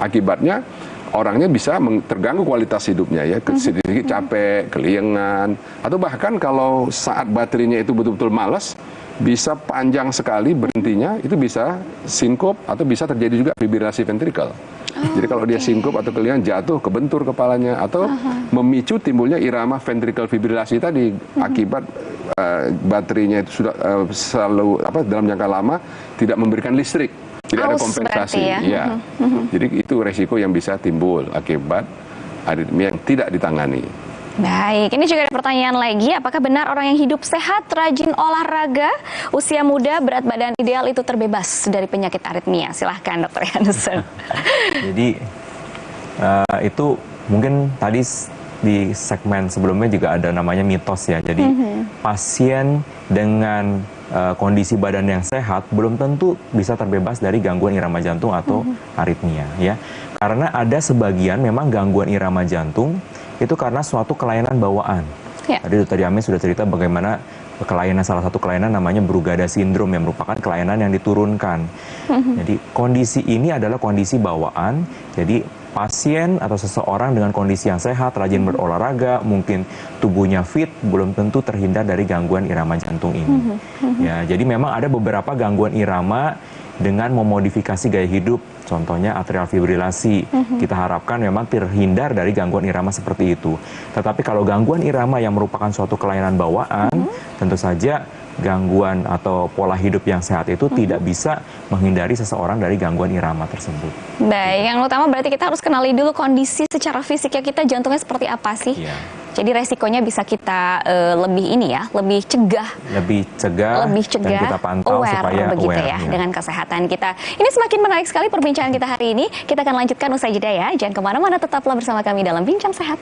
akibatnya orangnya bisa terganggu kualitas hidupnya, ya, sedikit capek, keliengan, atau bahkan kalau saat baterainya itu betul-betul malas, bisa panjang sekali berhentinya, itu bisa sinkop atau bisa terjadi juga fibrilasi ventrikel. Jadi kalau dia sinkop atau keliang, jatuh, kebentur kepalanya, atau memicu timbulnya irama ventrikel fibrilasi tadi akibat baterainya itu sudah selalu dalam jangka lama tidak memberikan listrik, tidak ada kompensasi. Ya. Jadi itu resiko yang bisa timbul akibat aritmia yang tidak ditangani. Baik, ini juga ada pertanyaan lagi, apakah benar orang yang hidup sehat, rajin olahraga, usia muda, berat badan ideal itu terbebas dari penyakit aritmia? Silahkan Dr. Jansen. Jadi itu mungkin tadi di segmen sebelumnya juga ada namanya mitos ya. Jadi pasien dengan kondisi badan yang sehat belum tentu bisa terbebas dari gangguan irama jantung atau aritmia ya. Karena ada sebagian memang gangguan irama jantung itu karena suatu kelainan bawaan. Tadi Amin sudah cerita bagaimana kelainan, salah satu kelainan namanya Brugada Syndrome yang merupakan kelainan yang diturunkan. Jadi kondisi ini adalah kondisi bawaan. Jadi pasien atau seseorang dengan kondisi yang sehat, rajin berolahraga, mungkin tubuhnya fit, belum tentu terhindar dari gangguan irama jantung ini. Ya, jadi memang ada beberapa gangguan irama dengan memodifikasi gaya hidup, contohnya atrial fibrilasi. Kita harapkan memang terhindar dari gangguan irama seperti itu. Tetapi kalau gangguan irama yang merupakan suatu kelainan bawaan, tentu saja gangguan atau pola hidup yang sehat itu tidak bisa menghindari seseorang dari gangguan irama tersebut. Baik, yang utama berarti kita harus kenali dulu kondisi secara fisiknya kita, jantungnya seperti apa sih? Jadi resikonya bisa kita lebih cegah, dan kita pantau supaya aware ya dengan kesehatan kita. Ini semakin menarik sekali perbincangan kita hari ini. Kita akan lanjutkan usai jeda ya. Jangan kemana-mana, tetaplah bersama kami dalam Bincang Sehat.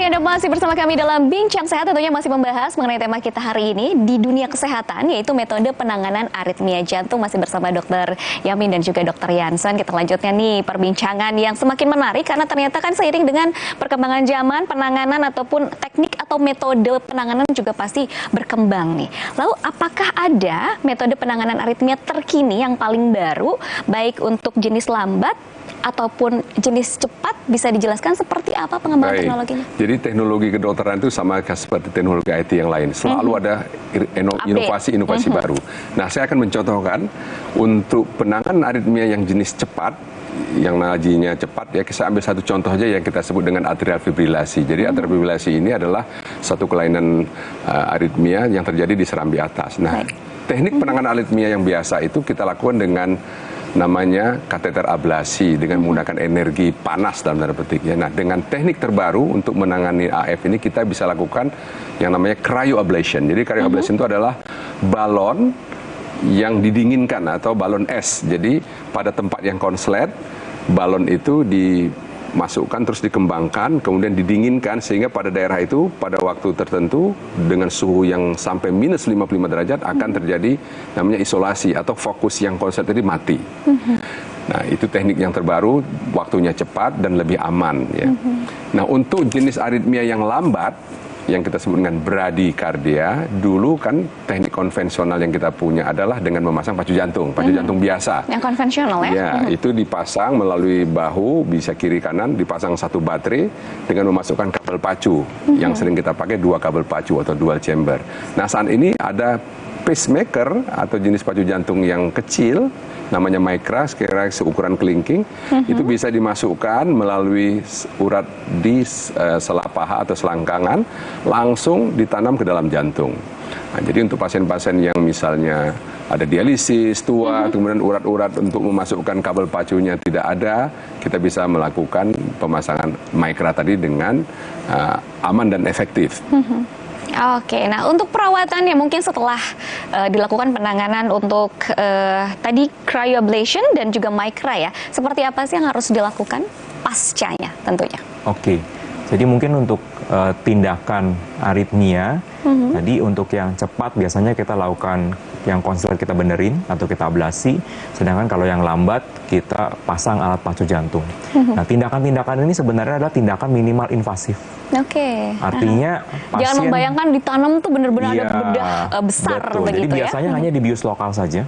Anda masih bersama kami dalam Bincang Sehat, tentunya masih membahas mengenai tema kita hari ini di dunia kesehatan, yaitu metode penanganan aritmia jantung. Masih bersama Dr. Yamin dan juga Dr. Jansen. Kita lanjutnya nih perbincangan yang semakin menarik karena ternyata kan seiring dengan perkembangan zaman, penanganan ataupun teknik atau metode penanganan juga pasti berkembang nih. Lalu apakah ada metode penanganan aritmia terkini yang paling baru, baik untuk jenis lambat ataupun jenis cepat? Bisa dijelaskan seperti apa pengembangan teknologinya? Jadi teknologi kedokteran itu sama seperti teknologi IT yang lain. Selalu ada inovasi-inovasi baru. Nah, saya akan mencontohkan untuk penanganan aritmia yang jenis cepat, yang najinya cepat ya. Saya ambil satu contoh aja yang kita sebut dengan atrial fibrilasi. Jadi atrial fibrilasi ini adalah satu kelainan aritmia yang terjadi di serambi atas. Nah, teknik penanganan aritmia yang biasa itu kita lakukan dengan namanya kateter ablasi dengan menggunakan energi panas dalam tanda petik ya. Nah, dengan teknik terbaru untuk menangani AF ini kita bisa lakukan yang namanya cryoablation. Jadi cryoablation itu adalah balon yang didinginkan atau balon es. Jadi pada tempat yang konslet, balon itu dimasukkan terus dikembangkan, kemudian didinginkan sehingga pada daerah itu pada waktu tertentu dengan suhu yang sampai minus 55 derajat akan terjadi namanya isolasi atau fokus yang konslet tadi mati. Nah, itu teknik yang terbaru, waktunya cepat dan lebih aman ya. Nah, untuk jenis aritmia yang lambat yang kita sebut dengan bradikardia, dulu kan teknik konvensional yang kita punya adalah dengan memasang pacu jantung biasa. Yang konvensional ya? Ya, itu dipasang melalui bahu, bisa kiri kanan, dipasang satu baterai dengan memasukkan kabel pacu, yang sering kita pakai 2 kabel pacu atau dual chamber. Nah, saat ini ada pacemaker atau jenis pacu jantung yang kecil, namanya Micra, sekira seukuran kelingking, itu bisa dimasukkan melalui urat di sela paha atau selangkangan, langsung ditanam ke dalam jantung. Nah, jadi untuk pasien-pasien yang misalnya ada dialisis, tua, kemudian urat-urat untuk memasukkan kabel pacunya tidak ada, kita bisa melakukan pemasangan Micra tadi dengan aman dan efektif. Oke, nah untuk perawatannya mungkin setelah dilakukan penanganan untuk tadi cryoablation dan juga Micra ya, seperti apa sih yang harus dilakukan pascanya tentunya? Oke, jadi mungkin untuk tindakan aritmia, tadi untuk yang cepat biasanya kita lakukan yang konslet kita benerin atau kita ablasi, sedangkan kalau yang lambat kita pasang alat pacu jantung. Nah, tindakan-tindakan ini sebenarnya adalah tindakan minimal invasif. Oke. Artinya pasien, jangan membayangkan ditanam tuh benar-benar ada bedah besar begitu. Jadi biasanya hanya di bius lokal saja.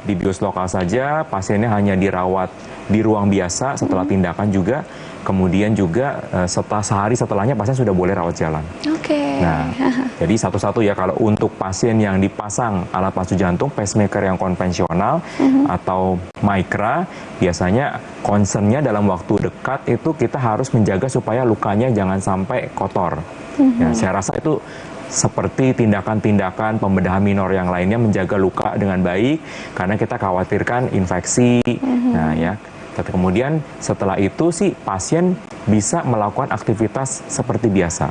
Di bius lokal saja, pasiennya hanya dirawat di ruang biasa setelah tindakan juga. Kemudian juga setelah sehari setelahnya pasien sudah boleh rawat jalan. Oke. Nah, jadi satu-satu ya, kalau untuk pasien yang dipasang alat pacu jantung, pacemaker yang konvensional atau Micra, biasanya concernnya dalam waktu dekat itu kita harus menjaga supaya lukanya jangan sampai kotor. Ya, saya rasa itu seperti tindakan-tindakan pembedahan minor yang lainnya, menjaga luka dengan baik karena kita khawatirkan infeksi. Nah ya, kemudian setelah itu sih pasien bisa melakukan aktivitas seperti biasa.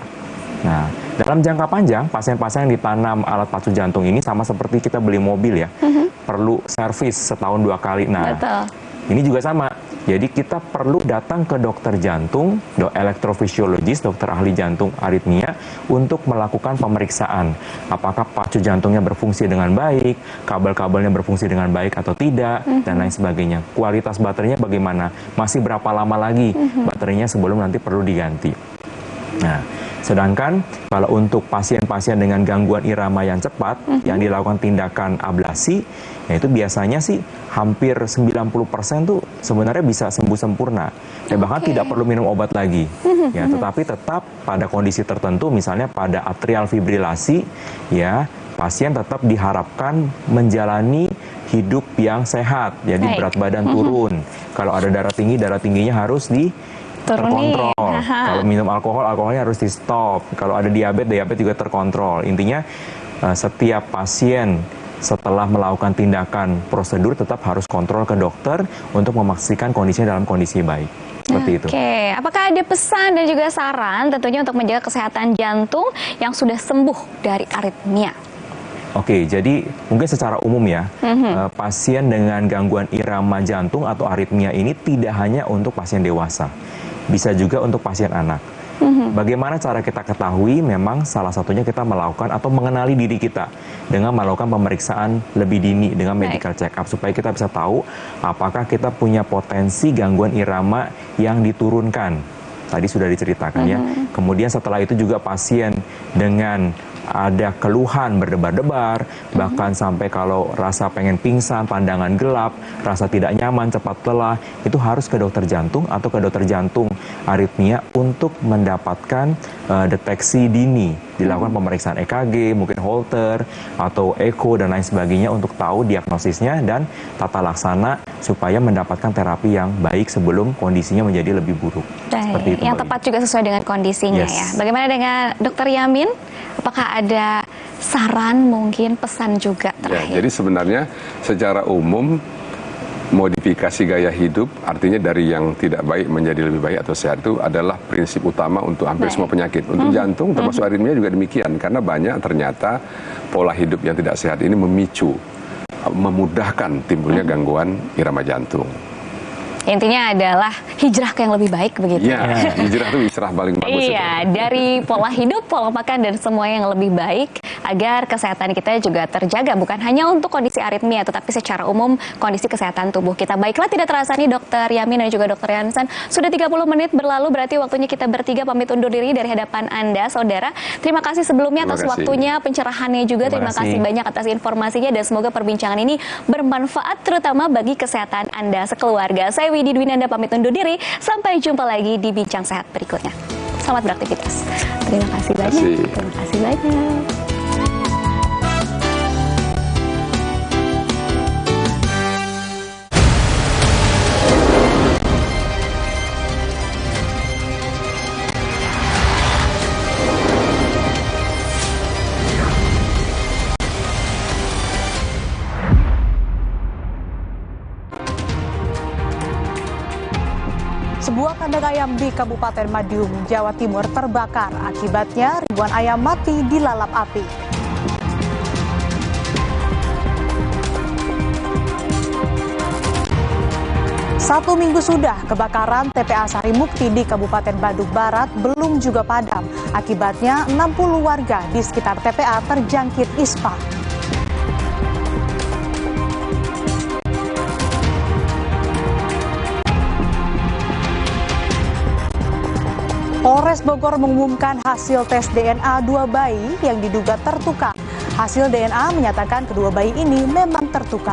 Nah, dalam jangka panjang, pasien-pasien yang ditanam alat pacu jantung ini sama seperti kita beli mobil ya, perlu servis setahun 2 kali. Nah, ini juga sama. Jadi kita perlu datang ke dokter jantung, elektrofisiologis, dokter ahli jantung aritmia untuk melakukan pemeriksaan. Apakah pacu jantungnya berfungsi dengan baik, kabel-kabelnya berfungsi dengan baik atau tidak, dan lain sebagainya. Kualitas baterainya bagaimana, masih berapa lama lagi baterainya sebelum nanti perlu diganti. Nah, sedangkan kalau untuk pasien-pasien dengan gangguan irama yang cepat, yang dilakukan tindakan ablasi, ya itu biasanya sih hampir 90% tuh sebenarnya bisa sembuh sempurna. Ya bahkan tidak perlu minum obat lagi. Ya, tetapi tetap pada kondisi tertentu, misalnya pada atrial fibrilasi, ya pasien tetap diharapkan menjalani hidup yang sehat. Jadi berat badan turun. Kalau ada darah tinggi, darah tingginya harus terkontrol. Kalau minum alkohol, alkoholnya harus di stop. Kalau ada diabetes, diabetes juga terkontrol. Intinya setiap pasien setelah melakukan tindakan prosedur tetap harus kontrol ke dokter untuk memastikan kondisinya dalam kondisi baik. Seperti itu. Oke, apakah ada pesan dan juga saran tentunya untuk menjaga kesehatan jantung yang sudah sembuh dari aritmia? Oke, jadi mungkin secara umum ya, pasien dengan gangguan irama jantung atau aritmia ini tidak hanya untuk pasien dewasa, bisa juga untuk pasien anak. Bagaimana cara kita ketahui? Memang salah satunya kita melakukan atau mengenali diri kita dengan melakukan pemeriksaan lebih dini dengan medical check up supaya kita bisa tahu apakah kita punya potensi gangguan irama yang diturunkan. Tadi sudah diceritakan ya. Kemudian setelah itu juga pasien dengan ada keluhan berdebar-debar, bahkan sampai kalau rasa pengen pingsan, pandangan gelap, rasa tidak nyaman, cepat lelah, itu harus ke dokter jantung atau ke dokter jantung aritmia untuk mendapatkan deteksi dini, dilakukan pemeriksaan EKG, mungkin Holter atau echo dan lain sebagainya untuk tahu diagnosisnya dan tata laksana supaya mendapatkan terapi yang baik sebelum kondisinya menjadi lebih buruk. Seperti itu, yang tepat juga sesuai dengan kondisinya ya. Bagaimana dengan Dokter Yamin? Apakah ada saran, mungkin pesan juga terakhir? Ya, jadi sebenarnya secara umum modifikasi gaya hidup artinya dari yang tidak baik menjadi lebih baik atau sehat itu adalah prinsip utama untuk hampir semua penyakit. Untuk jantung termasuk aritmia juga demikian karena banyak ternyata pola hidup yang tidak sehat ini memicu, memudahkan timbulnya gangguan irama jantung. Intinya adalah hijrah ke yang lebih baik begitu. Iya, hijrah itu hijrah paling bagus. Iya, dari pola hidup, pola makan dan semua yang lebih baik agar kesehatan kita juga terjaga bukan hanya untuk kondisi aritmia tetapi secara umum kondisi kesehatan tubuh kita. Baiklah, tidak terasa nih Dokter Yamin dan juga Dokter Yansan sudah 30 menit berlalu, berarti waktunya kita bertiga pamit undur diri dari hadapan Anda, Saudara. Terima kasih sebelumnya atas waktunya, pencerahannya juga. Terima kasih banyak atas informasinya dan semoga perbincangan ini bermanfaat terutama bagi kesehatan Anda sekeluarga. Saya Widi Dwinanda pamit undur diri. Sampai jumpa lagi di Bincang Sehat berikutnya. Selamat beraktivitas. Terima kasih banyak. Terima kasih banyak. Sebuah kandang ayam di Kabupaten Madiun, Jawa Timur terbakar. Akibatnya ribuan ayam mati dilalap api. Satu minggu sudah kebakaran TPA Sarimukti di Kabupaten Bandung Barat belum juga padam. Akibatnya 60 warga di sekitar TPA terjangkit ispa. Polres Bogor mengumumkan hasil tes DNA 2 bayi yang diduga tertukar. Hasil DNA menyatakan kedua bayi ini memang tertukar.